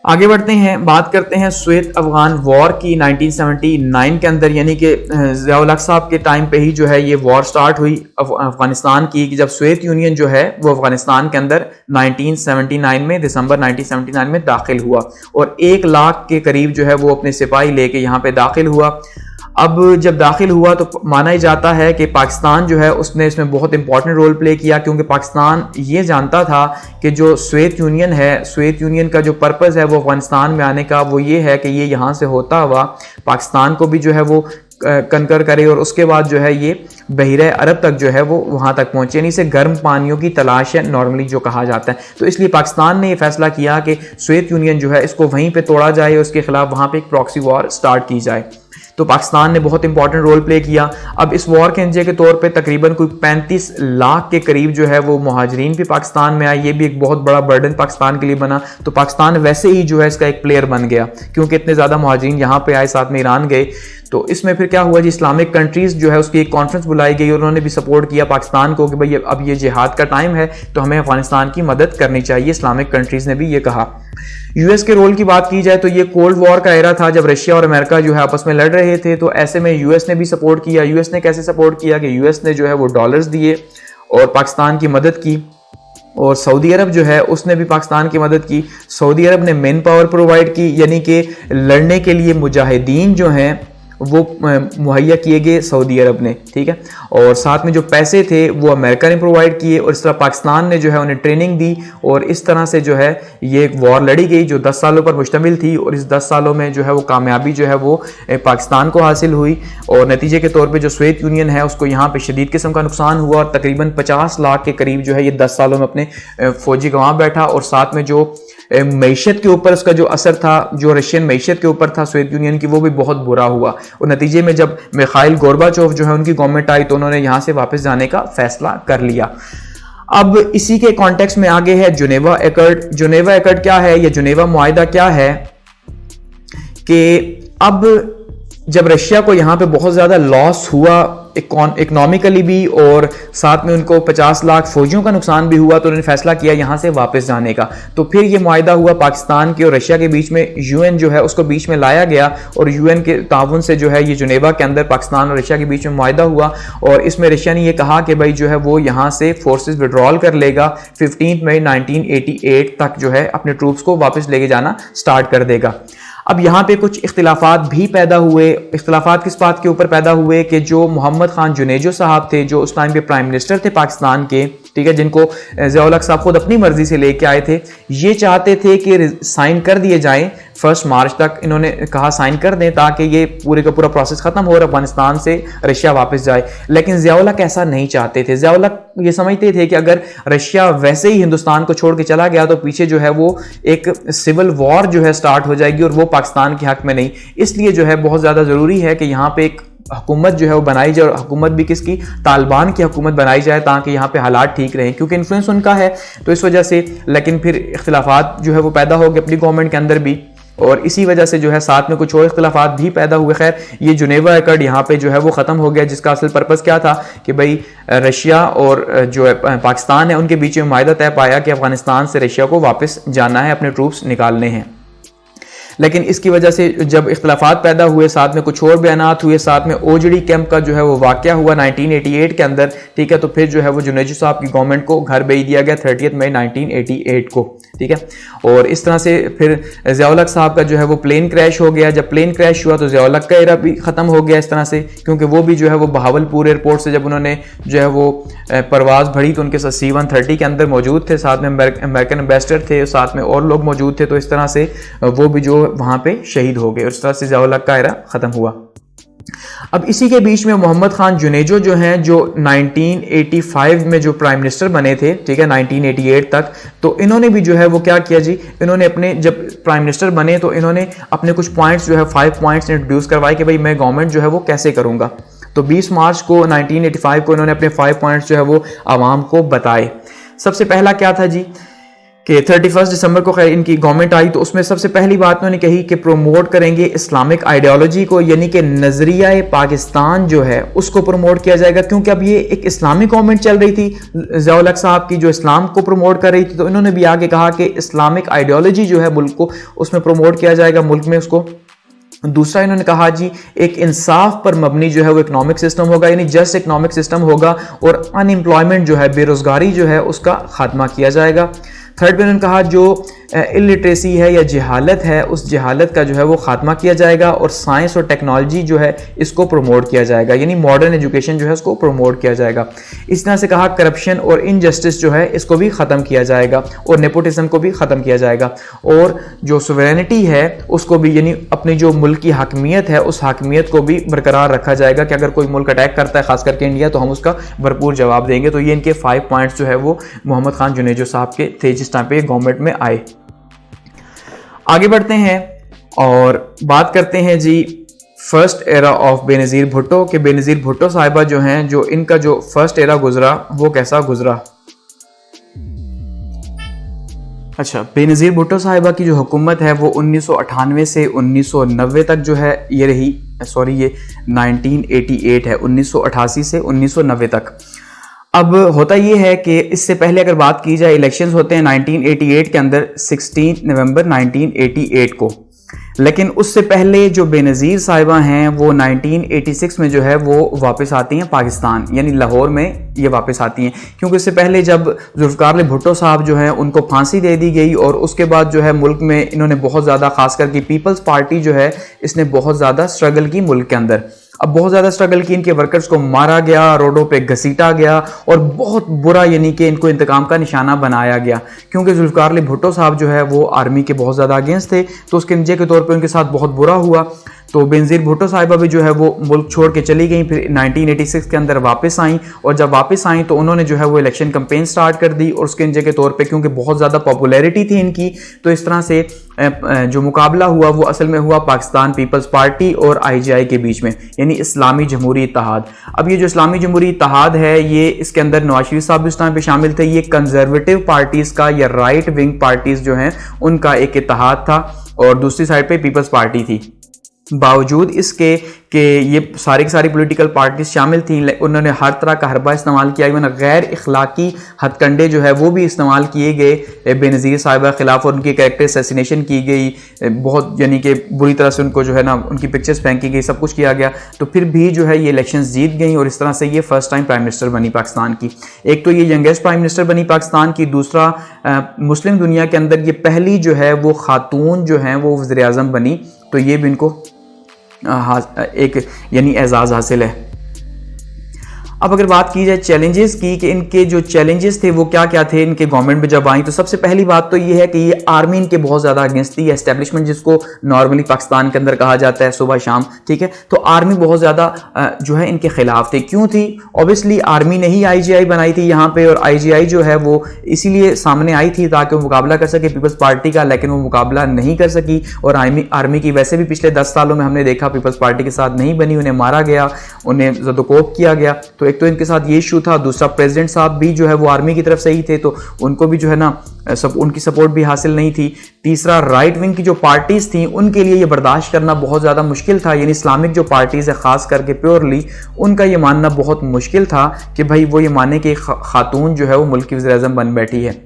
आगे बढ़ते हैं, बात करते हैं स्वेत अफगान वॉर की 1979 के अंदर, यानी कि ज़िया-उल हक साहब के टाइम पे ही जो है ये वॉर स्टार्ट हुई अफगानिस्तान की, कि जब सोवियत यूनियन जो है वो अफगानिस्तान के अंदर 1979 में दिसंबर 1979 में दाखिल हुआ और 1 लाख के करीब जो है वो अपने सिपाही लेके यहाँ पे दाखिल हुआ। अब जब दाखिल हुआ तो माना ही जाता है कि पाकिस्तान जो है उसने इसमें बहुत इंपॉर्टेंट रोल प्ले किया, क्योंकि पाकिस्तान ये जानता था कि जो सोवियत यूनियन है, सोवियत यूनियन का जो पर्पज़ है वो अफगानिस्तान में आने का वो ये है कि ये यहाँ से होता हुआ पाकिस्तान को भी जो है वो कनकर करे और उसके बाद जो है ये बहरे अरब तक जो है वो वहाँ तक पहुँचे, यानी इसे गर्म पानियों की तलाश है नॉर्मली जो कहा जाता है। तो इसलिए पाकिस्तान ने ये फैसला किया कि सोवियत यूनियन जो है इसको वहीं पे तोड़ा जाए, उसके खिलाफ वहाँ पे एक प्रॉक्सी वॉर स्टार्ट की जाए। तो पाकिस्तान ने बहुत इंपॉर्टेंट रोल प्ले किया। अब इस वॉर के नतीजे के तौर पे तकरीबन कोई 35 लाख के करीब जो है वो मुहाजिरीन भी पाकिस्तान में आए, ये भी एक बहुत बड़ा बर्डन पाकिस्तान के लिए बना। तो पाकिस्तान वैसे ही जो है इसका एक प्लेयर बन गया, क्योंकि इतने ज़्यादा मुहाजिरीन यहाँ पे आए, साथ में ईरान गए। तो इसमें फिर क्या हुआ जी, इस्लामिक कंट्रीज़ जो है उसकी एक कॉन्फ्रेंस बुलाई गई और उन्होंने भी सपोर्ट किया पाकिस्तान को कि भाई अब ये जिहाद का टाइम है तो हमें अफगानिस्तान की मदद करनी चाहिए। इस्लामिक कंट्रीज़ ने भी ये कहा। यूएस के रोल की बात की जाए तो ये कोल्ड वॉर का एरा था जब रशिया और अमेरिका जो है आपस में लड़ रहे थे, तो ऐसे में यूएस ने भी सपोर्ट किया। यूएस ने कैसे सपोर्ट किया कि यूएस ने जो है वो डॉलर्स दिए और पाकिस्तान की मदद की, और सऊदी अरब जो है उसने भी पाकिस्तान की मदद की। सऊदी अरब ने मैन पावर प्रोवाइड की, यानी कि लड़ने के लिए मुजाहिदीन जो हैं वो मुहैया किए गए सऊदी अरब ने, ठीक है। और साथ में जो पैसे थे वो अमेरिका ने प्रोवाइड किए और इस तरह पाकिस्तान ने जो है उन्हें ट्रेनिंग दी और इस तरह से जो है ये एक वॉर लड़ी गई जो 10 सालों पर मुश्तमिल थी। और इस 10 सालों में जो है वो कामयाबी जो है वो पाकिस्तान को हासिल हुई और नतीजे के तौर पर जो सोवियत यूनियन है उसको यहाँ पर शदीद किस्म का नुकसान हुआ और तकरीबन 50 लाख के करीब जो है ये 10 सालों में अपने फौजी गंवा बैठा। और साथ में जो मईशत के ऊपर उसका जो असर था, जो रशियन मईशत के ऊपर था सोवियत यूनियन की, वो भी बहुत बुरा हुआ। और नतीजे में जब मिखाइल गोर्बाचोव जो है उनकी गवर्नमेंट आई तो उन्होंने यहाँ से वापस जाने का फैसला कर लिया। अब इसी के कॉन्टेक्स्ट में आगे है जुनेवा एकर्ड। जुनेवा एकर्ड क्या है, या जुनेवा मुआहिदा क्या है कि अब जब रशिया को यहाँ पे बहुत ज़्यादा लॉस हुआ इकोनॉमिकली भी और साथ में उनको 50 लाख फौजियों का नुकसान भी हुआ, तो उन्होंने फैसला किया यहाँ से वापस जाने का। तो फिर ये मुआहिदा हुआ पाकिस्तान के और रशिया के बीच में, यूएन जो है उसको बीच में लाया गया और यूएन के ताउन से जो है ये जुनेवा के अंदर पाकिस्तान और रशिया के बीच में मुआहिदा हुआ। और इसमें रशिया ने ये कहा कि भाई जो है वो यहाँ से फोर्सेज विड्रॉल कर लेगा, 15 मई 1988 तक जो है अपने ट्रूप्स को वापस लेके जाना स्टार्ट कर देगा। अब यहाँ पे कुछ इख्तिलाफात भी पैदा हुए। इख्तिलाफात किस बात के ऊपर पैदा हुए कि जो मोहम्मद खान जुनेजो साहब थे जो उस टाइम पे प्राइम मिनिस्टर थे पाकिस्तान के, ठीक है, जिनको ज़िया-उल हक साहब खुद अपनी मर्जी से लेके आए थे, ये चाहते थे कि साइन कर दिए जाएं 1 मार्च तक। इन्होंने कहा साइन कर दें ताकि ये पूरे का पूरा प्रोसेस खत्म हो और अफगानिस्तान से रशिया वापस जाए। लेकिन ज़िया-उल हक ऐसा नहीं चाहते थे। ज़िया-उल हक ये समझते थे कि अगर रशिया वैसे ही हिंदुस्तान को छोड़ के चला गया तो पीछे जो है वो एक सिविल वॉर जो है स्टार्ट हो जाएगी और वो पाकिस्तान के हक में नहीं। इसलिए जो है बहुत ज़्यादा ज़रूरी है कि यहाँ पे एक हुकूमत जो है वो बनाई जाए, और हुकूमत भी किसकी, तालिबान की हुकूमत बनाई जाए ताकि यहाँ पे हालात ठीक रहें, क्योंकि इन्फ्लुएंस उनका है तो इस वजह से। लेकिन फिर इख्तिलाफात जो है वो पैदा हो गए अपनी गवर्नमेंट के अंदर भी, और इसी वजह से जो है साथ में कुछ और इख्तिलाफात भी पैदा हुए। खैर ये जुनेवा एकर्ड यहाँ पे जो है वो ख़त्म हो गया, जिसका असल पर्पज़ क्या था कि भाई रशिया और जो है पाकिस्तान है उनके बीच में मुआहिदा तय पाया कि अफगानिस्तान से रशिया को वापस जाना है, अपने ट्रूप्स निकालने हैं। लेकिन इसकी वजह से जब इख्तिलाफात पैदा हुए, साथ में कुछ और बयानात हुए, साथ में ओजड़ी कैंप का जो है वो वाक़या हुआ 1988 के अंदर, ठीक है, तो फिर जो है वो जुनेजो साहब की गवर्नमेंट को घर भेज दिया गया 30 मई 1988 को, ठीक है। और इस तरह से फिर ज़िया-उल हक साहब का जो है वो प्लेन क्रैश हो गया। जब प्लेन क्रैश हुआ तो ज़िया-उल हक का एरा भी ख़त्म हो गया इस तरह से, क्योंकि वो भी जो है वो बहावलपुर एयरपोर्ट से जब उन्होंने जो है वो परवाज़ भरी तो उनके साथ C-130 के अंदर मौजूद थे, साथ में अमेरिकन एम्बेसडर थे, साथ में और लोग मौजूद थे। तो इस तरह से वो भी जो वहाँ पे शहीद हो गए और इस तरह से ज़िया-उल हक का एरा ख़त्म हुआ। अब इसी के बीच में मोहम्मद खान जुनेजो जो हैं, जो 1985 में जो प्राइम मिनिस्टर बने थे, ठीक है, 1988 तक, तो इन्होंने भी जो है वो क्या किया जी, इन्होंने अपने जब प्राइम मिनिस्टर बने तो इन्होंने अपने कुछ पॉइंट्स जो है 5 पॉइंट्स इंट्रोड्यूस करवाए कि भाई मैं गवर्नमेंट जो है वो कैसे करूंगा। तो 20 मार्च को 1985 को इन्होंने अपने 5 पॉइंट्स जो है वो आवाम को बताए। सबसे पहला क्या था जी कि 31 दिसंबर को खैर इनकी गवर्नमेंट आई, तो उसमें सबसे पहली बात उन्होंने कही कि प्रमोट करेंगे इस्लामिक आइडियोलॉजी को, यानी कि नजरिया पाकिस्तान जो है उसको प्रमोट किया जाएगा, क्योंकि अब ये एक इस्लामिक गवर्नमेंट चल रही थी ज़िया-उल हक साहब की, जो इस्लाम को प्रमोट कर रही थी। तो इन्होंने भी आगे कहा कि इस्लामिक आइडियोलॉजी जो है मुल्क को उसमें प्रमोट किया जाएगा, मुल्क में उसको। दूसरा इन्होंने कहा जी एक इंसाफ पर मबनी जो है वो इकोनॉमिक सिस्टम होगा, यानी जस्ट इकोनॉमिक सिस्टम होगा, और अनएम्प्लॉयमेंट जो है, बेरोजगारी जो है उसका खात्मा किया जाएगा। थर्ड पे उन्होंने कहा जो इलिटरेसी है या जहालत है, उस जहालत का जो है वो खात्मा किया जाएगा, और साइंस और टेक्नोलॉजी जो है इसको प्रमोट किया जाएगा, यानी मॉडर्न एजुकेशन जो है उसको प्रमोट किया जाएगा। इस तरह से कहा करप्शन और इनजस्टिस जो है इसको भी ख़त्म किया जाएगा, और नेपोटिज्म को भी ख़त्म किया जाएगा, और जो सोवरेनिटी है उसको भी, यानी अपनी जो मुल्क की हाकमियत है उस हाकमियत को भी बरकरार रखा जाएगा कि अगर कोई मुल्क अटैक करता है, खास करके इंडिया, तो हम उसका भरपूर जवाब देंगे। तो ये इनके 5 पॉइंट्स जो है वो मोहम्मद खान जुनेजो साहब के थे जिस टाइम पे गवर्नमेंट में आए। आगे बढ़ते हैं और बात करते हैं जी first era of Benazir Bhutto के बेनज़ीर भुट्टो साहिबा जो हैं, जो इनका जो फर्स्ट एरा गुजरा वो कैसा गुजरा। अच्छा, बेनज़ीर भुट्टो साहिबा की जो हुकूमत है वो 1998 से 1990 तक जो है ये रही, सॉरी ये 1988 है, 1988 से 1990 तक। अब होता ये है कि इससे पहले अगर बात की जाए, इलेक्शंस होते हैं 1988 के अंदर 16 नवंबर 1988 को, लेकिन उससे पहले जो बेनज़ीर साहिबा हैं वो 1986 में जो है वो वापस आती हैं पाकिस्तान, यानी लाहौर में ये वापस आती हैं, क्योंकि इससे पहले जब जुल्फ़िकार भुट्टो साहब जो हैं उनको फांसी दे दी गई, और उसके बाद जो है मुल्क में इन्होंने बहुत ज़्यादा, खास करके पीपल्स पार्टी जो है इसने बहुत ज़्यादा स्ट्रगल की मुल्क के अंदर। अब बहुत ज़्यादा स्ट्रगल की, इनके वर्कर्स को मारा गया, रोडों पे घसीटा गया, और बहुत बुरा, यानी कि इनको इंतकाम का निशाना बनाया गया, क्योंकि जुल्फ़िकार भुट्टो साहब जो है वो आर्मी के बहुत ज़्यादा अगेंस्ट थे, तो उसके नतीजे के तौर पे उनके साथ बहुत बुरा हुआ। तो बेनज़ीर भुट्टो साहिबा भी जो है वो मुल्क छोड़ के चली गई, फिर 1986 के अंदर वापस आई, और जब वापस आई तो उन्होंने जो है वो इलेक्शन कैंपेन स्टार्ट कर दी, और उसके नतीजे के तौर पे क्योंकि बहुत ज़्यादा पॉपुलैरिटी थी इनकी, तो इस तरह से जो मुकाबला हुआ वो असल में हुआ पाकिस्तान पीपल्स पार्टी और IJI के बीच में, यानी इस्लामी जमहूरी इत्तेहाद। अब ये जो इस्लामी जमहूरी इत्तेहाद है, ये इसके अंदर नवाज शरीफ साहब इस टाइम पे शामिल थे, ये कंजर्वेटिव पार्टीज़ का या राइट विंग पार्टीज़ जो हैं उनका एक इत्तेहाद था, और दूसरी साइड पे पीपल्स पार्टी थी। बावजूद इसके कि ये सारी की सारी पॉलिटिकल पार्टीज शामिल थी, उन्होंने हर तरह का हरबा इस्तेमाल किया, इवन गैर इखलाकी हथकंडे जो है वो भी इस्तेमाल किए गए बेनज़ीर साहिबा के खिलाफ, और उनकी कैरेक्टर असैसिनेशन की गई, बहुत यानी कि बुरी तरह से उनको जो है ना उनकी पिक्चर्स फेंकी गई, सब कुछ किया गया, तो फिर भी जो है ये इलेक्शंस जीत गई, और इस तरह से ये फर्स्ट टाइम प्राइम मिनिस्टर बनी पाकिस्तान की। एक तो ये यंगेस्ट प्राइम मिनिस्टर बनी पाकिस्तान की, दूसरा मुस्लिम दुनिया के अंदर ये पहली जो है वो खातून जो है वो वज़ीर आज़म बनी, तो ये भी इनको एक यानी एजाज़ हासिल है। अब अगर बात की जाए चैलेंजेस की कि इनके जो चैलेंजेस थे वो क्या क्या थे इनके गवर्नमेंट में जब आई, तो सबसे पहली बात तो ये है कि ये आर्मी इनके बहुत ज़्यादा अगेंस्ट थी, एस्टेब्लिशमेंट जिसको नॉर्मली पाकिस्तान के अंदर कहा जाता है सुबह शाम, ठीक है, तो आर्मी बहुत ज़्यादा जो है इनके खिलाफ थी। क्यों थी? ऑब्वियसली आर्मी ने ही IJI बनाई थी यहाँ पे, और IJI जो है वो इसीलिए सामने आई थी ताकि वो मुकाबला कर सके पीपल्स पार्टी का, लेकिन वो मुकाबला नहीं कर सकी, और आर्मी की वैसे भी पिछले 10 सालों में हमने देखा पीपल्स पार्टी के साथ नहीं बनी, उन्हें मारा गया, उन्हें ज़दोकोप किया गया, तो एक तो इनके साथ ये इशू था। दूसरा प्रेसिडेंट साहब भी जो है वो आर्मी की तरफ से ही थे, तो उनको भी जो है ना उनकी सपोर्ट भी हासिल नहीं थी। तीसरा राइट विंग की जो पार्टीज थी उनके लिए ये बर्दाश्त करना बहुत ज़्यादा मुश्किल था, यानी इस्लामिक जो पार्टीज़ है ख़ास करके प्योरली उनका ये मानना बहुत मुश्किल था कि भाई वो ये माने कि खातून जो है वो मुल्क की वज़ीर आज़म बन बैठी है।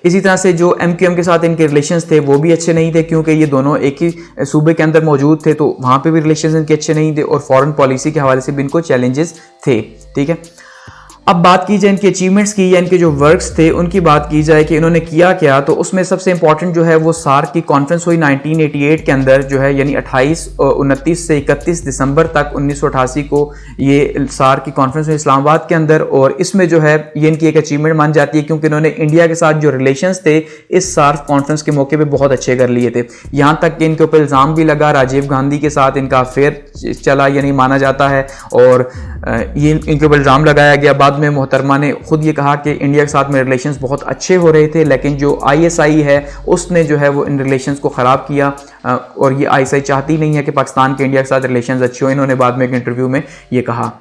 इसी तरह से जो MQM के साथ इनके रिलेशंस थे वो भी अच्छे नहीं थे, क्योंकि ये दोनों एक ही सूबे के अंदर मौजूद थे, तो वहाँ पे भी रिलेशंस इनके अच्छे नहीं थे, और फॉरेन पॉलिसी के हवाले से भी इनको चैलेंजेस थे, ठीक है। अब बात की जाए इनके अचीवमेंट्स की या इनके जो वर्क्स थे उनकी बात की जाए कि इन्होंने किया क्या, तो उसमें सबसे इंपॉर्टेंट जो है वो सार्क की कॉन्फ्रेंस हुई 1988 के अंदर जो है, यानी 29 से 31 दिसंबर तक 1988 को ये सार्क की कॉन्फ्रेंस हुई इस्लामाबाद के अंदर। और इसमें जो है ये इनकी एक अचीवमेंट मान जाती है क्योंकि इन्होंने इंडिया के साथ जो रिलेशंस थे इस सार्क कॉन्फ्रेंस के मौके पर बहुत अच्छे कर लिए थे। यहाँ तक कि इनके ऊपर इल्ज़ाम भी लगा राजीव गांधी के साथ इनका अफेयर चला, यानी माना जाता है, और ये इनके ऊपर इल्ज़ाम लगाया गया। बाद में मोहतरमा ने खुद ये कहा कि इंडिया के साथ में रिलेशंस बहुत अच्छे हो रहे थे, लेकिन जो आईएसआई है उसने जो है वो इन रिलेशंस को ख़राब किया, और ये आईएसआई चाहती नहीं है कि पाकिस्तान के इंडिया के साथ रिलेशंस अच्छे हो। इन्होंने बाद में एक इंटरव्यू में ये कहा।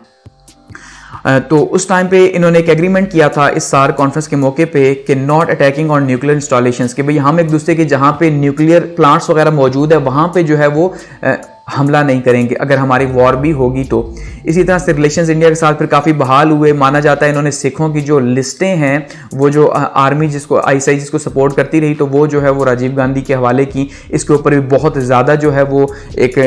तो उस टाइम पे इन्होंने एक एग्रीमेंट किया था इस सार्क कॉन्फ्रेंस के मौके पे कि not attacking on nuclear installations, कि भाई हम एक दूसरे के जहाँ पे न्यूक्लियर प्लांट्स वगैरह मौजूद है वहाँ पे जो है वो हमला नहीं करेंगे अगर हमारी वॉर भी होगी तो। इसी तरह से रिलेशंस इंडिया के साथ फिर काफ़ी बहाल हुए। माना जाता है इन्होंने सिखों की जो लिस्टें हैं वो जो आर्मी जिसको आईएसआई जिसको सपोर्ट करती रही तो वो जो है वो राजीव गांधी के हवाले की। इसके ऊपर भी बहुत ज़्यादा जो है वो एक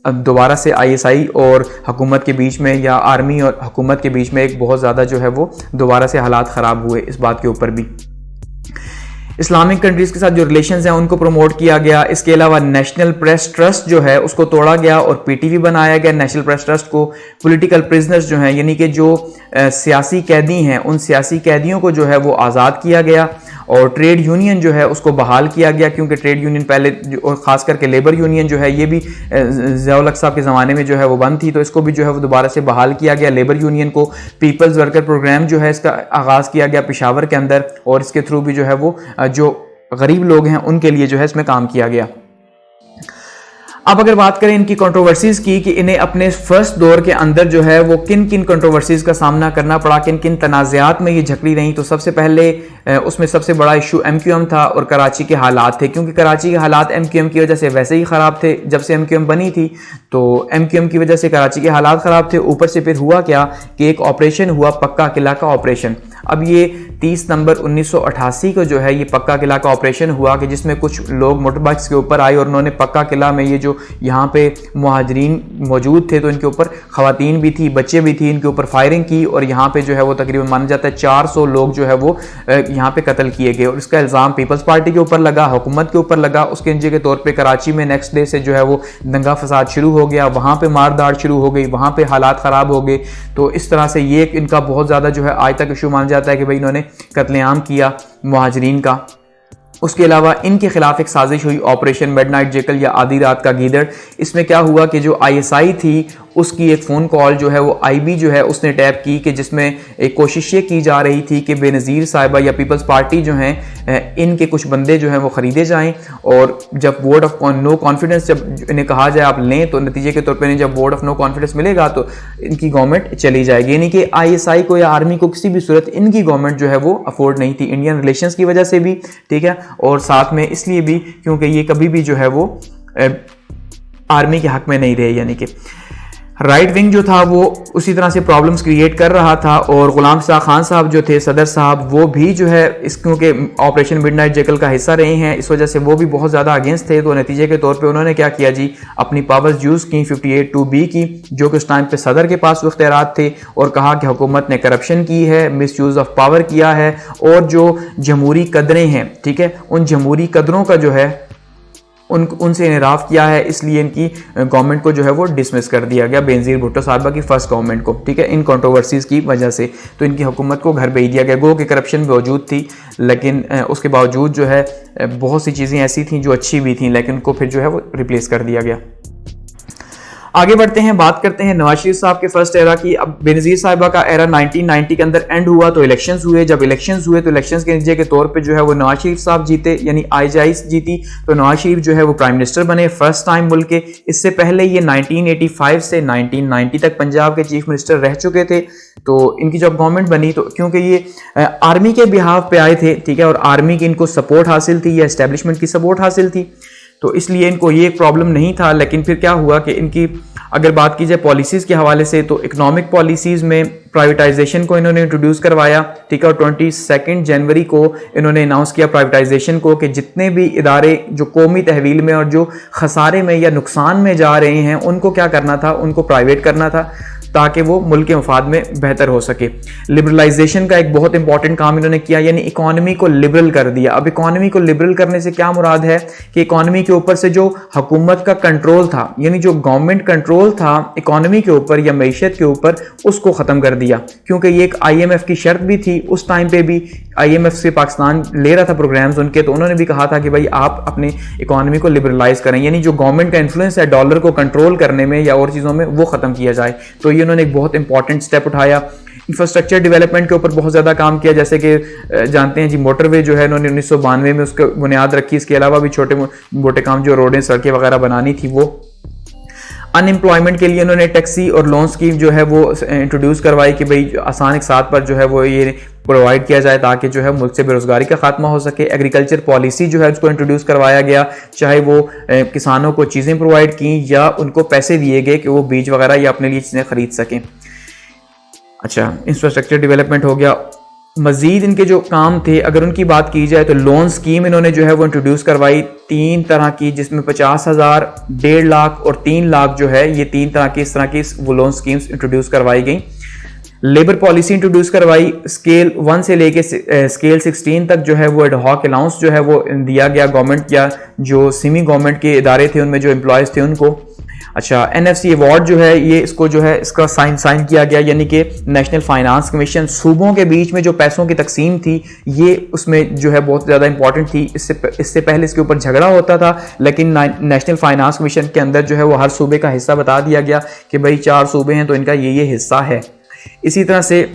दोबारा से आईएसआई और हुकूमत के बीच में या आर्मी और हुकूमत के बीच में एक बहुत ज़्यादा जो है वो दोबारा से हालात ख़राब हुए। इस बात के ऊपर भी इस्लामिक कंट्रीज़ के साथ जो रिलेशंस हैं उनको प्रमोट किया गया। इसके अलावा नेशनल प्रेस ट्रस्ट जो है उसको तोड़ा गया और पीटीवी बनाया गया। नेशनल प्रेस ट्रस्ट को पॉलिटिकल प्रिजनर्स जो हैं यानी कि जो सियासी कैदी हैं उन सियासी कैदियों को जो है वो आज़ाद किया गया, और ट्रेड यूनियन जो है उसको बहाल किया गया क्योंकि ट्रेड यूनियन पहले और ख़ास करके लेबर यूनियन जो है ये भी ज़िया-उल-हक साहब के ज़माने में जो है वो बंद थी, तो इसको भी जो है वो दोबारा से बहाल किया गया। लेबर यूनियन को पीपल्स वर्कर प्रोग्राम जो है इसका आगाज़ किया गया पेशावर के अंदर, और इसके थ्रू भी जो है वो जो गरीब लोग हैं उनके लिए जो है इसमें काम किया गया। अब अगर बात करें इनकी कंट्रोवर्सीज़ की कि इन्हें अपने फर्स्ट दौर के अंदर जो है वो किन किन कंट्रोवर्सीज़ का सामना करना पड़ा, किन किन तनाज़ात में ये झकड़ी रही, तो सबसे पहले उसमें सबसे बड़ा इशू एमक्यूएम था और कराची के हालात थे, क्योंकि कराची के हालात एमक्यूएम की वजह से वैसे ही ख़राब थे। जब से एमक्यूएम बनी थी तो एमक्यूएम की वजह से कराची के हालात ख़राब थे। ऊपर से फिर हुआ क्या कि एक ऑपरेशन हुआ पक्का किला का ऑपरेशन। अब ये 30 नवंबर 1988 को जो है ये पक्का किला का ऑपरेशन हुआ कि जिसमें कुछ लोग मोटरबाइक्स के ऊपर आए और उन्होंने पक्का किला में ये जो यहाँ पे मुहाजिरीन मौजूद थे तो इनके ऊपर ख़वातीन भी थी, बच्चे भी थी, इनके ऊपर फायरिंग की, और यहाँ पे जो है वो तकरीबन माना जाता है 400 लोग जो है वो यहाँ पे कत्ल किए गए। और इसका इल्ज़ाम पीपल्स पार्टी के ऊपर लगा, हुकूमत के ऊपर लगा। उसके नतीजे के तौर पर कराची में नेक्स्ट डे से जो है वो दंगा फसाद शुरू हो गया, वहाँ पर मारदाड़ शुरू हो गई, वहाँ पर हालात ख़राब हो गए। तो इस तरह से ये इनका बहुत ज़्यादा जो है आज तक इशू माना जाता है कि भाई इन्होंने कत्लेआम किया मुहाजिरीन का। उसके अलावा इनके खिलाफ एक साजिश हुई ऑपरेशन मिडनाइट जेकल या आधी रात का गीदड़। इसमें क्या हुआ कि जो आईएसआई थी उसकी एक फ़ोन कॉल जो है वो आईबी जो है उसने टैप की कि जिसमें एक कोशिश ये की जा रही थी कि बेनज़ीर साहिबा या पीपल्स पार्टी जो हैं इनके कुछ बंदे जो हैं वो ख़रीदे जाएं, और जब वोट ऑफ नो कॉन्फिडेंस जब इन्हें कहा जाए आप लें तो नतीजे के तौर पर जब वोट ऑफ नो कॉन्फिडेंस मिलेगा तो इनकी गवर्नमेंट चली जाएगी। यानी कि आईएसआई को या आर्मी को किसी भी सूरत इनकी गवर्नमेंट जो है वो अफोर्ड नहीं थी, इंडियन रिलेशंस की वजह से भी, ठीक है, और साथ में इसलिए भी क्योंकि ये कभी भी जो है वो आर्मी के हक में नहीं रहे। यानी कि राइट विंग जो था वो उसी तरह से प्रॉब्लम्स क्रिएट कर रहा था, और गुलाम शाह खान साहब जो थे सदर साहब वो भी जो है इस क्योंकि ऑपरेशन मिडनाइट जेकल का हिस्सा रहे हैं इस वजह से वो भी बहुत ज़्यादा अगेंस्ट थे। तो नतीजे के तौर पे उन्होंने क्या किया जी, अपनी पावर्स यूज़ की 58(2)B की, जो कि उस टाइम पे सदर के पास इख्तियारात थे, और कहा कि हुकूमत ने करप्शन की है, मिस यूज़ ऑफ पावर किया है, और जो जमहूरी कदरें हैं, ठीक है, उन जमहूरी कदरों का जो है उनसे इनराफ किया है, इसलिए इनकी गवर्नमेंट को जो है वो डिसमिस कर दिया गया, बेनज़ीर भुट्टो साहिबा की फर्स्ट गवर्नमेंट को, ठीक है, इन कंट्रोवर्सीज़ की वजह से। तो इनकी हुकूमत को घर भेज दिया गया। गो कि करप्शन मौजूद थी, लेकिन उसके बावजूद जो है बहुत सी चीज़ें ऐसी थीं जो अच्छी भी थीं, लेकिन उनको फिर जो है वो रिप्लेस कर दिया गया। आगे बढ़ते हैं, बात करते हैं नवाज शरीफ साहब के फर्स्ट एरा की। अब बेनज़ीर साहिबा का एरा 1990 के अंदर एंड हुआ तो इलेक्शंस हुए। जब इलेक्शंस हुए तो इलेक्शंस के नतीजे के तौर पे जो है वो नवाज शरीफ साहब जीते, यानी आईएसआई जीती, तो नवाज शरीफ जो है वो प्राइम मिनिस्टर बने फर्स्ट टाइम मुल्क के। इससे पहले ये 1985 से 1990 तक पंजाब के चीफ मिनिस्टर रह चुके थे। तो इनकी जब गवर्नमेंट बनी तो क्योंकि ये आर्मी के बिहाफ पे आए थे, ठीक है, और आर्मी की इनको सपोर्ट हासिल थी या एस्टेब्लिशमेंट की सपोर्ट हासिल थी, तो इसलिए इनको ये प्रॉब्लम नहीं था। लेकिन फिर क्या हुआ कि इनकी अगर बात की जाए पॉलिसीज़ के हवाले से तो इकोनॉमिक पॉलिसीज़ में प्राइवेटाइजेशन को इन्होंने इंट्रोड्यूस करवाया, ठीक है, और 22 जनवरी को इन्होंने अनाउंस किया प्राइवेटाइजेशन को कि जितने भी इदारे जो कौमी तहवील में और जो खसारे में या नुकसान में जा रहे हैं उनको क्या करना था, उनको प्राइवेट करना था, ताकि वो मुल्क के मफाद में बेहतर हो सके। लिबरलाइजेशन का एक बहुत इंपॉर्टेंट काम इन्होंने किया, यानी इकोनॉमी को लिबरल कर दिया। अब इकोनॉमी को लिबरल करने से क्या मुराद है कि इकोनॉमी के ऊपर से जो हुकूमत का कंट्रोल था, यानी जो गवर्नमेंट कंट्रोल था इकोनॉमी के ऊपर या मईशत के ऊपर, उसको ख़त्म कर दिया। क्योंकि ये एक IMF की शर्त भी थी उस टाइम पे भी, IMF से पाकिस्तान ले रहा था प्रोग्राम्स उनके, तो उन्होंने भी कहा था कि भाई आप अपनी इकोनॉमी को लिबरलाइज करें, यानी जो गवर्नमेंट का इन्फ्लुएंस है डॉलर को कंट्रोल करने में या और चीज़ों में, वो ख़त्म किया जाए। तो ये उन्होंने एक बहुत इंपॉर्टेंट स्टेप उठाया। इंफ्रास्ट्रक्चर डेवलपमेंट के ऊपर बहुत ज़्यादा काम किया, जैसे कि जानते हैं जी मोटरवे जो है इन्होंने 1992 में उसको बुनियाद रखी। इसके अलावा भी छोटे मोटे काम जो रोडें सड़कें वगैरह बनानी थी वो। अनएम्प्लॉयमेंट के लिए उन्होंने टैक्सी और लोन स्कीम जो है वो इंट्रोड्यूस करवाई कि भाई आसान एक साथ पर जो है वो ये प्रोवाइड किया जाए ताकि जो है मुल्क से बेरोजगारी का खात्मा हो सके। एग्रीकल्चर पॉलिसी जो है उसको इंट्रोड्यूस करवाया गया, चाहे वो किसानों को चीज़ें प्रोवाइड की या उनको पैसे दिए गए कि वो बीज वगैरह या अपने लिए चीज़ें खरीद सकें। अच्छा, इंफ्रास्ट्रक्चर डेवलपमेंट हो गया। मजीद इनके जो काम थे अगर उनकी बात की जाए तो लोन स्कीम इन्होंने जो है वो इंट्रोड्यूस करवाई 3 तरह की, जिसमें 50,000, 1.5 लाख और 3 लाख जो है ये 3 तरह की इस तरह की वो लोन स्कीम्स इंट्रोड्यूस करवाई गई। लेबर पॉलिसी इंट्रोड्यूस करवाई, स्केल 1 से लेके स्केल 16 तक जो है वो एडहॉक अलाउंस जो है वो दिया गया गवर्नमेंट या जो सेमी गवर्नमेंट के इदारे थे उनमें जो एम्प्लॉयज़ थे उनको। अच्छा, NFC अवार्ड जो है ये इसको जो है इसका साइन किया गया, यानी कि नेशनल फाइनेंस कमीशन सूबों के बीच में जो पैसों की तकसीम थी ये उसमें जो है बहुत ज़्यादा इंपॉर्टेंट थी। इससे पहले इसके ऊपर झगड़ा होता था, लेकिन नेशनल फाइनेंस कमीशन के अंदर जो है वो हर सूबे का हिस्सा बता दिया गया कि भाई 4 सूबे हैं तो इनका ये हिस्सा है। इसी तरह से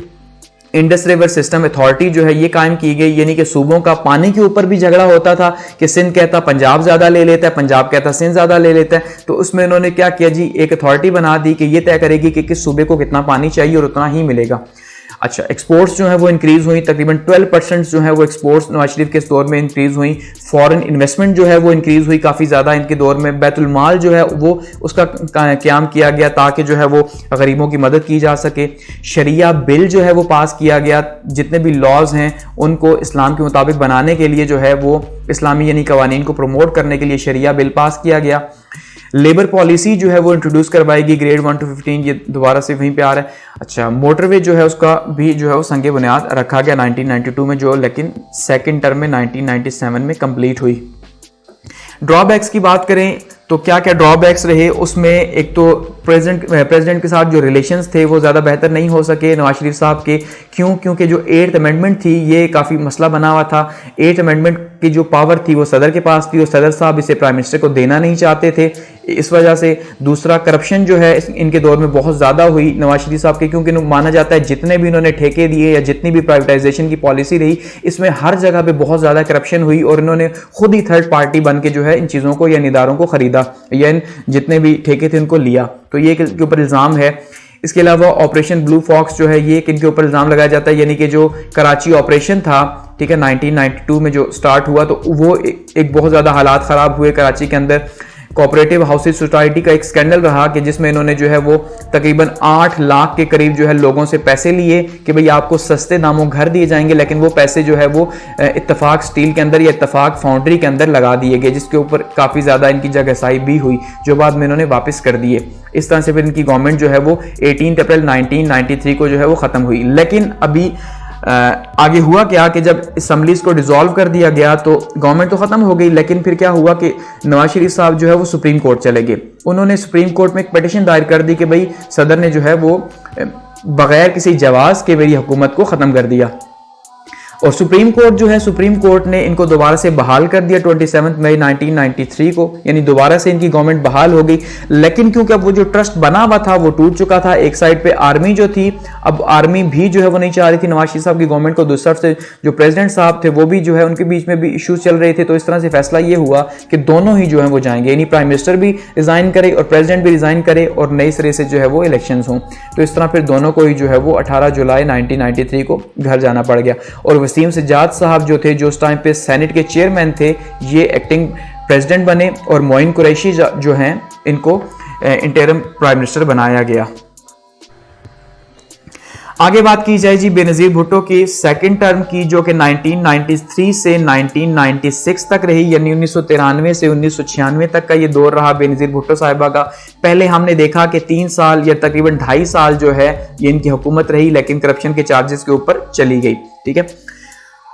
इंडस रिवर सिस्टम अथॉरिटी जो है ये कायम की गई, यानी कि सूबों का पानी के ऊपर भी झगड़ा होता था कि सिंध कहता पंजाब ज़्यादा ले लेता है, पंजाब कहता सिंध ज़्यादा ले लेता है। तो उसमें उन्होंने क्या किया जी, एक अथॉरिटी बना दी कि ये तय करेगी कि किस सूबे को कितना पानी चाहिए और उतना ही मिलेगा। अच्छा, एक्सपोर्ट्स जो है वो इंक्रीज़ हुई, तकरीबन 12% जो है वो एक्सपोर्ट्स नवाज शरीफ के इस दौर में इंक्रीज़ हुई। फॉरेन इन्वेस्टमेंट जो है वो इंक्रीज़ हुई काफ़ी ज़्यादा इनके दौर में। बैतुल माल जो है वो उसका क़याम किया गया ताकि जो है वो गरीबों की मदद की जा सके। शरिया बिल जो है वो पास किया गया, जितने भी लॉज हैं उनको इस्लाम के मुताबिक बनाने के लिए जो है वो इस्लामी यानी कवानीन को प्रमोट करने के लिए शरिया बिल पास किया गया। लेबर पॉलिसी जो है वो इंट्रोड्यूस करवाएगी ग्रेड 1 to 15, ये दोबारा से वहीं पे आ रहा है। अच्छा, मोटरवे जो है उसका भी जो है वो संगे बुनियाद रखा गया 1992 में, जो लेकिन सेकंड टर्म में 1997 में कंप्लीट हुई। ड्रॉबैक्स की बात करें तो क्या क्या ड्रॉबैक्स रहे उसमें, एक तो प्रेसिडेंट के साथ जो रिलेशंस थे वो ज़्यादा बेहतर नहीं हो सके नवाज शरीफ साहब के। क्यों? क्योंकि जो 8th अमेंडमेंट थी ये काफ़ी मसला बना हुआ था। 8th अमेंडमेंट की जो पावर थी वो सदर के पास थी और सदर साहब इसे प्राइम मिनिस्टर को देना नहीं चाहते थे, इस वजह से। दूसरा, करप्शन जो है इनके दौर में बहुत ज़्यादा हुई नवाज शरीफ साहब के, क्योंकि माना जाता है जितने भी इन्होंने ठेके दिए या जितनी भी प्राइवेटाइजेशन की पॉलिसी रही इसमें हर जगह पे बहुत ज़्यादा करप्शन हुई और इन्होंने खुद ही थर्ड पार्टी बन के जो है इन चीज़ों को या निदारों को खरीदा या जितने भी ठेके थे उनको लिया, तो ये के ऊपर इल्ज़ाम है। इसके अलावा ऑपरेशन ब्लू फॉक्स जो है ये किनके ऊपर इल्ज़ाम लगाया जाता है, यानी कि जो कराची ऑपरेशन था, ठीक है, 1992 में जो स्टार्ट हुआ तो वो एक बहुत ज़्यादा हालात ख़राब हुए कराची के अंदर। कोऑपरेटिव हाउसिंग सोसाइटी का एक स्कैंडल रहा कि जिसमें इन्होंने जो है वो तकरीबन 8 लाख के करीब जो है लोगों से पैसे लिए कि भाई आपको सस्ते दामों घर दिए जाएंगे, लेकिन वो पैसे जो है वो इत्तफाक स्टील के अंदर या इत्तफाक फाउंड्री के अंदर लगा दिए गए, जिसके ऊपर काफ़ी ज़्यादा इनकी जगहसाई भी हुई जो बाद में इन्होंने वापस कर दिए। इस तरह से फिर इनकी गवर्नमेंट जो है वो 18 अप्रैल 1993 को जो है वो ख़त्म हुई। लेकिन अभी आगे हुआ क्या कि जब असम्बलीज को डिसॉल्व कर दिया गया तो गवर्नमेंट तो ख़त्म हो गई, लेकिन फिर क्या हुआ कि नवाज शरीफ साहब जो है वो सुप्रीम कोर्ट चले गए। उन्होंने सुप्रीम कोर्ट में एक पिटीशन दायर कर दी कि भाई सदर ने जो है वो बगैर किसी जवाज़ के मेरी हुकूमत को ख़त्म कर दिया, और सुप्रीम कोर्ट जो है सुप्रीम कोर्ट ने इनको दोबारा से बहाल कर दिया 27 मई 1993 को, यानी दोबारा से इनकी गवर्नमेंट बहाल हो गई। लेकिन क्योंकि अब वो जो ट्रस्ट बना हुआ था वो टूट चुका था, एक साइड पे आर्मी जो थी, अब आर्मी भी जो है वो नहीं चाह रही थी नवाज शरीफ साहब की गवर्नमेंट को, दूसरी तरफ से जो प्रेसिडेंट साहब थे वो भी जो है उनके बीच में भी इशूज चल रहे थे। तो इस तरह से फैसला ये हुआ कि दोनों ही जो है वो जाएंगे, यानी प्राइम मिनिस्टर भी रिजाइन करे और प्रेसिडेंट भी रिजाइन करे और नए सिरे से जो है वो इलेक्शंस हों। तो इस तरह फिर दोनों को ही जो है वो 18 जुलाई 1993 को घर जाना पड़ गया। और वसीम सज्जाद साहब जो थे, जो उस टाइम पे सेनेट के चेयरमैन थे, ये एक्टिंग प्रेसिडेंट बने और मोइन कुरैशी जो हैं इनको इंटरिम प्राइम मिनिस्टर बनाया गया। आगे बात की जाए जी बेनजीर भुट्टो की सेकंड टर्म की, जो कि 1993 से 1996 तक रही, यानी 1993 से 1996 तक का ये दौर रहा बेनजीर भुट्टो साहिबा का। पहले हमने देखा कि 3 साल या तकरीबन 2.5 साल जो है ये इनकी हुकूमत रही, लेकिन करप्शन के चार्जेस के ऊपर चली गई। ठीक है,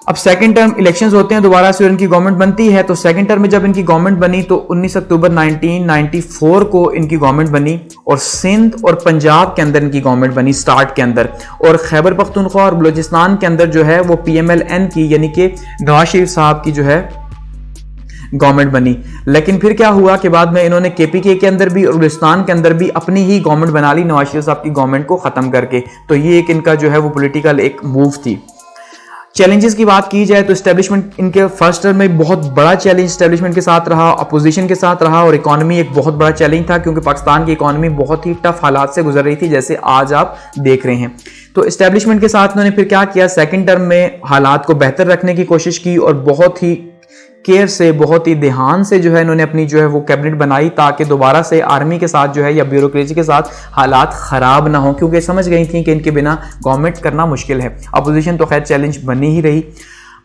अब सेकंड टर्म इलेक्शंस होते हैं दोबारा से और इनकी गवर्नमेंट बनती है। तो सेकंड टर्म में जब इनकी गवर्नमेंट बनी तो 19 अक्टूबर 1994 को इनकी गवर्नमेंट बनी और सिंध और पंजाब के अंदर इनकी गवर्नमेंट बनी स्टार्ट के अंदर, और खैबर पख्तूनख्वा और बलूचिस्तान के अंदर जो है वो PMLN की यानी कि नवाज शरीफ साहब की जो है गवर्नमेंट बनी। लेकिन फिर क्या हुआ कि बाद में इन्होंने KPK के अंदर भी और बलूचिस्तान के अंदर भी अपनी ही गवर्नमेंट बना ली नवाज शरीफ साहब की गवर्नमेंट को खत्म करके। तो ये एक इनका जो है वो पॉलिटिकल एक मूव थी। चैलेंजेस की बात की जाए तो एस्टेब्लिशमेंट इनके फर्स्ट टर्म में बहुत बड़ा चैलेंज एस्टेब्लिशमेंट के साथ रहा, अपोजिशन के साथ रहा, और इकोनॉमी एक बहुत बड़ा चैलेंज था क्योंकि पाकिस्तान की इकोनॉमी बहुत ही टफ हालात से गुजर रही थी, जैसे आज आप देख रहे हैं। तो एस्टेब्लिशमेंट के साथ उन्होंने फिर क्या किया, सेकंड टर्म में हालात को बेहतर रखने की कोशिश की और बहुत ही केयर से, बहुत ही ध्यान से जो है इन्होंने अपनी जो है वो कैबिनेट बनाई ताकि दोबारा से आर्मी के साथ जो है या ब्यूरोक्रेसी के साथ हालात खराब ना हो, क्योंकि समझ गई थी कि इनके बिना गवर्नमेंट करना मुश्किल है। अपोजिशन तो खैर चैलेंज बनी ही रही।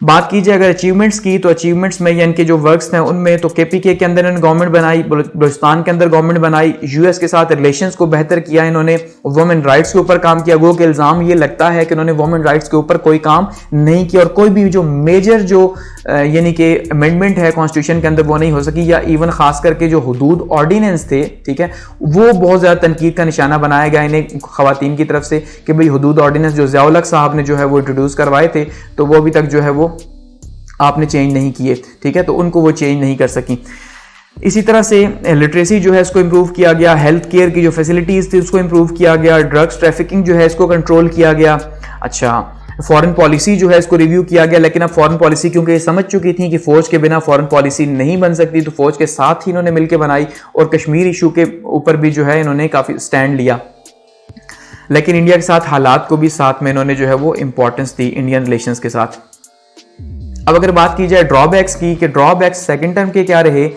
बात की जाए अगर अचीवमेंट्स की, तो अचीवमेंट्स में या इनके जो वर्क्स हैं उनमें तो KPK के अंदर इन्होंने गवर्नमेंट बनाई, बलूचिस्तान के अंदर गवर्नमेंट बनाई, US के साथ रिलेशंस को बेहतर किया, इन्होंने वुमेन राइट्स के ऊपर काम किया। गो के इल्ज़ाम ये लगता है कि इन्होंने वुमेन राइट्स के ऊपर कोई काम नहीं किया और कोई भी जो मेजर जो यानी कि अमेंडमेंट है कॉन्स्टिट्यूशन के अंदर वो नहीं हो सकी, या इवन खास करके जो हुदूद ऑर्डिनेंस थे, ठीक है, वो बहुत ज़्यादा तनकीद का निशाना बनाया गया इन्हें ख़वातीन की तरफ से कि भाई हुदूद ऑर्डिनेंस जो ज़िया उल हक साहब ने जो है वो इंट्रोड्यूस करवाए थे तो वो अभी तक जो है वो आपने चेंज नहीं किए। ठीक है, तो उनको वो चेंज नहीं कर सकी। इसी तरह से लिटरेसी जो है इसको इंप्रूव किया गया, हेल्थ केयर की जो फैसिलिटीज़ थी उसको इंप्रूव किया गया, ड्रग्स ट्रैफिकिंग जो है इसको कंट्रोल किया गया। अच्छा, फॉरेन पॉलिसी जो है इसको रिव्यू किया गया, लेकिन अब फॉरेन पॉलिसी क्योंकि ये समझ चुकी थी कि फौज के बिना फॉरेन पॉलिसी नहीं बन सकती, तो फौज के साथ ही इन्होंने मिलकर बनाई और कश्मीर इशू के ऊपर भी जो है इन्होंने काफ़ी स्टैंड लिया। लेकिन इंडिया के साथ हालात को भी साथ में इन्होंने जो है वो इंपॉर्टेंस दी इंडियन रिलेशंस के साथ। अब अगर बात की जाए ड्रॉबैक्स की कि ड्रॉबैक्स सेकंड टर्म के क्या रहे,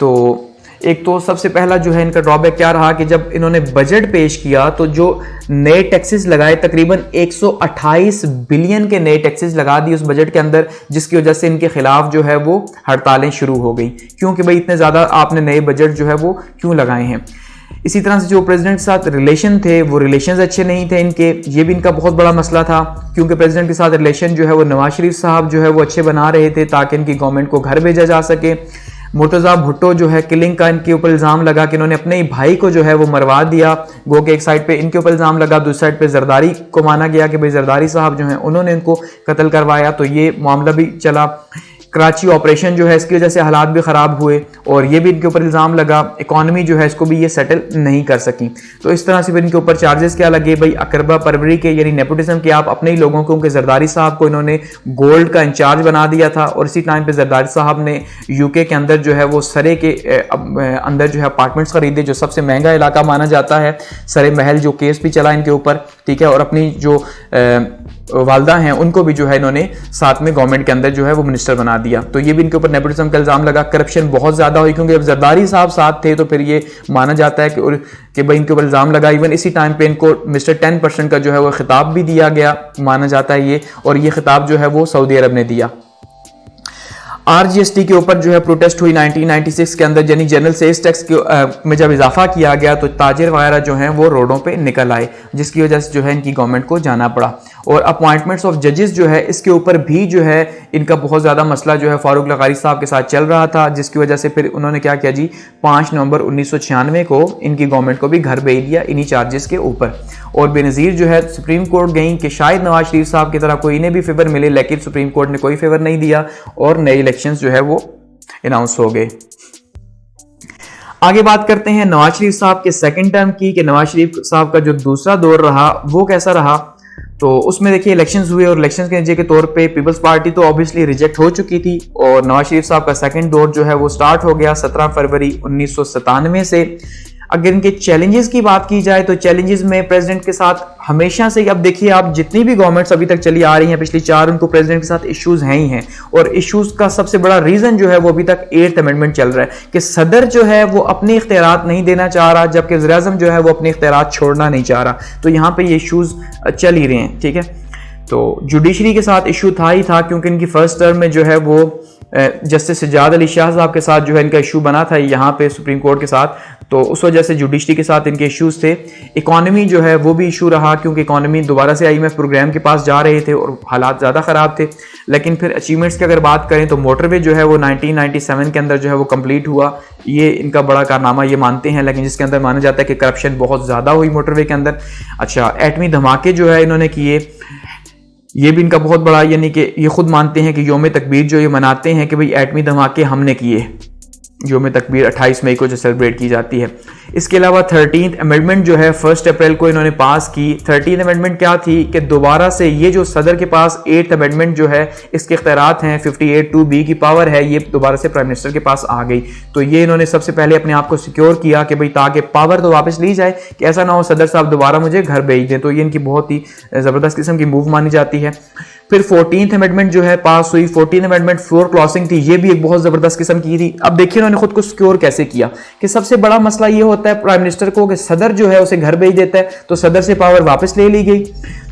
तो एक तो सबसे पहला जो है इनका ड्रॉबैक क्या रहा कि जब इन्होंने बजट पेश किया तो जो नए टैक्सेस लगाए, तकरीबन 128 बिलियन के नए टैक्सेस लगा दिए उस बजट के अंदर, जिसकी वजह से इनके खिलाफ जो है वो हड़तालें शुरू हो गई, क्योंकि भाई इतने ज़्यादा आपने नए बजट जो है वो क्यों लगाए हैं। इसी तरह से जो प्रेसिडेंट के साथ रिलेशन थे वो रिलेशंस अच्छे नहीं थे इनके, ये भी इनका बहुत बड़ा मसला था, क्योंकि प्रेसिडेंट के साथ रिलेशन जो है वो नवाज शरीफ साहब जो है वो अच्छे बना रहे थे ताकि इनकी गवर्नमेंट को घर भेजा जा सके। मुर्तज़ा भुट्टो जो है किलिंग का इनके ऊपर इल्ज़ाम लगा कि इन्होंने अपने ही भाई को जो है वो मरवा दिया, गो के एक साइड पे इनके ऊपर इल्ज़ाम लगा, दूसरी साइड पे जरदारी को माना गया कि भाई जरदारी साहब जो हैं उन्होंने इनको कत्ल करवाया, तो ये मामला भी चला। कराची ऑपरेशन जो है इसकी वजह से हालात भी ख़राब हुए और ये भी इनके ऊपर इल्ज़ाम लगा, इकॉनमी जो है इसको भी ये सेटल नहीं कर सकी। तो इस तरह से फिर इनके ऊपर चार्जेस क्या लगे, भाई अकरबा परवरी के यानी नेपोटिज्म के आप अपने ही लोगों को, उनके जरदारी साहब को इन्होंने गोल्ड का इंचार्ज बना दिया था और इसी टाइम पे जरदारी साहब ने UK के अंदर जो है वो सरे के अंदर जो है अपार्टमेंट्स खरीदे, जो सबसे महंगा इलाका माना जाता है, सरे महल, जो केस भी चला इनके ऊपर, ठीक है, और अपनी जो वालदा हैं उनको भी जो है इन्होंने साथ में गवर्नमेंट के अंदर जो है वो मिनिस्टर बना दिया। तो ये भी इनके ऊपर नेपोटिज्म का इल्जाम लगा। करप्शन बहुत ज्यादा हुई क्योंकि अब जरदारी साहब साथ थे तो फिर ये माना जाता है कि भाई इनके ऊपर इल्जाम लगा। इवन इसी टाइम पे इनको मिस्टर 10% का जो है वो खिताब भी दिया गया, माना जाता है ये, और ये खिताब जो है वो सऊदी अरब ने दिया। RGST के ऊपर जो है प्रोटेस्ट हुई 1996 के अंदर, यानी जनरल सेल्स टैक्स में जब इजाफा किया गया तो ताजिर वगैरह जो हैं वो रोडों पे निकल आए, जिसकी वजह से जो है इनकी गवर्नमेंट को जाना पड़ा। और अपॉइंटमेंट्स ऑफ जजेस जो है इसके ऊपर भी जो है इनका बहुत ज़्यादा मसला जो है फारूक लगारी साहब के साथ चल रहा था, जिसकी वजह से फिर उन्होंने क्या किया जी, 5 नवंबर 1996 को इनकी गवर्नमेंट को भी घर भेज दिया इन्हीं चार्जेस के ऊपर। और बेनज़ीर जो है सुप्रीम कोर्ट गई कि शायद नवाज शरीफ साहब की तरह कोई इन्हें भी फेवर मिले, लेकिन सुप्रीम कोर्ट ने कोई फेवर नहीं दिया और नए इलेक्शंस जो है वो अनाउंस हो गए। आगे बात करते हैं नवाज शरीफ साहब के सेकंड टर्म की, कि नवाज शरीफ साहब का जो दूसरा दौर रहा वो कैसा रहा। तो उसमें देखिए इलेक्शंस हुए और इलेक्शंस के नतीजे के तौर पे पीपल्स पार्टी तो ऑब्वियसली रिजेक्ट हो चुकी थी और नवाज शरीफ साहब का सेकंड दौर जो है वो स्टार्ट हो गया 17 फरवरी 1997 से। अगर इनके चैलेंजेस की बात की जाए तो चैलेंजेस में प्रेसिडेंट के साथ हमेशा से, अब देखिए आप जितनी भी गवर्नमेंट्स अभी तक चली आ रही हैं पिछली 4, उनको प्रेसिडेंट के साथ इश्यूज हैं ही हैं। और इश्यूज का सबसे बड़ा रीजन जो है वो अभी तक 8th अमेंडमेंट चल रहा है कि सदर जो है वो अपने इख्तियारात नहीं देना चाह रहा, जबकि वज़ीर-ए-आज़म जो है वो अपने इख्तियारात छोड़ना नहीं चाह रहा। तो यहाँ पे ये इश्यूज चल ही रहे हैं, ठीक है। तो जुडिशरी के साथ इशू था ही था, क्योंकि इनकी फर्स्ट टर्म में जो है वो जस्टिस सज्जाद अली शाह साहब के साथ जो है इनका इशू बना था यहाँ पे सुप्रीम कोर्ट के साथ, तो उस वजह से जुडिशरी के साथ इनके इश्यूज थे। इकॉनमी जो है वो भी इशू रहा, क्योंकि इकॉनमी दोबारा से IMF प्रोग्राम के पास जा रहे थे और हालात ज़्यादा ख़राब थे। लेकिन फिर अचीवमेंट्स की अगर बात करें तो मोटरवे जो है वो 1997 के अंदर जो है वो कंप्लीट हुआ, ये इनका बड़ा कारनामा ये मानते हैं, लेकिन जिसके अंदर माना जाता है कि करप्शन बहुत ज़्यादा हुई मोटरवे के अंदर। अच्छा, एटमी धमाके जो है इन्होंने किए, ये भी इनका बहुत बड़ा, यानी कि ये खुद मानते हैं कि योम तकबीर जो ये मनाते हैं कि भाई एटमी धमाके हमने किए, योम तकबीर 28 मई को जो सेलिब्रेट की जाती है। इसके अलावा 13th अमेंडमेंट जो है 1 अप्रैल को इन्होंने पास की। 13th अमेंडमेंट क्या थी कि दोबारा से ये जो सदर के पास 8th अमेंडमेंट जो है इसके इख्तियारात हैं, 58(2)B की पावर है, ये दोबारा से प्राइम मिनिस्टर के पास आ गई। तो ये इन्होंने सबसे पहले अपने आप को सिक्योर किया कि भाई ताकि पावर तो वापस ली जाए, कि ऐसा ना हो सदर साहब दोबारा मुझे घर भेज दें। तो ये इनकी बहुत ही ज़बरदस्त किस्म की मूव मानी जाती है। फिर 14th अमेंडमेंट जो है पास हुई। 14th अमेंडमेंट फ्लोर क्रॉसिंग थी, ये भी एक बहुत ज़बरदस्त किस्म की थी। अब देखिए उन्होंने खुद को सिक्योर कैसे किया कि सबसे बड़ा मसला ये होता है प्राइम मिनिस्टर को कि सदर जो है उसे घर भेज देता है, तो सदर से पावर वापस ले ली गई।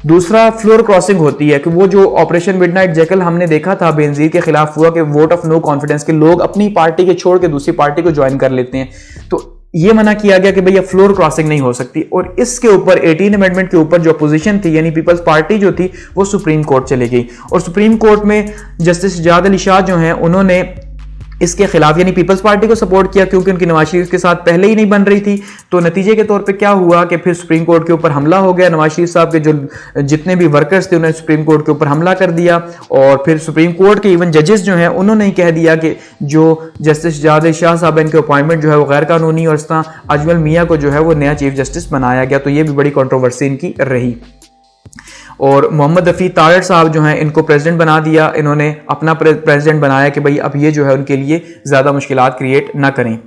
दूसरा फ्लोर क्रॉसिंग होती है कि वो जो ऑपरेशन मिडनाइट जैकल हमने देखा था बेनजीर के खिलाफ हुआ, कि वोट ऑफ नो कॉन्फिडेंस के लोग अपनी पार्टी के छोड़ के दूसरी पार्टी को ज्वाइन कर लेते हैं, तो ये मना किया गया कि भैया फ्लोर क्रॉसिंग नहीं हो सकती। और इसके ऊपर 18 अमेंडमेंट के ऊपर जो अपोजिशन थी यानी पीपल्स पार्टी जो थी वो सुप्रीम कोर्ट चली गई, और सुप्रीम कोर्ट में जस्टिस सज्जाद अली शाह जो हैं उन्होंने इसके खिलाफ यानी पीपल्स पार्टी को सपोर्ट किया, क्योंकि उनकी नवाज शरीफ के साथ पहले ही नहीं बन रही थी। तो नतीजे के तौर पे क्या हुआ कि फिर सुप्रीम कोर्ट के ऊपर हमला हो गया। नवाज शरीफ साहब के जो जितने भी वर्कर्स थे उन्होंने सुप्रीम कोर्ट के ऊपर हमला कर दिया, और फिर सुप्रीम कोर्ट के इवन जजेस जो हैं उन्होंने ही कह दिया कि जो जस्टिस सज्जाद अली शाह साहब इनके अपॉइंटमेंट जो है वो गैर कानूनी, और इस तरह अजमल मियाँ को जो है वो नया चीफ जस्टिस बनाया गया। तो ये भी बड़ी कंट्रोवर्सी इनकी रही। और मोहम्मद रफ़ी तारड़ साहब जो हैं इनको प्रेसिडेंट बना दिया, इन्होंने अपना प्रेसिडेंट बनाया कि भाई अब ये जो है उनके लिए ज़्यादा मुश्किलात क्रिएट ना करें।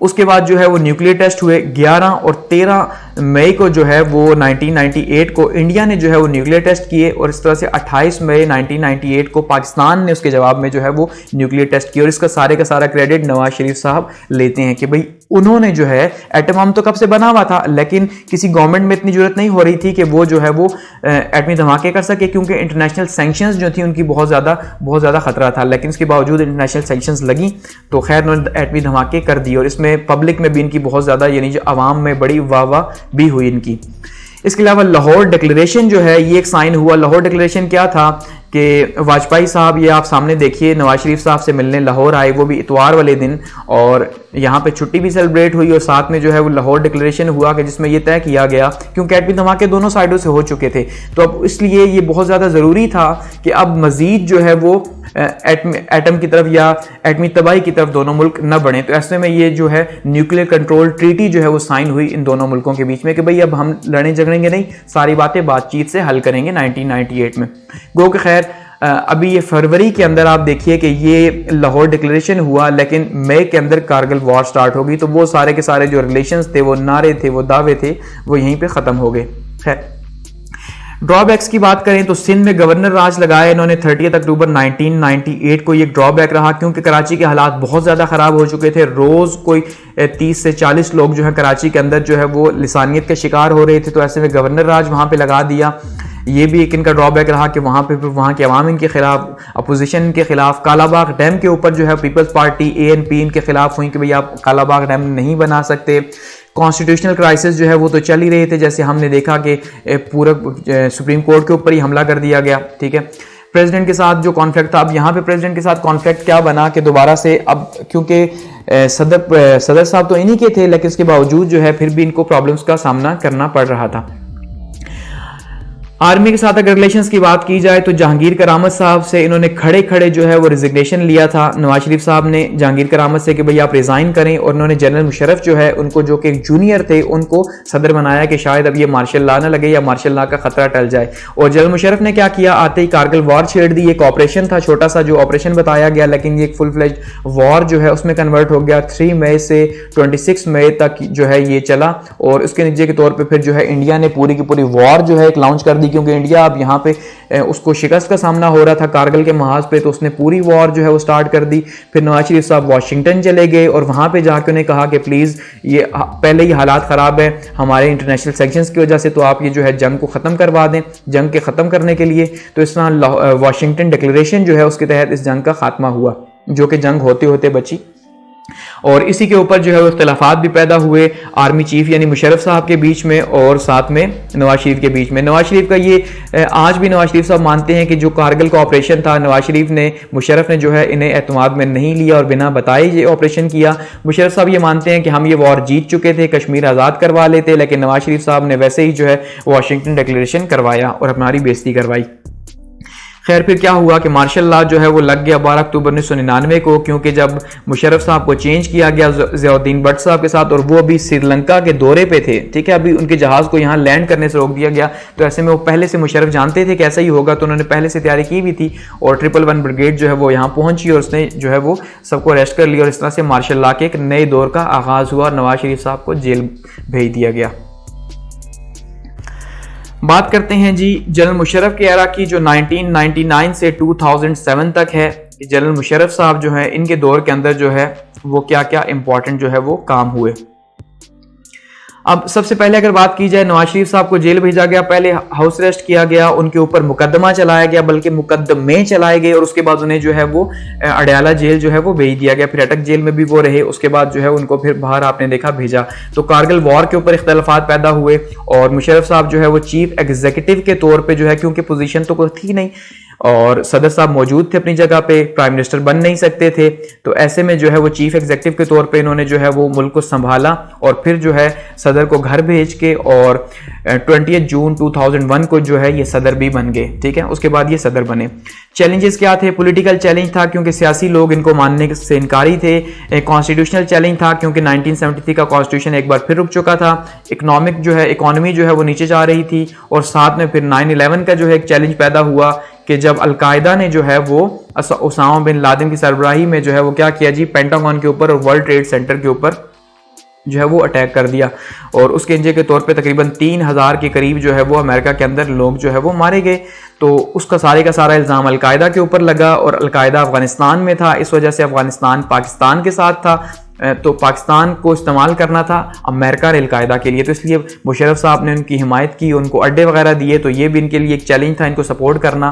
उसके बाद जो है वो न्यूक्लियर टेस्ट हुए 11 और 13 मई को जो है वो 1998 को इंडिया ने जो है वो न्यूक्लियर टेस्ट किए, और इस तरह से 28 मई 1998 को पाकिस्तान ने उसके जवाब में जो है वो न्यूक्लियर टेस्ट किया। और इसका सारे का सारा क्रेडिट नवाज शरीफ साहब लेते हैं कि भाई उन्होंने जो है एटम बम तो कब से बना हुआ था, लेकिन किसी गवर्नमेंट में इतनी जरूरत नहीं हो रही थी कि वो जो है वो एटमी धमाके कर सके, क्योंकि इंटरनेशनल सैंक्शंस जो थी उनकी बहुत ज़्यादा खतरा था। लेकिन इसके बावजूद इंटरनेशनल सैंक्शंस लगी तो खैर उन्होंने एटमी धमाके कर दिए, और इसमें पब्लिक में भी इनकी बहुत ज़्यादा यानी जो आवाम में बड़ी वाह भी हुई इनकी। इसके अलावा लाहौर डिक्लेरेशन जो है ये एक साइन हुआ। लाहौर डिक्लेरेशन क्या था कि वाजपेयी साहब, ये आप सामने देखिए, नवाज शरीफ साहब से मिलने लाहौर आए, वो भी इतवार वाले दिन, और यहाँ पे छुट्टी भी सेलिब्रेट हुई, और साथ में जो है वो लाहौर डिक्लेरेशन हुआ कि जिसमें ये तय किया गया, क्योंकि एटमी धमाके दोनों साइडों से हो चुके थे, तो अब इसलिए ये बहुत ज़्यादा ज़रूरी था कि अब मज़ीद जो है वो एटम की तरफ या एटमी तबाही की तरफ दोनों मुल्क न बढ़े। तो ऐसे में ये जो है न्यूक्लियर कंट्रोल ट्रीटी जो है वो साइन हुई इन दोनों मुल्कों के बीच में कि भाई अब हम लड़े झगड़ेंगे नहीं, सारी बातें बातचीत से हल करेंगे 1998 में। गो कि खैर अभी ये फरवरी के अंदर आप देखिए कि ये लाहौर डिक्लेरेशन हुआ, लेकिन मई के अंदर कारगिल वॉर स्टार्ट होगी, तो वो सारे के सारे जो रिलेशंस थे, वो नारे थे, वो दावे थे, वो यहीं पे ख़त्म हो गए। खैर ड्रॉबैक्स की बात करें तो सिंध में गवर्नर राज लगाया इन्होंने 30 अक्टूबर 1998 को। ये ड्रॉबैक रहा क्योंकि कराची के हालात बहुत ज़्यादा ख़राब हो चुके थे। रोज़ कोई 30 से 40 लोग जो है कराची के अंदर जो है वो लिसानियत के शिकार हो रहे थे, तो ऐसे में गवर्नर राज वहाँ पे लगा दिया। ये भी एक इनका ड्रॉबैक रहा कि वहाँ पे वहाँ के अवाम इनके खिलाफ, अपोजिशन के खिलाफ। कालाबाग डैम के ऊपर जो है पीपल्स पार्टी ANP इनके खिलाफ हुई कि भाई आप कालाबाग डैम नहीं बना सकते। कॉन्स्टिट्यूशनल क्राइसिस जो है वो तो चल ही रहे थे, जैसे हमने देखा कि पूरा सुप्रीम कोर्ट के ऊपर ही हमला कर दिया गया। ठीक है, प्रेसिडेंट के साथ जो कॉन्फ्लिक्ट था, अब यहाँ पे प्रेसिडेंट के साथ कॉन्फ्लिक्ट क्या बना कि दोबारा से अब क्योंकि सदर साहब तो इन्हीं के थे, लेकिन इसके बावजूद जो है फिर भी इनको प्रॉब्लम्स का सामना करना पड़ रहा था। आर्मी के साथ अगर रिलेशंस की बात की जाए तो जहांगीर करामत साहब से इन्होंने खड़े खड़े जो है वो रिजिग्नेशन लिया था नवाज शरीफ साहब ने जहांगीर करामत से कि भाई आप रिजाइन करें, और उन्होंने जनरल मुशर्रफ जो है उनको, जो कि जूनियर थे, उनको सदर बनाया कि शायद अब ये मार्शल लॉ ना लगे या मार्शल लॉ का खतरा टल जाए। और जनरल मुशर्रफ ने क्या किया, आते ही कारगिल वॉर छेड़ दी। एक ऑपरेशन था छोटा सा जो ऑपरेशन बताया गया, लेकिन ये एक फुल फ्लेज वॉर जो है उसमें कन्वर्ट हो गया। 3 मई से 26 मई तक जो है ये चला, और उसके नतीजे के तौर पर फिर जो है इंडिया ने पूरी की पूरी वॉर जो है एक लॉन्च कर दी, क्योंकि इंडिया अब यहाँ पे उसको शिकस्त का सामना हो रहा था कारगिल के महाज पे, तो उसने पूरी वॉर जो है वो स्टार्ट कर दी। फिर नवाज शरीफ साहब वाशिंगटन चले गए और वहां पे जाकर उन्हें कहा कि प्लीज ये पहले ही हालात खराब है हमारे इंटरनेशनल सैंक्शंस की वजह से, तो आप ये जो है जंग को खत्म करवा दें। जंग के खत्म करने के लिए तो इस तरह वाशिंगटन डिक्लेरेशन जो है उसके तहत इस जंग का खात्मा हुआ, जो कि जंग होते होते बची। और इसी के ऊपर जो है वो इख्तिलाफात भी पैदा हुए आर्मी चीफ यानी मुशर्रफ साहब के बीच में और साथ में नवाज शरीफ के बीच में। नवाज शरीफ का ये आज भी नवाज शरीफ साहब मानते हैं कि जो कारगिल का ऑपरेशन था, नवाज शरीफ ने, मुशर्रफ ने जो है इन्हें एतमाद में नहीं लिया और बिना बताए ये ऑपरेशन किया। मुशर्रफ साहब ये मानते हैं कि हम ये वॉर जीत चुके थे, कश्मीर आज़ाद करवा लेते, लेकिन नवाज शरीफ साहब ने वैसे ही जो है वाशिंगटन डिक्लेरेशन करवाया और हमारी बेइज्जती करवाई। खैर फिर क्या हुआ कि मार्शल लॉ जो है वो लग गया 12 अक्टूबर 1999 को, क्योंकि जब मुशर्रफ साहब को चेंज किया गया ज़ियाउद्दीन भट्ट साहब के साथ, और वो अभी श्रीलंका के दौरे पे थे, ठीक है, अभी उनके जहाज़ को यहाँ लैंड करने से रोक दिया गया। तो ऐसे में वो पहले से मुशर्रफ जानते थे कि ऐसा ही होगा, तो उन्होंने पहले से तैयारी की भी थी, और 111 ब्रिगेड जो है वो यहाँ पहुंची और उसने जो है वो सबको अरेस्ट कर लिया, और इस तरह से मार्शल लॉ के एक नए दौर का आगाज़ हुआ और नवाज शरीफ साहब को जेल भेज दिया गया। बात करते हैं जी जनरल मुशर्रफ के एरा की, जो 1999 से 2007 तक है। जनरल मुशर्रफ साहब जो है इनके दौर के अंदर जो है वो क्या क्या इंपॉर्टेंट जो है वो काम हुए। अब सबसे पहले अगर बात की जाए, नवाज शरीफ साहब को जेल भेजा गया, पहले हाउस अरेस्ट किया गया, उनके ऊपर मुकदमा चलाया गया, बल्कि मुकदमे चलाए गए, और उसके बाद उन्हें जो है वो अडयाला जेल जो है वो भेज दिया गया। फिर अटक जेल में भी वो रहे, उसके बाद जो है उनको फिर बाहर आपने देखा भेजा। तो कारगिल वॉर के ऊपर इख्तलाफात पैदा हुए, और मुशर्रफ साहब जो है वो चीफ एग्जीक्यूटिव के तौर पर जो है, क्योंकि पोजीशन तो कोई थी नहीं और सदर साहब मौजूद थे अपनी जगह पे, प्राइम मिनिस्टर बन नहीं सकते थे, तो ऐसे में जो है वो चीफ एग्जीक्यूटिव के तौर पे इन्होंने जो है वो मुल्क को संभाला, और फिर जो है सदर को घर भेज के, और 20 जून 2001 को जो है ये सदर भी बन गए, ठीक है, उसके बाद ये सदर बने। चैलेंजेस क्या थे? पॉलिटिकल चैलेंज था, क्योंकि सियासी लोग इनको मानने से इनकारी थे। कॉन्स्टिट्यूशनल चैलेंज था, क्योंकि 1973 का कॉन्स्टिट्यूशन एक बार फिर रुक चुका था। इकोनॉमिक जो है, इकोनॉमी जो है वो नीचे जा रही थी, और साथ में फिर 9/11 का जो है एक चैलेंज पैदा हुआ कि जब अलकायदा ने जो है वो उसामा बिन लादेन की सरबराही में जो है वो क्या किया जी, पेंटागन के ऊपर और वर्ल्ड ट्रेड सेंटर के ऊपर जो है वो अटैक कर दिया, और उसके नतीजे के तौर पे तकरीबन 3000 के करीब जो है वो अमेरिका के अंदर लोग जो है वो मारे गए। तो उसका सारे का सारा इल्ज़ाम अलकायदा के ऊपर लगा, और अलकायदा अफगानिस्तान में था, इस वजह से अफगानिस्तान पाकिस्तान के साथ था, तो पाकिस्तान को इस्तेमाल करना था अमेरिका और अलकायदा के लिए, तो इसलिए मुशर्रफ साहब ने उनकी हिमायत की, उनको अड्डे वगैरह दिए, तो ये भी इनके लिए एक चैलेंज था इनको सपोर्ट करना।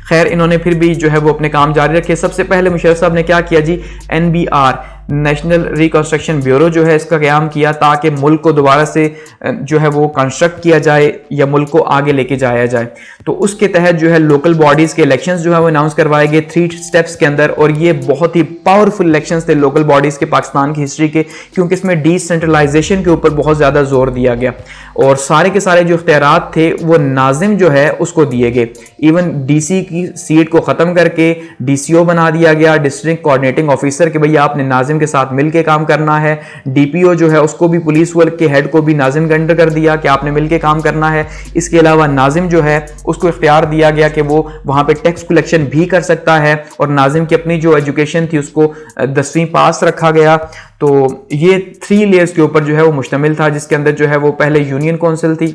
खैर इन्होंने फिर भी जो है वो अपने काम जारी रखे। सबसे पहले मुशर्रफ साहब ने क्या किया जी, NBR नेशनल रिकंस्ट्रक्शन ब्यूरो जो है इसका क़याम किया, ताकि मुल्क को दोबारा से जो है वो कंस्ट्रक्ट किया जाए या मुल्क को आगे लेके जाया जाए। तो उसके तहत जो है लोकल बॉडीज़ के इलेक्शंस जो है वो अनाउंस करवाए गए 3 स्टेप्स के अंदर, और ये बहुत ही पावरफुल इलेक्शंस थे लोकल बॉडीज़ के पाकिस्तान की हिस्ट्री के, क्योंकि इसमें डिसेंट्रलाइजेशन के ऊपर बहुत ज़्यादा जोर दिया गया, और सारे के सारे जो इख्तियारात थे वो नाजिम जो है उसको दिए गए। इवन DC की सीट को ख़त्म करके DCO बना दिया गया, डिस्ट्रिक्ट कोऑर्डिनेटिंग ऑफिसर, कि भैया आपने नाजिम के साथ मिलके काम करना है। DPO जो है उसको भी, पुलिस वर्क के हेड को भी नाजिम के अंडर कर दिया कि आपने मिलके काम करना है। इसके अलावा नाजिम जो है उसको इख्तियार दिया गया कि वो वहां पे टैक्स कलेक्शन भी कर सकता है, और नाजिम की अपनी जो एजुकेशन थी उसको 10वीं पास रखा गया। तो ये 3 लेयर्स के ऊपर जो है वो मुश्तमिल था, जिसके अंदर जो है वो पहले यूनियन काउंसिल थी,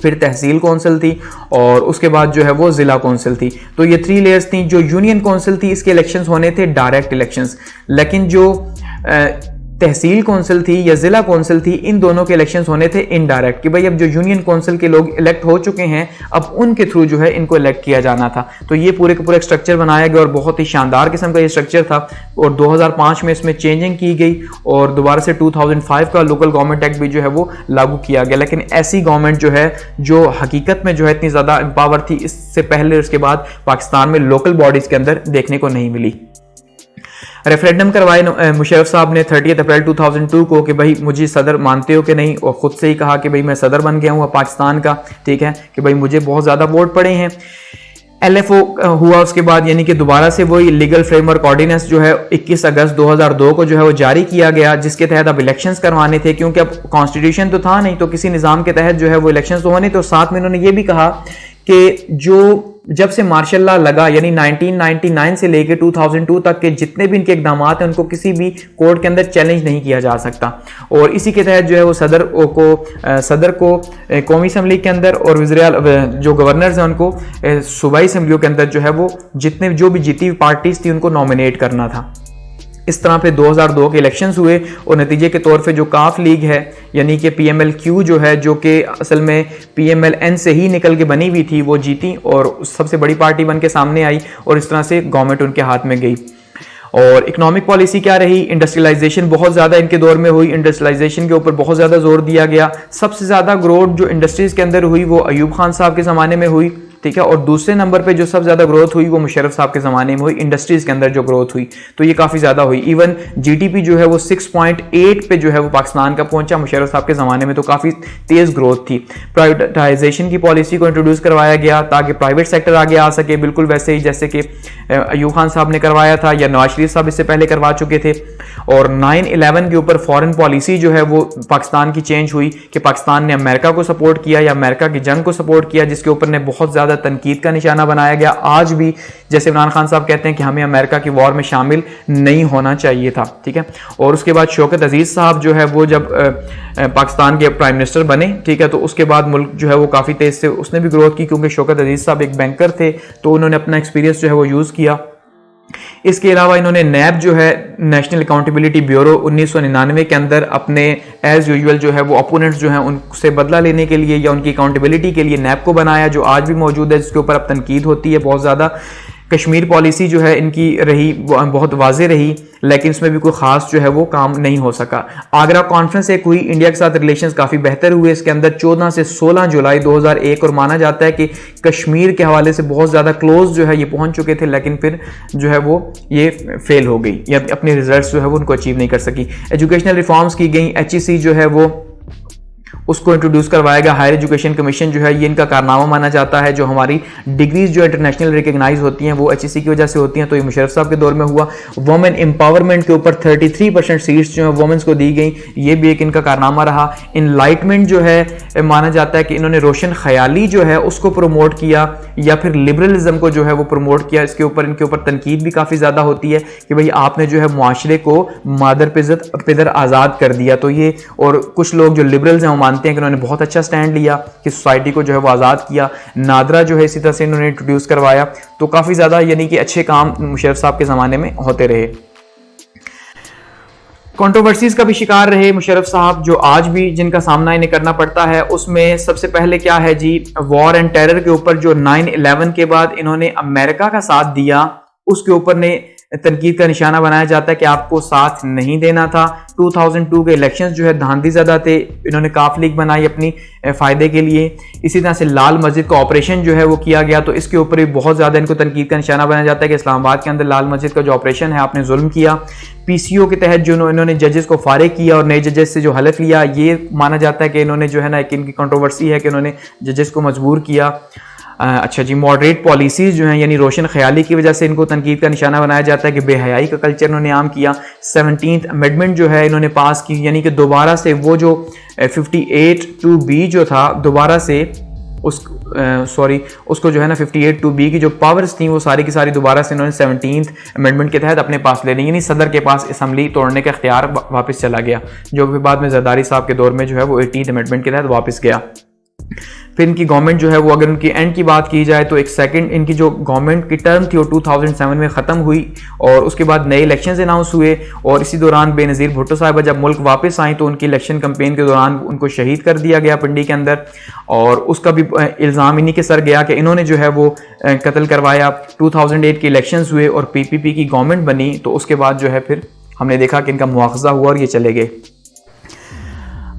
फिर तहसील कौंसिल थी, और उसके बाद जो है वो जिला कौंसिल थी। तो ये 3 लेयर्स थी। जो यूनियन कौंसिल थी इसके इलेक्शंस होने थे डायरेक्ट इलेक्शंस, लेकिन जो तहसील कौंसिल थी या जिला कौंसिल थी, इन दोनों के इलेक्शंस होने थे इनडायरेक्ट, कि भाई अब जो यूनियन कौंसिल के लोग इलेक्ट हो चुके हैं अब उनके थ्रू जो है इनको इलेक्ट किया जाना था। तो ये पूरे का पूरा एक स्ट्रक्चर बनाया गया, और बहुत ही शानदार किस्म का ये स्ट्रक्चर था, और 2005 में इसमें चेंजिंग की गई, और दोबारा से 2005 का लोकल गवर्नमेंट एक्ट भी जो है वो लागू किया गया। लेकिन ऐसी गवर्नमेंट जो है जो हकीकत में जो है इतनी ज़्यादा एम्पावर थी, इससे पहले उसके बाद पाकिस्तान में लोकल बॉडीज़ के अंदर देखने को नहीं मिली। रेफरेंडम करवाए मुशर्रफ साहब ने 30 अप्रैल 2002 को कि भाई मुझे सदर मानते हो कि नहीं, और ख़ुद से ही कहा कि भाई मैं सदर बन गया हूँ पाकिस्तान का, ठीक है, कि भाई मुझे बहुत ज़्यादा वोट पड़े हैं। LFO हुआ उसके बाद, यानी कि दोबारा से वही लीगल फ्रेमवर्क ऑर्डिनेंस जो है 21 अगस्त 2002 को जो है वो जारी किया गया, जिसके तहत अब इलेक्शंस करवाने थे, क्योंकि अब कॉन्स्टिट्यूशन तो था नहीं, तो किसी निज़ाम के तहत जो है वो इलेक्शंस तो होने। तो साथ में उन्होंने ये भी कहा कि जो जब से मार्शल लॉ लगा, यानी 1999 से लेकर 2002 तक के जितने भी इनके इकदाम हैं उनको किसी भी कोर्ट के अंदर चैलेंज नहीं किया जा सकता। और इसी के तहत जो है वो सदर को कौमी असम्बली के अंदर और वज़ीर जो गवर्नर्स हैं उनको सूबाई असम्बलियों के अंदर जो है वो जो भी जीती हुई पार्टीज थी उनको नॉमिनेट करना था। इस तरह पे 2002 के इलेक्शंस हुए और नतीजे के तौर पे जो काफ लीग है, यानी कि PMLQ जो है, जो कि असल में PMLN से ही निकल के बनी हुई थी, वो जीती और सबसे बड़ी पार्टी बन के सामने आई और इस तरह से गवर्नमेंट उनके हाथ में गई। और इकोनॉमिक पॉलिसी क्या रही, इंडस्ट्रियलाइजेशन बहुत ज़्यादा इनके दौर में हुई, इंडस्ट्रियलाइजेशन के ऊपर बहुत ज़्यादा जोर दिया गया। सबसे ज़्यादा ग्रोथ जो इंडस्ट्रीज़ के अंदर हुई वो अयूब खान साहब के ज़माने में हुई, ठीक है, और दूसरे नंबर पे जो सबसे ज़्यादा ग्रोथ हुई वो मुशर्रफ साहब के ज़माने में हुई, इंडस्ट्रीज़ के अंदर जो ग्रोथ हुई तो ये काफ़ी ज़्यादा हुई। इवन GDP जो है वो 6.8 पे जो है वो पाकिस्तान का पहुंचा, मुशर्रफ साहब के ज़माने में तो काफ़ी तेज़ ग्रोथ थी। प्राइवेटाइजेशन की पॉलिसी को इंट्रोड्यूस करवाया गया ताकि प्राइवेट सेक्टर आगे आ सके, बिल्कुल वैसे ही जैसे कि अयूब खान साहब ने करवाया था या नवाज शरीफ साहब इससे पहले करवा चुके थे। और 9/11 के ऊपर फॉरेन पॉलिसी जो है वो पाकिस्तान की चेंज हुई कि पाकिस्तान ने अमेरिका को सपोर्ट किया या अमेरिका की जंग को सपोर्ट किया, जिसके ऊपर ने बहुत ज़्यादा तनकीद का निशाना बनाया गया। आज भी जैसे इमरान खान साहब कहते हैं कि हमें अमेरिका की वॉर में शामिल नहीं होना चाहिए था, ठीक है। और उसके बाद शौकत अजीज साहब जो है वो जब पाकिस्तान के प्राइम मिनिस्टर बने, ठीक है, तो उसके बाद मुल्क जो है वो काफ़ी तेज़ से उसने भी ग्रोथ की, क्योंकि शौकत अजीज साहब एक बैंकर थे तो उन्होंने अपना एक्सपीरियंस जो है वो यूज़ किया। इसके अलावा इन्होंने नैब जो है, नेशनल अकाउंटेबिलिटी ब्यूरो, 1999 के अंदर अपने एज यूजुअल जो है वो अपोनेंट्स जो हैं उनसे बदला लेने के लिए या उनकी अकाउंटेबिलिटी के लिए नैब को बनाया, जो आज भी मौजूद है, जिसके ऊपर अब तनकीद होती है बहुत ज़्यादा। कश्मीर पॉलिसी जो है इनकी रही बहुत वाज़े रही, लेकिन इसमें भी कोई ख़ास जो है वो काम नहीं हो सका। आगरा कॉन्फ्रेंस एक हुई, इंडिया के साथ रिलेशंस काफ़ी बेहतर हुए इसके अंदर 14 से 16 जुलाई 2001, और माना जाता है कि कश्मीर के हवाले से बहुत ज़्यादा क्लोज जो है ये पहुंच चुके थे, लेकिन फिर जो है वो ये फेल हो गई या अपने रिजल्ट्स जो है वो उनको अचीव नहीं कर सकी। एजुकेशनल रिफॉर्म्स की गई, HEC जो है वो उसको इंट्रोड्यूस करवाया गया। हायर एजुकेशन कमीशन जो है ये इनका कारनामा माना जाता है। जो हमारी डिग्रीज जो इंटरनेशनल रिकग्नाइज होती हैं वो HEC की वजह से होती हैं, तो ये मुशर्रफ साहब के दौर में हुआ। वुमेन एम्पावरमेंट के ऊपर 33% सीट्स जो है वुमेन्स को दी गई, ये भी एक इनका कारनामा रहा। इनलाइटमेंट जो है माना जाता है कि इन्होंने रोशन ख्याली जो है उसको प्रमोट किया या फिर लिबरलिज्म को जो है वो प्रमोट किया। इसके ऊपर इनके ऊपर तनकीद भी काफ़ी ज़्यादा होती है कि भाई आपने जो है मुआशरे को मादर पिदर आज़ाद कर दिया। तो ये, और कुछ लोग जो लिबरल्स हैं वो मानते हैं कि उन्होंने बहुत अच्छा स्टैंड लिया कि सोसाइटी को जो है वो आज़ाद किया। नादरा जो है इसी तरह से इन्होंने इंट्रोड्यूस करवाया। तो काफ़ी ज़्यादा यानी कि अच्छे काम मुशर्रफ साहब के ज़माने में होते रहे। कंट्रोवर्सीज का भी शिकार रहे मुशर्रफ साहब, जो आज भी जिनका सामना इन्हें करना पड़ता है। उसमें सबसे पहले क्या है जी, वॉर एंड टेरर के ऊपर जो 9/11 के बाद इन्होंने अमेरिका का साथ दिया, उसके ऊपर ने तनकीद का निशाना बनाया जाता है कि आपको साथ नहीं देना था। 2002 के इलेक्शंस जो है धांधली ज़्यादा थे, इन्होंने काफ लीग बनाई अपनी फ़ायदे के लिए। इसी तरह से लाल मस्जिद का ऑपरेशन जो है वो किया गया, तो इसके ऊपर भी बहुत ज़्यादा इनको तनकीद का निशाना बनाया जाता है कि इस्लामाबाद के अंदर लाल मस्जिद का जो ऑपरेशन है आपने जुल्म किया। PCO के तहत जो इन्होंने जजेस को फारिग किया और नए जजेस से जो हलफ लिया, ये माना जाता है कि इन्होंने जो है ना, एक इनकी कंट्रोवर्सी है कि इन्होंने जजेस को मजबूर किया। अच्छा जी, मॉडरेट पॉलिसीज़ जो हैं यानी रोशन ख्याली की वजह से इनको तनकीद का निशाना बनाया जाता है कि बेहयाई का कल्चर इन्होंने आम किया। 17th अमेंडमेंट जो है इन्होंने पास की, यानी कि दोबारा से वो जो 58(2)B जो था दोबारा से उसको जो है ना 58(2)B की जो पावर्स थी वो सारी की सारी दोबारा से इन्होंने 17th अमेंडमेंट के तहत अपने पास ले ली, यानी सदर के पास असम्बली तोड़ने का इख्तियार वापस चला गया, जो फिर बाद में जरदारी साहब के दौर में जो है वो 18th अमेंडमेंट के तहत वापस गया। फिर इनकी गवर्नमेंट जो है वो, अगर उनकी एंड की बात की जाए तो एक सेकंड इनकी जो गवर्नमेंट की टर्म थी वो 2007 में ख़त्म हुई और उसके बाद नए इलेक्शंस अनाउंस हुए। और इसी दौरान बेनज़ीर भुट्टो साहिबा जब मुल्क वापस आई तो उनकी इलेक्शन कैंपेन के दौरान उनको शहीद कर दिया गया पिंडी के अंदर, और उसका भी इल्ज़ाम इन्हीं के सर गया कि इन्होंने जो है वो कत्ल करवाया। 2008 के इलेक्शंस हुए और PPP की गवर्नमेंट बनी, तो उसके बाद जो है फिर हमने देखा कि इनका मुआवजा हुआ और ये चले गए।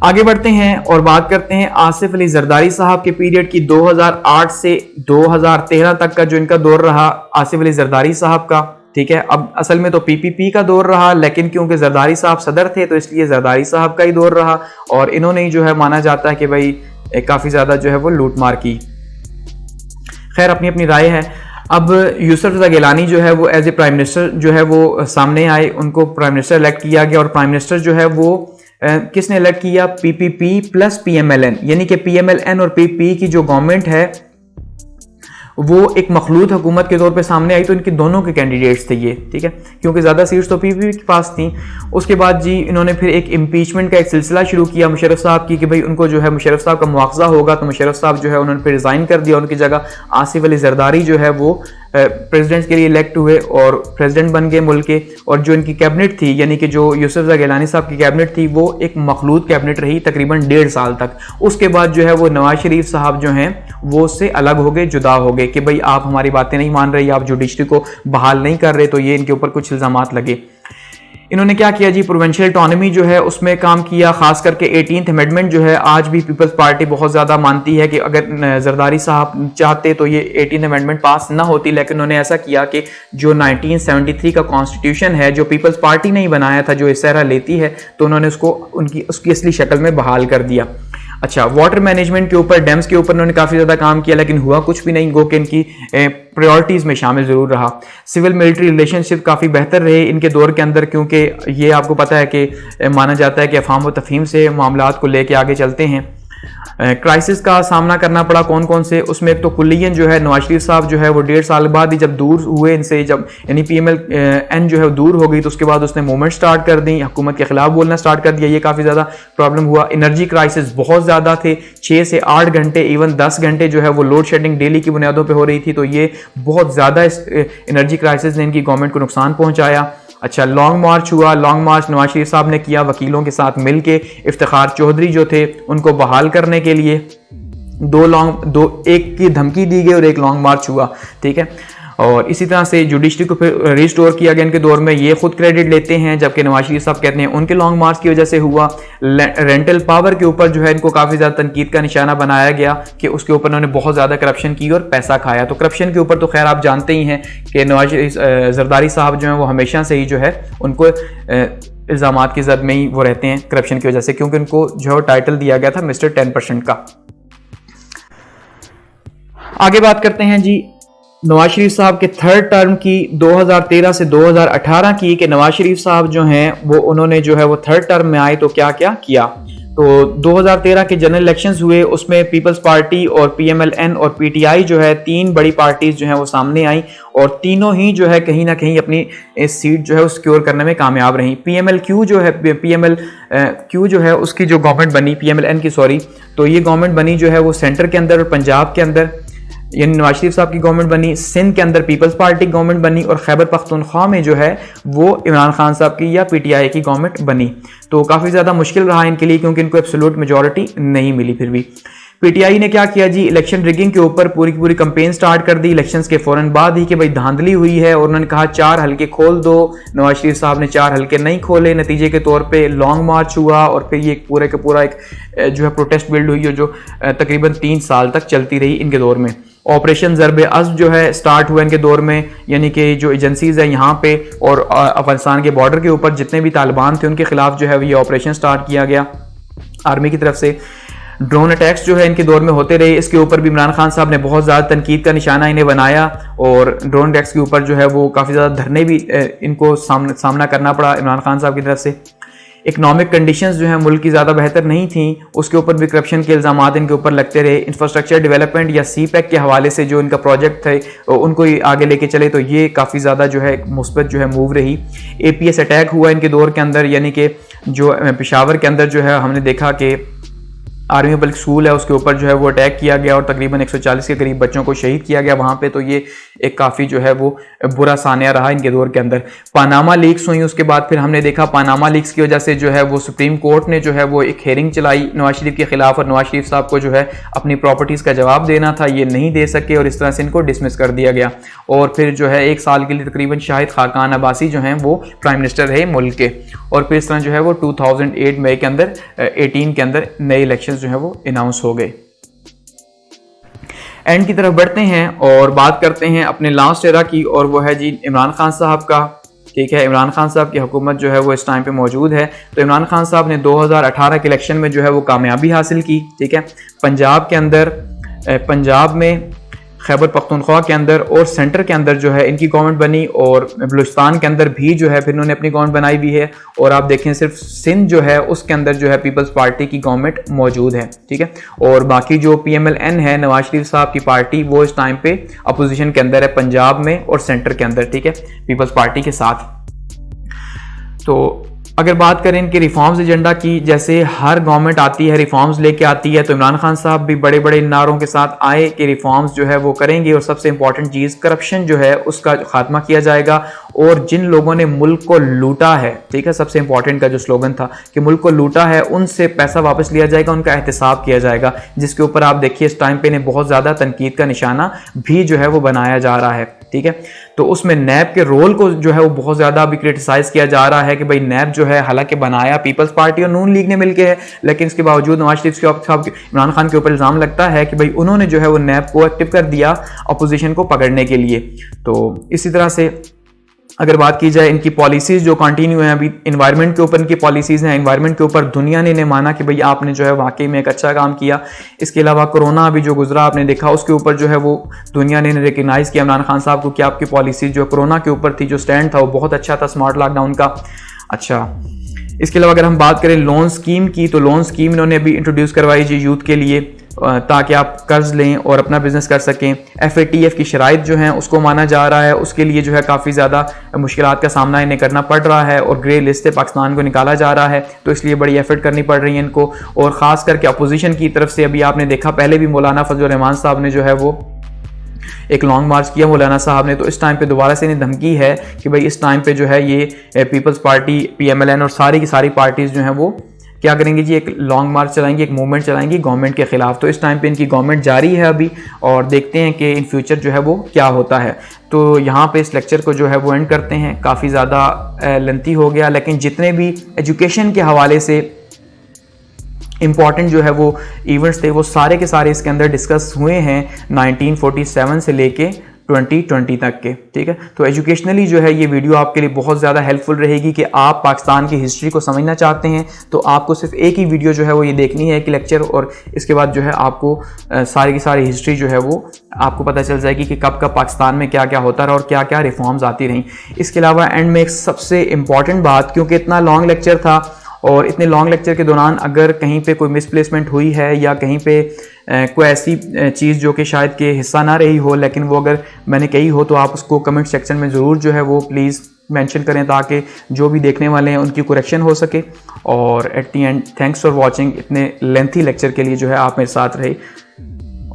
आगे बढ़ते हैं और बात करते हैं आसिफ अली जरदारी साहब के पीरियड की। 2008 से 2013 तक का जो इनका दौर रहा आसिफ अली जरदारी साहब का, ठीक है। अब असल में तो पीपीपी का दौर रहा, लेकिन क्योंकि जरदारी साहब सदर थे तो इसलिए जरदारी साहब का ही दौर रहा और इन्होंने ही जो है माना जाता है कि भाई काफ़ी ज़्यादा जो है वो लूट मार की। खैर अपनी अपनी राय है। अब यूसुफ रज़ा गिलानी जो है वो एज ए प्राइम मिनिस्टर जो है वो सामने आए, उनको प्राइम मिनिस्टर इलेक्ट किया गया और प्राइम मिनिस्टर जो है वो किसने इलेक्ट किया? पीपीपी प्लस पीएमएलएन, यानी कि पीएमएलएन और पीपी की जो गवर्नमेंट है वो एक मखलूत हुकूमत के तौर पे सामने आई, तो इनके दोनों के कैंडिडेट्स थे ये, ठीक है, क्योंकि ज़्यादा सीट्स तो पीपीपी के पास थी। उसके बाद जी इन्होंने फिर एक इम्पीचमेंट का एक सिलसिला शुरू किया मुशर्रफ साहब की कि भाई उनको जो है मुशर्रफ साहब का मुआवजा होगा, तो मुशर्रफ साहब जो है उन्होंने फिर रिज़ाइन कर दिया, उनकी जगह आसिफ अली जरदारी जो है वो प्रेसिडेंट के लिए इलेक्ट हुए और प्रेसिडेंट बन गए मुल्क के। और जो इनकी कैबिनेट थी, यानी कि जो यूसुफ रज़ा गिलानी साहब की कैबिनेट थी, वो एक मखलूत कैबिनेट रही तकरीबन 1.5 साल तक। उसके बाद जो है वो नवाज शरीफ साहब जो हैं वो उससे अलग हो गए, जुदा हो गए कि भाई आप हमारी बातें नहीं मान रहे, आप जुडिशरी को बहाल नहीं कर रहे, तो ये इनके ऊपर कुछ इल्ज़ामात लगे। इन्होंने क्या किया जी, प्रोविंशियल ऑटोनॉमी जो है उसमें काम किया, खास करके 18th अमेंडमेंट जो है आज भी पीपल्स पार्टी बहुत ज़्यादा मानती है कि अगर जरदारी साहब चाहते तो ये 18th अमेंडमेंट पास ना होती, लेकिन उन्होंने ऐसा किया कि जो 1973 का कॉन्स्टिट्यूशन है जो पीपल्स पार्टी ने ही बनाया था, जो इस तरह लेती है, तो उन्होंने उसकी असली शक्ल में बहाल कर दिया। अच्छा, वाटर मैनेजमेंट के ऊपर, डैम्स के ऊपर उन्होंने काफ़ी ज़्यादा काम किया, लेकिन हुआ कुछ भी नहीं, गो कि इनकी प्रायोरिटीज़ में शामिल ज़रूर रहा। सिविल मिलिट्री रिलेशनशिप काफ़ी बेहतर रहे इनके दौर के अंदर, क्योंकि ये आपको पता है कि माना जाता है कि अफ़ाम व तफ़हीम से मामलात को लेके आगे चलते हैं। क्राइसिस का सामना करना पड़ा कौन कौन से, उसमें एक तो कुल्लियन जो है नवाज शरीफ साहब जो है वो 1.5 साल बाद ही जब दूर हुए इनसे, जब यानी पीएमएलएन जो है दूर हो गई, तो उसके बाद उसने मूवमेंट स्टार्ट कर दी, हुकूमत के खिलाफ बोलना स्टार्ट कर दिया, ये काफ़ी ज़्यादा प्रॉब्लम हुआ। एनर्जी क्राइसिस बहुत ज़्यादा थे, 6 से 8 घंटे इवन 10 घंटे जो है वो लोड शेडिंग डेली की बुनियादों पर हो रही थी, तो ये बहुत ज़्यादा इस एनर्जी क्राइसिस ने इनकी गवर्नमेंट को नुकसान पहुँचाया। अच्छा, लॉन्ग मार्च हुआ, लॉन्ग मार्च नवाज शरीफ साहब ने किया वकीलों के साथ मिलके, इफ्तिखार चौधरी जो थे उनको बहाल करने के लिए एक की धमकी दी गई और एक लॉन्ग मार्च हुआ, ठीक है। और इसी तरह से जुडिशरी को फिर रिस्टोर किया गया इनके दौर में, ये खुद क्रेडिट लेते हैं, जबकि नवाज शरीफ साहब कहते हैं उनके लॉन्ग मार्च की वजह से हुआ। रेंटल पावर के ऊपर जो है इनको काफ़ी ज़्यादा तनकीद का निशाना बनाया गया कि उसके ऊपर उन्होंने बहुत ज़्यादा करप्शन की और पैसा खाया। तो करप्शन के ऊपर तो खैर आप जानते ही हैं कि नवाज जरदारी साहब जो हैं वो हमेशा से ही जो है उनको इल्ज़ामात की जद में ही वो रहते हैं करप्शन की वजह से, क्योंकि उनको जो है टाइटल दिया गया था मिस्टर 10% का। आगे बात करते हैं जी नवाज शरीफ साहब के थर्ड टर्म की, 2013 से 2018 की, कि नवाज शरीफ साहब जो हैं वो उन्होंने जो है वो थर्ड टर्म में आए तो क्या क्या किया। तो 2013 के जनरल इलेक्शंस हुए, उसमें पीपल्स पार्टी और पीएमएलएन और पीटीआई जो है 3 बड़ी पार्टीज जो है वो सामने आई और तीनों ही जो है कहीं ना कहीं अपनी सीट जो है वो सिक्योर करने में कामयाब रही। पीएमएलक्यू जो है उसकी जो गवर्नमेंट बनी, पीएमएलएन की सॉरी, तो ये गवर्नमेंट बनी जो है वो सेंटर के अंदर और पंजाब के अंदर यानी नवाज शरीफ साहब की गवर्नमेंट बनी, सिंध के अंदर पीपल्स पार्टी गवर्नमेंट बनी और खैबर पख्तूनख्वा में जो है वो इमरान खान साहब की या पीटीआई की गवर्नमेंट बनी। तो काफ़ी ज़्यादा मुश्किल रहा इनके लिए, क्योंकि इनको एब्सोल्यूट मेजॉरिटी नहीं मिली। फिर भी पीटीआई ने क्या किया जी, इलेक्शन रिगिंग के ऊपर पूरी की पूरी कंपेन स्टार्ट कर दी इलेक्शंस के फौरन बाद ही कि भाई धांधली हुई है, और उन्होंने कहा 4 हल्के खोल दो। नवाज शरीफ साहब ने 4 हल्के नहीं खोले, नतीजे के तौर पे लॉन्ग मार्च हुआ और फिर ये पूरे का पूरा एक जो है प्रोटेस्ट बिल्ड हुई है जो तकरीबन 3 साल तक चलती रही इनके दौर में। ऑपरेशन ज़र्ब-ए-अज़्ब जो है स्टार्ट हुआ इनके दौर में, यानी कि जो एजेंसीज है यहाँ पे और अफगानिस्तान के बॉर्डर के ऊपर जितने भी तालिबान थे उनके खिलाफ जो है ये ऑपरेशन स्टार्ट किया गया आर्मी की तरफ से। ड्रोन अटैक्स जो है इनके दौर में होते रहे, इसके ऊपर भी इमरान खान साहब ने बहुत ज़्यादा तनकीद का निशाना इन्हें बनाया और ड्रोन अटैक्स के ऊपर जो है वो काफ़ी ज़्यादा धरने भी इनको सामना करना पड़ा इमरान खान साहब की तरफ से। इकनॉमिक कंडीशंस जो है मुल्क की ज़्यादा बेहतर नहीं थी, उसके ऊपर भी करप्शन के इल्ज़ामात इनके ऊपर लगते रहे। इंफ्रास्ट्रक्चर डेवलपमेंट या सीपैक के हवाले से जो इनका प्रोजेक्ट थे उनको आगे लेके चले, तो ये काफ़ी ज़्यादा जो है मुस्बत जो है मूव रही। APS अटैक हुआ इनके दौर के अंदर, यानी कि जो पेशावर के अंदर जो है हमने देखा कि आर्मी पब्लिक स्कूल है उसके ऊपर जो है वो अटैक किया गया और तकरीबन 140 के करीब बच्चों को शहीद किया गया वहाँ पे। तो ये एक काफ़ी जो है वो बुरा सानिया रहा इनके दौर के अंदर। पानामा लीक्स हुई, उसके बाद फिर हमने देखा पानामा लीक्स की वजह से जो है वो सुप्रीम कोर्ट ने जो है वो एक हेयरिंग चलाई नवाज शरीफ के खिलाफ और नवाज शरीफ साहब को जो है अपनी प्रॉपर्टीज़ का जवाब देना था, ये नहीं दे सके और इस तरह से इनको डिसमिस कर दिया गया। और फिर जो है 1 साल के लिए तकरीबन शाहिद खाकान अब्बासी जो हैं वो प्राइम मिनिस्टर रहे मुल्क के। और फिर इस तरह जो है वो 2008 मई के अंदर 18 के अंदर नए इलेक्शन जो है वो अनाउंस हो गए। एंड की तरफ बढ़ते हैं और बात करते हैं अपने लास्ट एरा की, और वो है जी इमरान खान साहब का। ठीक है, इमरान खान साहब की हुकूमत जो है वो इस टाइम पे मौजूद है। तो इमरान खान साहब ने 2018 के इलेक्शन में जो है वो कामयाबी हासिल की। ठीक है, पंजाब के अंदर, पंजाब में, खैबर पख्तूनख्वा के अंदर और सेंटर के अंदर जो है इनकी गवर्नमेंट बनी, और बलूचिस्तान के अंदर भी जो है फिर इन्होंने अपनी गवर्नमेंट बनाई भी है। और आप देखें सिर्फ सिंध जो है उसके अंदर जो है पीपल्स पार्टी की गवर्नमेंट मौजूद है। ठीक है, और बाकी जो PMLN है नवाज शरीफ साहब की पार्टी, वो इस टाइम पे अपोजिशन के अंदर है पंजाब में और सेंटर के अंदर। ठीक है, पीपल्स पार्टी के साथ। तो अगर बात करें इनके रिफॉर्म्स एजेंडा की, जैसे हर गवर्नमेंट आती है रिफॉर्म्स लेके आती है, तो इमरान खान साहब भी बड़े बड़े नारों के साथ आए कि रिफॉर्म्स जो है वो करेंगे, और सबसे इंपॉर्टेंट चीज़ करप्शन जो है उसका खात्मा किया जाएगा, और जिन लोगों ने मुल्क को लूटा है, ठीक है, सबसे इंपॉर्टेंट का जो स्लोगन था कि मुल्क को लूटा है उनसे पैसा वापस लिया जाएगा, उनका एहतिसाब किया जाएगा, जिसके ऊपर आप देखिए इस टाइम पे इन्हें बहुत ज़्यादा तनकीद का निशाना भी जो है वो बनाया जा रहा है। ठीक है, तो उसमें नैब के रोल को जो है वो बहुत ज़्यादा अभी क्रिटिसाइज किया जा रहा है कि भाई नैब जो है हालांकि बनाया पीपल्स पार्टी और नून लीग ने मिलकर है, लेकिन इसके बावजूद नवाज शरीफ साहब इमरान खान के ऊपर इल्ज़ाम लगता है कि भाई उन्होंने जो है वो नैब को एक्टिव कर दिया अपोजिशन को पकड़ने के लिए। तो इसी तरह से अगर बात की जाए इनकी पॉलिसीज़ जो कंटिन्यू हैं, अभी इन्वायरमेंट के ऊपर इनकी पॉलिसीज़ हैं, इन्वायरमेंट के ऊपर दुनिया ने इन्हें माना कि भाई आपने जो है वाकई में एक अच्छा काम किया। इसके अलावा कोरोना अभी जो गुजरा आपने देखा, उसके ऊपर जो है वो दुनिया ने रिकग्नाइज़ किया इमरान खान साहब को कि आपकी पॉलिसी जो कोरोना के ऊपर थी, जो स्टैंड था वो बहुत अच्छा था, स्मार्ट लॉकडाउन का। अच्छा, इसके अलावा अगर हम बात करें लोन स्कीम की, तो लोन स्कीम इन्होंने अभी इंट्रोड्यूस करवाई जी यूथ के लिए, ताकि आप कर्ज लें और अपना बिजनेस कर सकें। FATF की शराइत जो हैं उसको माना जा रहा है, उसके लिए जो है काफ़ी ज़्यादा मुश्किलात का सामना इन्हें करना पड़ रहा है, और ग्रे लिस्ट से पाकिस्तान को निकाला जा रहा है, तो इसलिए बड़ी एफर्ट करनी पड़ रही है इनको। और ख़ास करके अपोजिशन की तरफ से अभी आपने देखा, पहले भी मौलाना फजल रहमान साहब ने जो है वो एक लॉन्ग मार्च किया मौलाना साहब ने, तो इस टाइम पे दोबारा से इन्हें धमकी है कि भाई इस टाइम पे जो है ये पीपल्स पार्टी, PMLN और सारी की सारी पार्टीज़ जो हैं वो क्या करेंगे जी, एक लॉन्ग मार्च चलाएंगी, एक मूवमेंट चलाएंगी गवर्नमेंट के खिलाफ। तो इस टाइम पे इनकी गवर्नमेंट जारी है अभी, और देखते हैं कि इन फ्यूचर जो है वो क्या होता है। तो यहाँ पे इस लेक्चर को जो है वो एंड करते हैं, काफ़ी ज़्यादा लेंथी हो गया, लेकिन जितने भी एजुकेशन के हवाले से इम्पॉर्टेंट जो है वो इवेंट्स थे वो सारे के सारे इसके अंदर डिस्कस हुए हैं 1947 से लेके 2020 तक के। ठीक है, तो एजुकेशनली जो है ये वीडियो आपके लिए बहुत ज़्यादा हेल्पफुल रहेगी कि आप पाकिस्तान की हिस्ट्री को समझना चाहते हैं, तो आपको सिर्फ एक ही वीडियो जो है वो ये देखनी है, एक लेक्चर, और इसके बाद जो है आपको सारी की सारी हिस्ट्री जो है वो आपको पता चल जाएगी कि कब कब पाकिस्तान में क्या क्या होता रहा और क्या क्या रिफॉर्म्स आती रहीं। इसके अलावा एंड में एक सबसे इम्पॉर्टेंट बात, क्योंकि इतना लॉन्ग लेक्चर था और इतने लॉन्ग लेक्चर के दौरान अगर कहीं पे कोई मिसप्लेसमेंट हुई है या कहीं पे कोई ऐसी चीज़ जो कि शायद के हिस्सा ना रही हो, लेकिन वो अगर मैंने कही हो, तो आप उसको कमेंट सेक्शन में ज़रूर जो है वो प्लीज़ मेंशन करें, ताकि जो भी देखने वाले हैं उनकी करेक्शन हो सके। और at the and thanks for watching, इतने लेंथी लेक्चर के लिए जो है आप मेरे साथ रहे,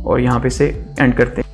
और यहाँ पे से एंड करते हैं।